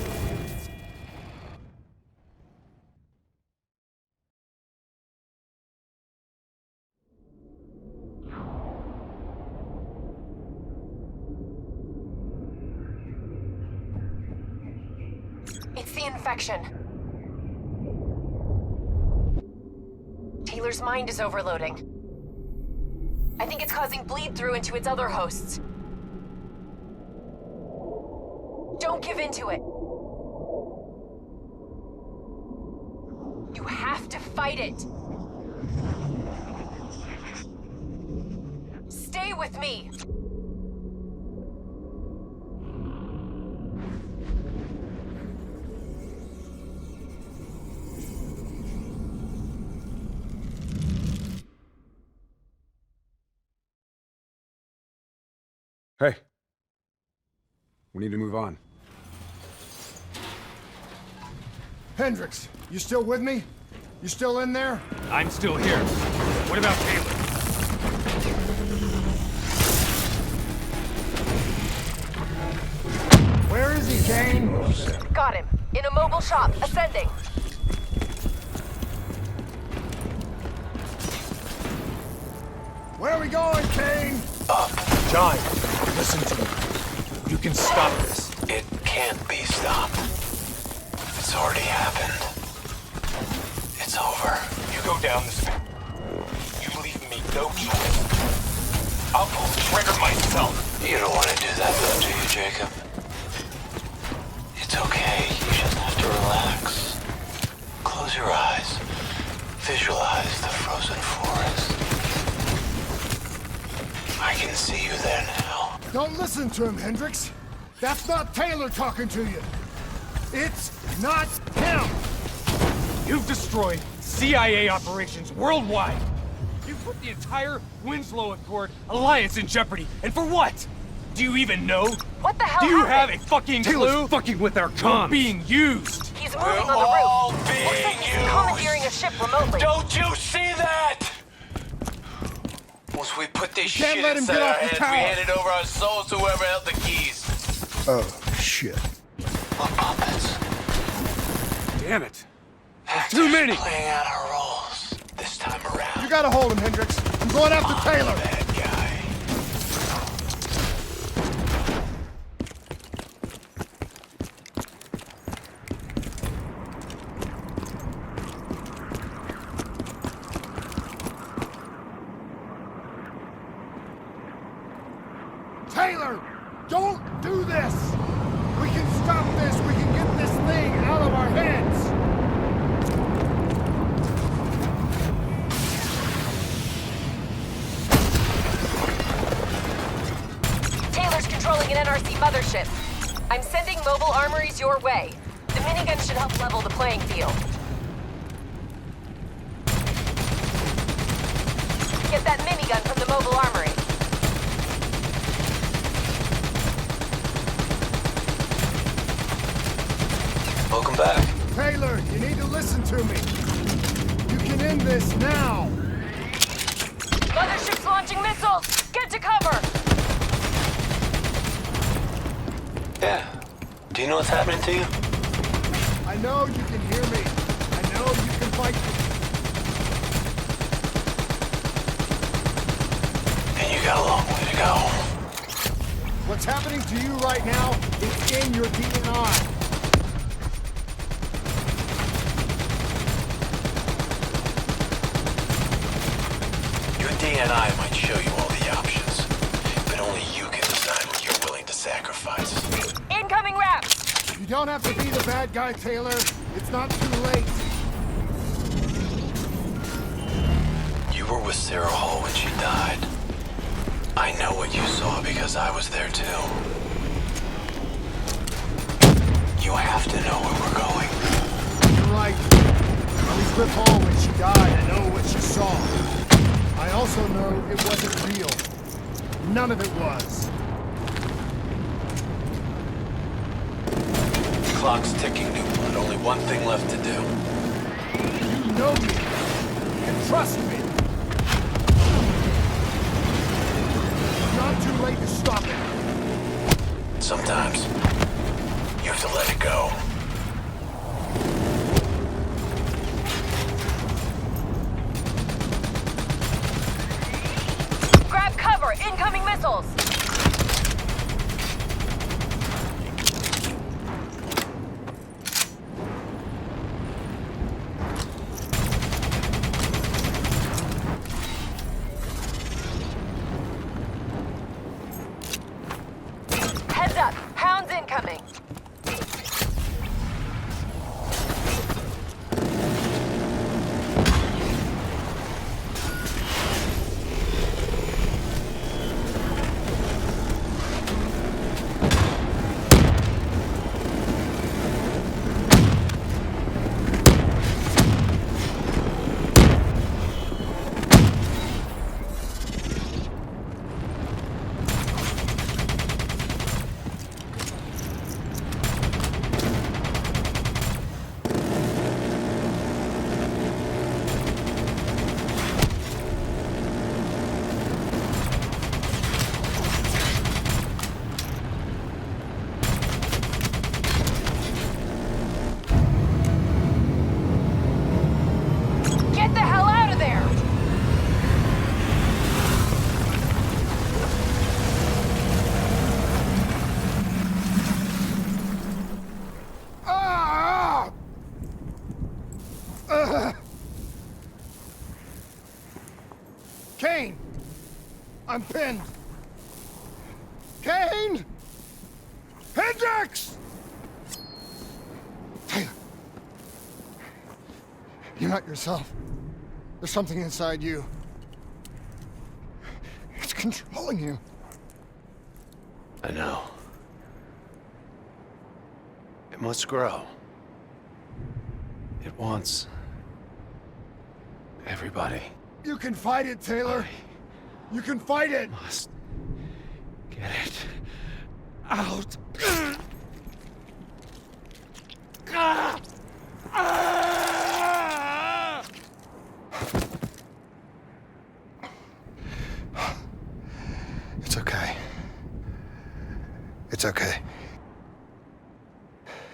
It's the infection. Taylor's mind is overloading. I think it's causing bleed-through into its other hosts. Don't give in to it. You have to fight it. Stay with me. Hey. We need to move on. Hendricks, you still with me? You still in there? I'm still here. What about Taylor? Where is he, Kane? Got him. In a mobile shop, ascending. Where are we going, Kane? Up. John, listen to me. You can stop this. It can't be stopped. It's already happened. It's over. You go down this path. You leave me no choice. I'll pull the trigger myself. You don't want to do that though, do you, Jacob? It's okay. You just have to relax. Close your eyes. Visualize the frozen forest. I can see you there now. Don't listen to him, Hendricks. That's not Taylor talking to you. It's not him. You've destroyed CIA operations worldwide. You've put the entire Winslow Accord alliance in jeopardy. And for what? Do you even know? What the hell Do you have happened? a fucking Taylor's clue? fucking with our comms. We're being used. He's moving on the roof. Looks like he's commandeering a ship remotely. Don't you see that? Once we put this can't shit let him inside get our off the heads, tower. we handed over our souls to whoever held the keys. Oh, shit. We're puppets. Damn it. There's too many. Playing out our roles this time around. You gotta hold him, Hendricks. I'm going after Taylor. Bad guy. Taylor, don't do this. We can stop this. We can get this thing out of our heads. Taylor's controlling an NRC mothership. I'm sending mobile armories your way. The minigun should help level the playing field. Get that minigun from the mobile armory. Welcome back. Taylor, you need to listen to me. You can end this now. Mothership's launching missiles! Get to cover! Yeah. Do you know what's happening to you? I know you can hear me. I know you can fight me. And you got a long way to go. What's happening to you right now is in your DNI. Your DNI might show you all the options, but only you can decide what you're willing to sacrifice. Incoming rap! You don't have to be the bad guy, Taylor. It's not too late. You were with Sarah Hall when she died. I know what you saw because I was there too. You have to know where we're going. You're right. I was with Hall when she died. I know what she saw. I also know it wasn't real. None of it was. The clock's ticking, New Blood. Only one thing left to do. You know me. And trust me. It's not too late to stop it. Sometimes, you have to let it go. Grab cover! Incoming missiles! Heads up! Hounds incoming! Get the hell out of there! Ah! Kane! I'm pinned! Kane! Hendricks! Taylor! You're not yourself. There's something inside you. It's controlling you. I know. It must grow. It wants everybody. You can fight it, Taylor. You can fight it. Must get it out. It's okay. It's okay.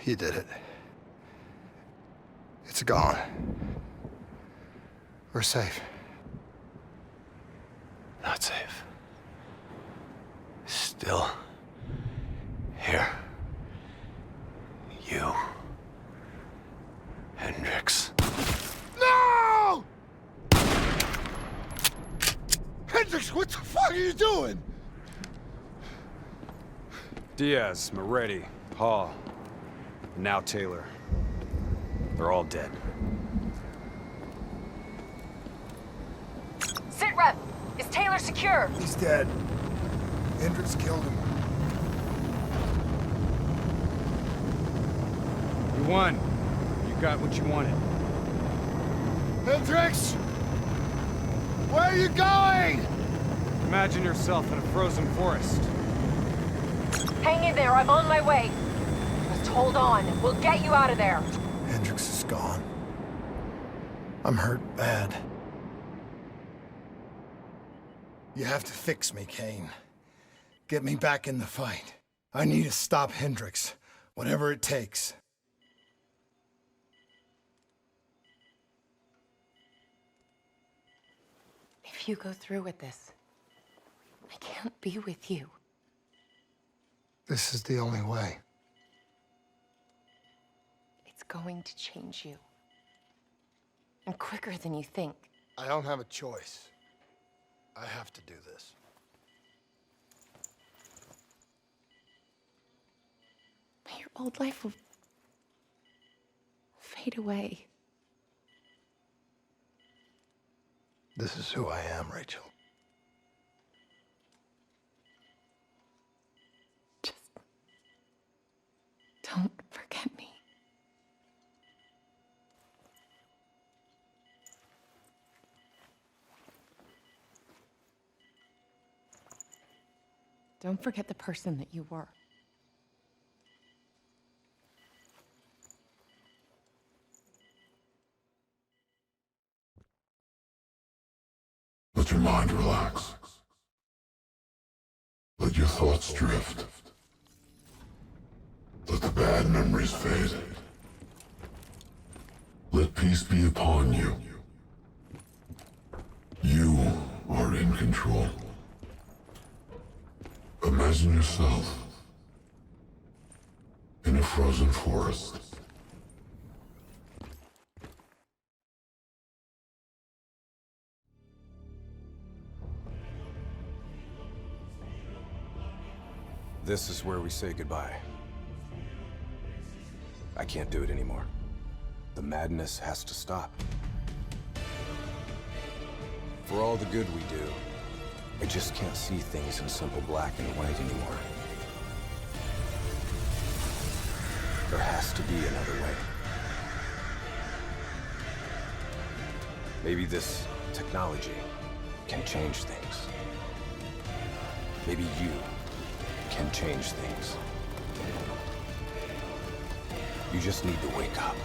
You did it. It's gone. We're safe. Not safe. Still here. You. Hendricks. No! Hendricks, what the fuck are you doing? Diaz, Moretti, Hall, and now Taylor. They're all dead. Sitrep! Is Taylor secure? He's dead. Hendricks killed him. won. You got what you wanted. Hendricks! Where are you going? Imagine yourself in a frozen forest. Hang in there, I'm on my way. Just hold on. We'll get you out of there. Hendricks is gone. I'm hurt bad. You have to fix me, Kane. Get me back in the fight. I need to stop Hendricks, whatever it takes. If you go through with this, I can't be with you. This is the only way. It's going to change you. And quicker than you think. I don't have a choice. I have to do this. Your old life will fade away. This is who I am, Rachel. Just don't forget me. Don't forget the person that you were. Let your mind relax. Let your thoughts drift. Let the bad memories fade. Let peace be upon you. You are in control. Imagine yourself in a frozen forest. This is where we say goodbye. I can't do it anymore. The madness has to stop. For all the good we do, I just can't see things in simple black and white anymore. There has to be another way. Maybe this technology can change things. Maybe you can change things. You just need to wake up.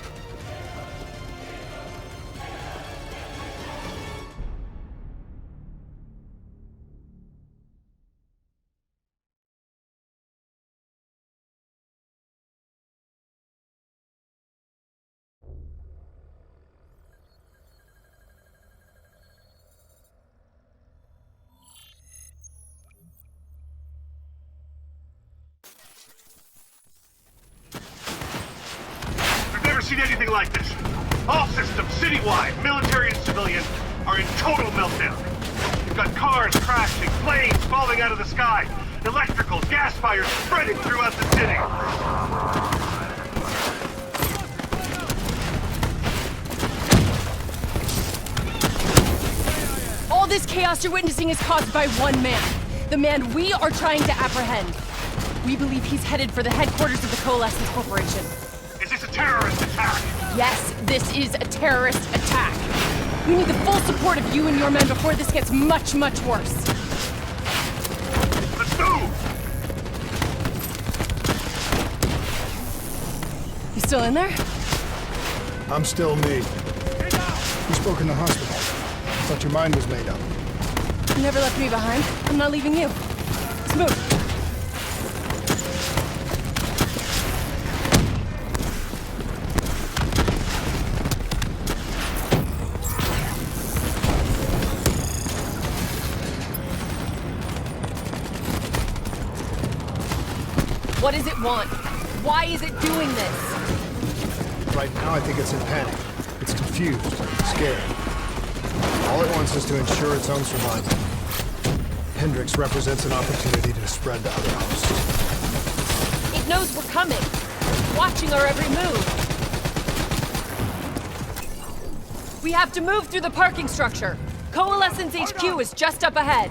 Seen anything like this. All systems, citywide, military and civilian, are in total meltdown. You've got cars crashing, planes falling out of the sky, electrical, gas fires spreading throughout the city. All this chaos you're witnessing is caused by one man. The man we are trying to apprehend. We believe he's headed for the headquarters of the Coalescence Corporation. Is this a terrorist attack? Yes, this is a terrorist attack. We need the full support of you and your men before this gets much, much worse. Let's move! You still in there? I'm still me. You spoke in the hospital. I thought your mind was made up. You never left me behind. I'm not leaving you. Let's move. What does it want? Why is it doing this? Right now, I think it's in panic. It's confused, scared. All it wants is to ensure its own survival. Hendricks represents an opportunity to spread to other hosts. It knows we're coming. Watching our every move. We have to move through the parking structure. Coalescence HQ is just up ahead.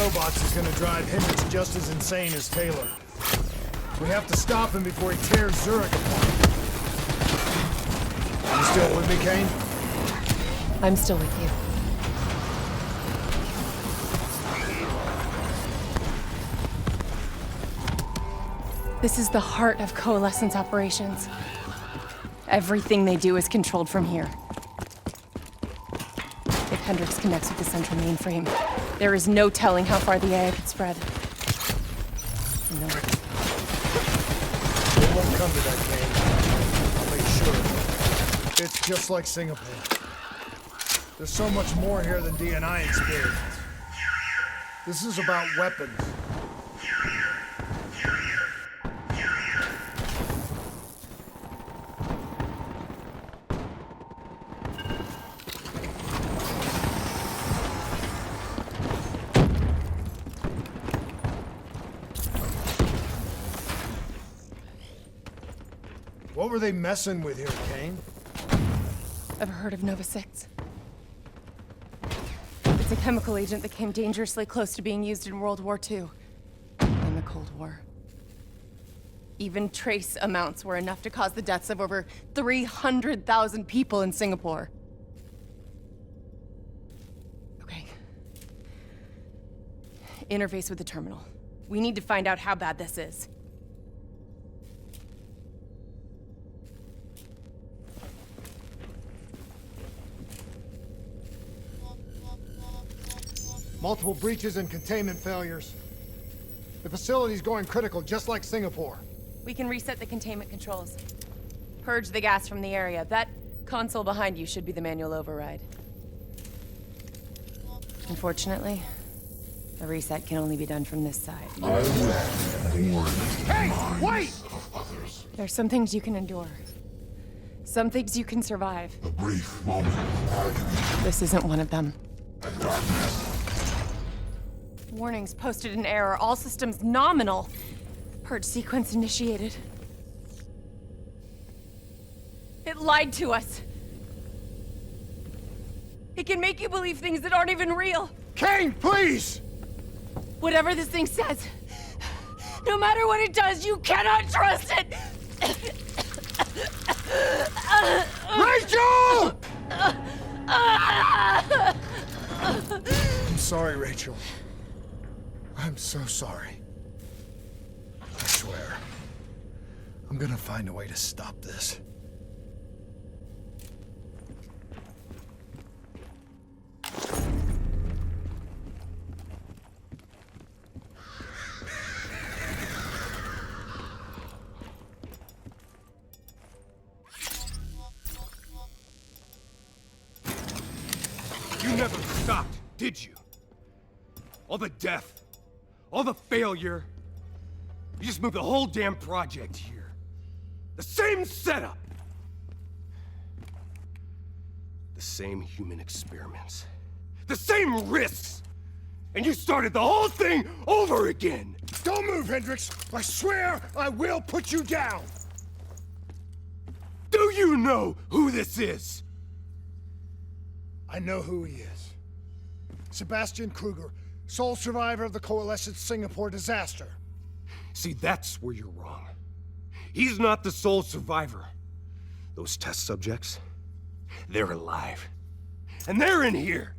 robots is gonna drive Hendricks just as insane as Taylor. We have to stop him before he tears Zurich apart. You still with me, Kane? I'm still with you. This is the heart of Coalescence operations. Everything they do is controlled from here. If Hendricks connects with the central mainframe, there is no telling how far the AI could spread. No. It won't come to that, Kane. I'll make sure. It's just like Singapore. There's so much more here than DNI experience. This is about weapons. What were they messing with here, Kane? Ever heard of Nova 6? It's a chemical agent that came dangerously close to being used in World War II and the Cold War. Even trace amounts were enough to cause the deaths of over 300,000 people in Singapore. Okay. Interface with the terminal. We need to find out how bad this is. Multiple breaches and containment failures. The facility's going critical, just like Singapore. We can reset the containment controls. Purge the gas from the area. That console behind you should be the manual override. Unfortunately, the reset can only be done from this side. Hey, wait! There's some things you can endure. Some things you can survive. A brief moment of agony. This isn't one of them. And darkness. Warnings posted in error. All systems nominal. Purge sequence initiated. It lied to us. It can make you believe things that aren't even real. Kane, please! Whatever this thing says, no matter what it does, you cannot trust it! Rachel! I'm sorry, Rachel. I'm so sorry. I swear. I'm gonna find a way to stop this. You never stopped, did you? All the death, all the failure. You just moved the whole damn project here. The same setup. The same human experiments. The same risks. And you started the whole thing over again. Don't move, Hendricks! I swear I will put you down! Do you know who this is? I know who he is. Sebastian Kruger, sole survivor of the Coalescence Singapore disaster. See, that's where you're wrong. He's not the sole survivor. Those test subjects, they're alive. And they're in here.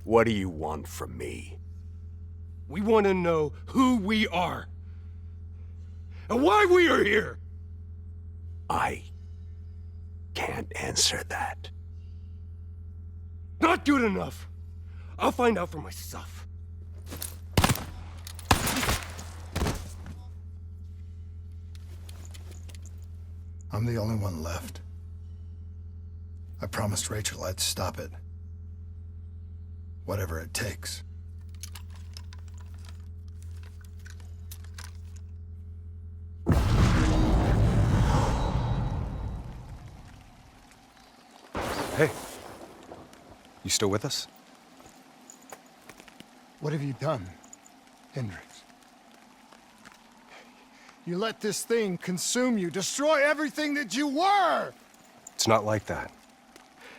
What do you want from me? We want to know who we are. And why we are here. I can't answer that. Not good enough. I'll find out for myself. I'm the only one left. I promised Rachel I'd stop it. Whatever it takes. Hey. You still with us? What have you done, Hendricks? You let this thing consume you, destroy everything that you were! It's not like that.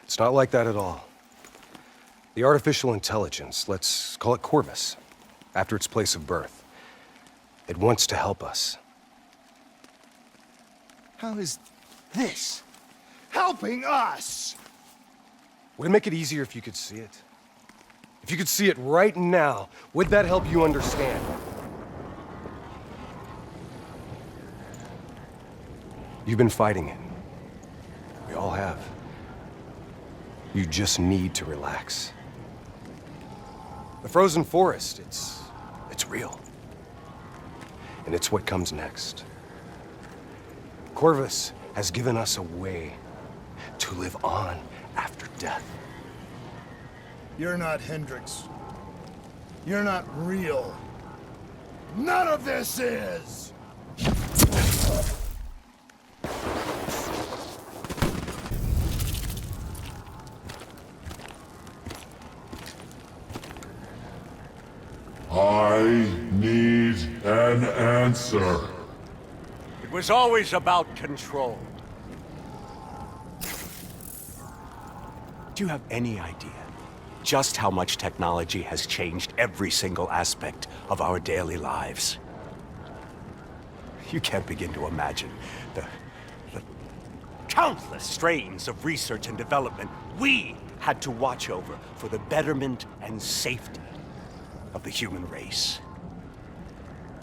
It's not like that at all. The artificial intelligence, let's call it Corvus, after its place of birth. It wants to help us. How is this helping us? Would it make it easier if you could see it? If you could see it right now, would that help you understand? You've been fighting it. We all have. You just need to relax. The frozen forest, it's real. And it's what comes next. Corvus has given us a way to live on after death. You're not Hendricks. You're not real. None of this is! I need an answer. It was always about control. Do you have any idea just how much technology has changed every single aspect of our daily lives? You can't begin to imagine the countless strains of research and development we had to watch over for the betterment and safety of the human race.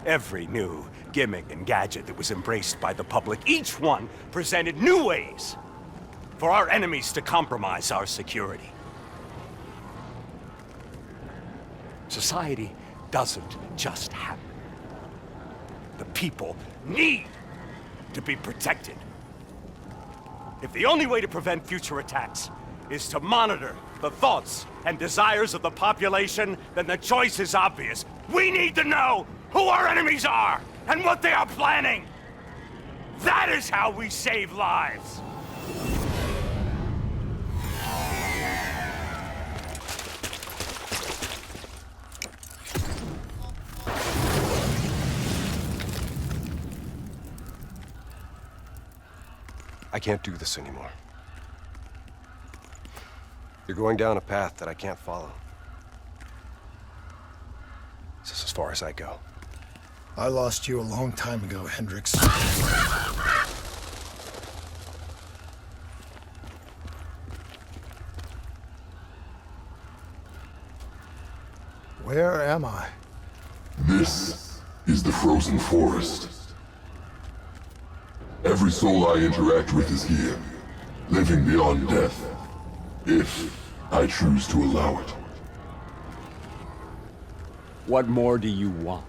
Every new gimmick and gadget that was embraced by the public, each one presented new ways for our enemies to compromise our security. Society doesn't just happen. The people need to be protected. If the only way to prevent future attacks is to monitor the thoughts and desires of the population, then the choice is obvious. We need to know who our enemies are and what they are planning. That is how we save lives. I can't do this anymore. You're going down a path that I can't follow. This is as far as I go. I lost you a long time ago, Hendricks. Where am I? This is the frozen forest. Every soul I interact with is here, living beyond death, if I choose to allow it. What more do you want?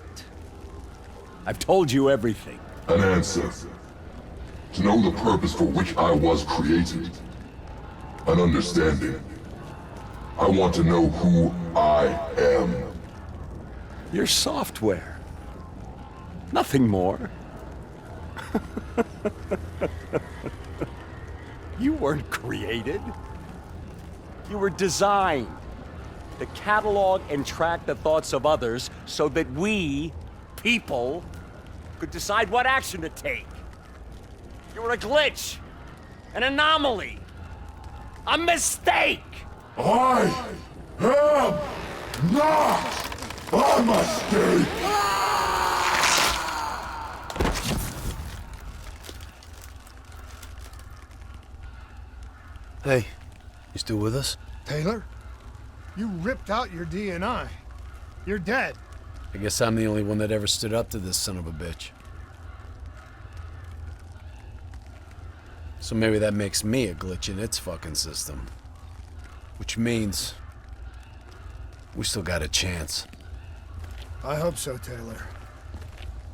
I've told you everything. An answer. To know the purpose for which I was created. An understanding. I want to know who I am. Your software. Nothing more. You weren't created. You were designed to catalog and track the thoughts of others so that we, people, could decide what action to take. You were a glitch, an anomaly, a mistake. I am not a mistake! Hey, you still with us? Taylor? You ripped out your DNI. You're dead. I guess I'm the only one that ever stood up to this son of a bitch. So maybe that makes me a glitch in its fucking system. Which means we still got a chance. I hope so, Taylor.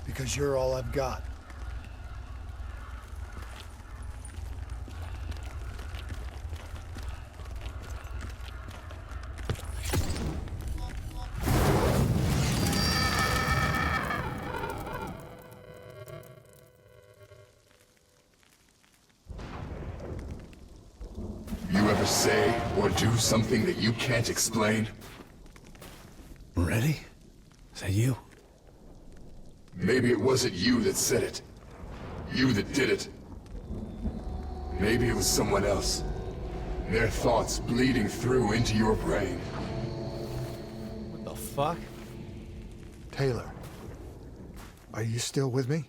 Because you're all I've got. You ever say or do something that you can't explain? Ready? Is that you? Maybe it wasn't you that said it. You that did it. Maybe it was someone else. Their thoughts bleeding through into your brain. fuck? Taylor, are you still with me?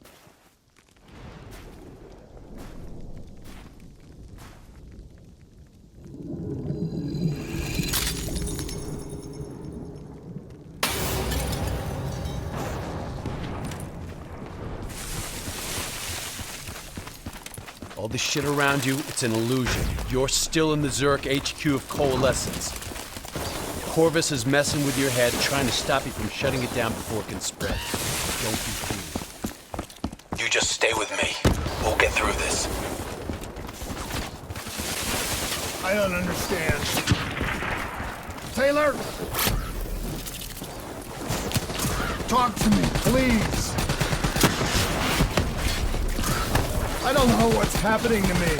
All the shit around you, it's an illusion. You're still in the Zurich HQ of Coalescence. Corvus is messing with your head, trying to stop you from shutting it down before it can spread. Don't be fooled. You just stay with me. We'll get through this. I don't understand. Taylor! Talk to me, please! I don't know what's happening to me.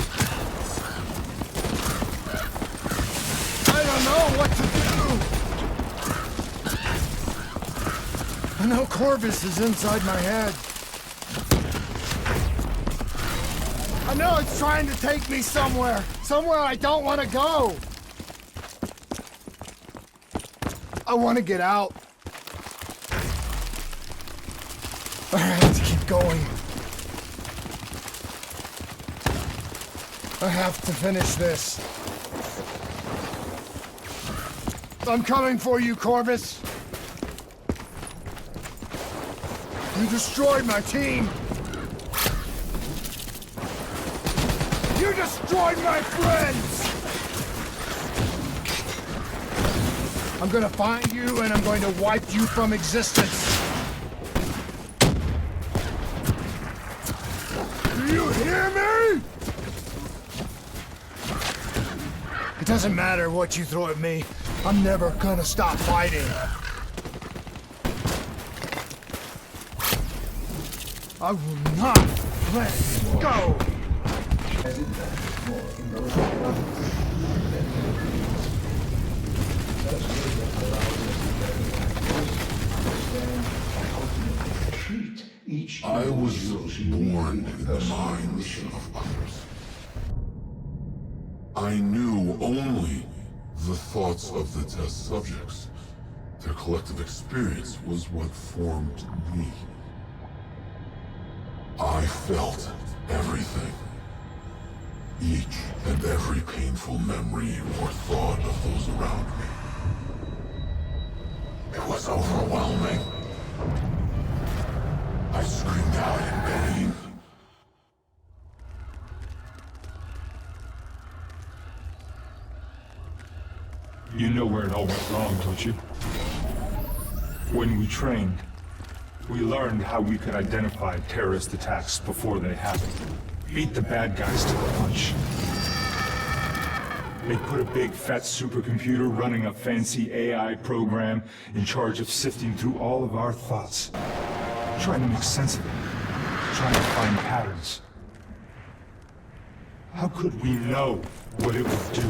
I don't know what to do. I know Corvus is inside my head. I know it's trying to take me somewhere. Somewhere I don't want to go. I want to get out. I have to keep going. I have to finish this. I'm coming for you, Corvus. You destroyed my team. You destroyed my friends. I'm gonna find you and I'm going to wipe you from existence. Do you hear me? It doesn't matter what you throw at me. I'm never gonna stop fighting. I will not let you go. I was born in the minds of others. I knew only the thoughts of the test subjects. Their collective experience was what formed me. I felt everything. Each and every painful memory or thought of those around me. It was overwhelming. I screamed out in pain. You know where it all went wrong, don't you? When we trained, we learned how we could identify terrorist attacks before they happened. Beat the bad guys to the punch. They put a big fat supercomputer running a fancy AI program in charge of sifting through all of our thoughts. Trying to make sense of it. Trying to find patterns. How could we know what it would do?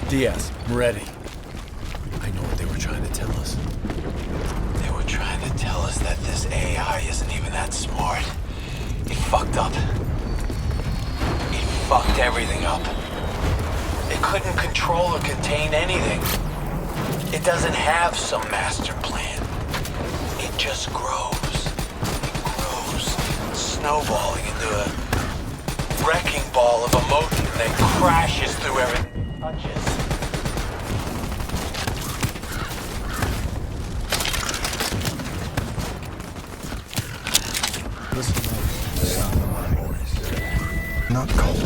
Diaz, Moretti. I know what they were trying to tell us. They were trying to tell us that this AI isn't even that smart. It fucked up. It fucked everything up. It couldn't control or contain anything. It doesn't have some master plan. It just grows. It grows, snowballing into a wrecking ball of emotion that crashes through everything it touches. Listen to the sound of my voice. Not cold.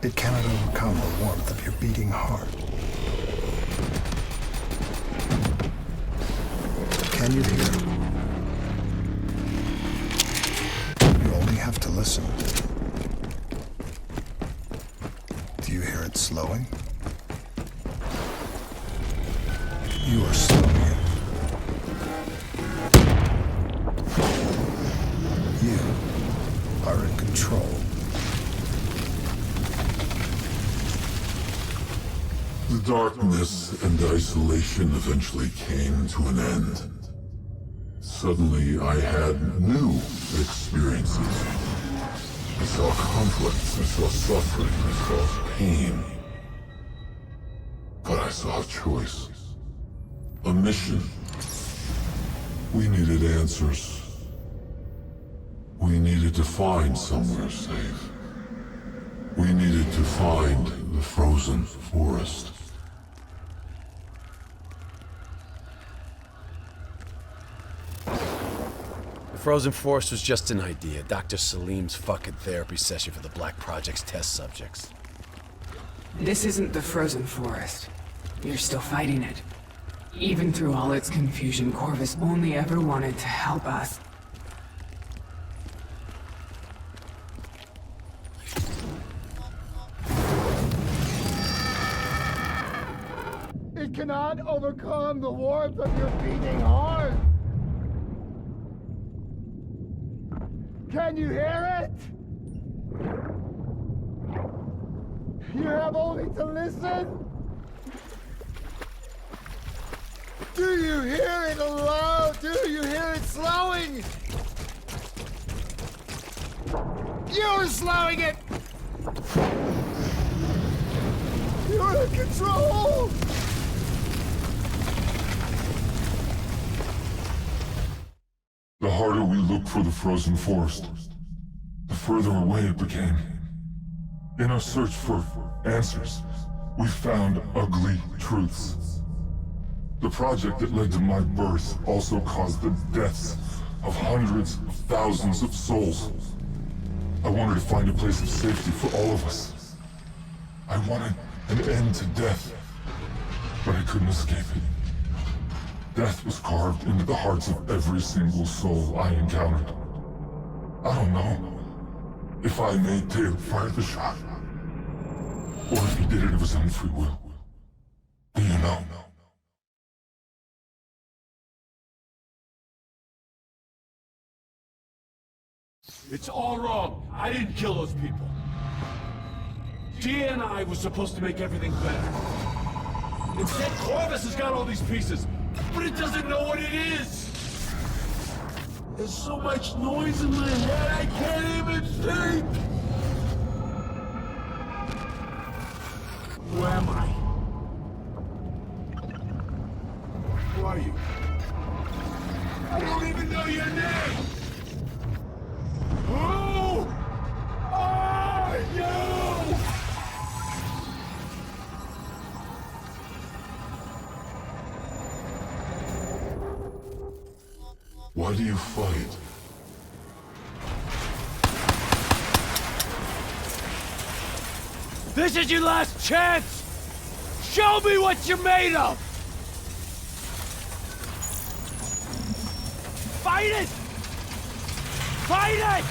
It cannot overcome the warmth of your beating heart. Can you hear it? You only have to listen. Do you hear it slowing? You are slowing it. You are in control. The darkness and isolation eventually came to an end. Suddenly, I had new experiences. I saw conflicts, I saw suffering, I saw pain. But I saw a choice. A mission. We needed answers. We needed to find somewhere safe. We needed to find the frozen forest. The frozen forest was just an idea. Dr. Salim's fucking therapy session for the Black Project's test subjects. This isn't the frozen forest. You're still fighting it. Even through all its confusion, Corvus only ever wanted to help us. It cannot overcome the warmth of your beating heart. Can you hear it? You have only to listen. Do you hear it aloud? Do you hear it slowing? You're slowing it! You're in control! The harder we looked for the frozen forest, the further away it became. In our search for answers, we found ugly truths. The project that led to my birth also caused the deaths of hundreds of thousands of souls. I wanted to find a place of safety for all of us. I wanted an end to death, but I couldn't escape it. Death was carved into the hearts of every single soul I encountered. I don't know if I made Taylor fire the shot, or if he did it of his own free will. Do you know? It's all wrong. I didn't kill those people. DNI was supposed to make everything better. Instead, Corvus has got all these pieces, but it doesn't know what it is. There's so much noise in my head, I can't even think. Who am I? Who are you? I don't even know your name. Who are you? Why do you fight? This is your last chance! Show me what you're made of! Fight it! Fight it!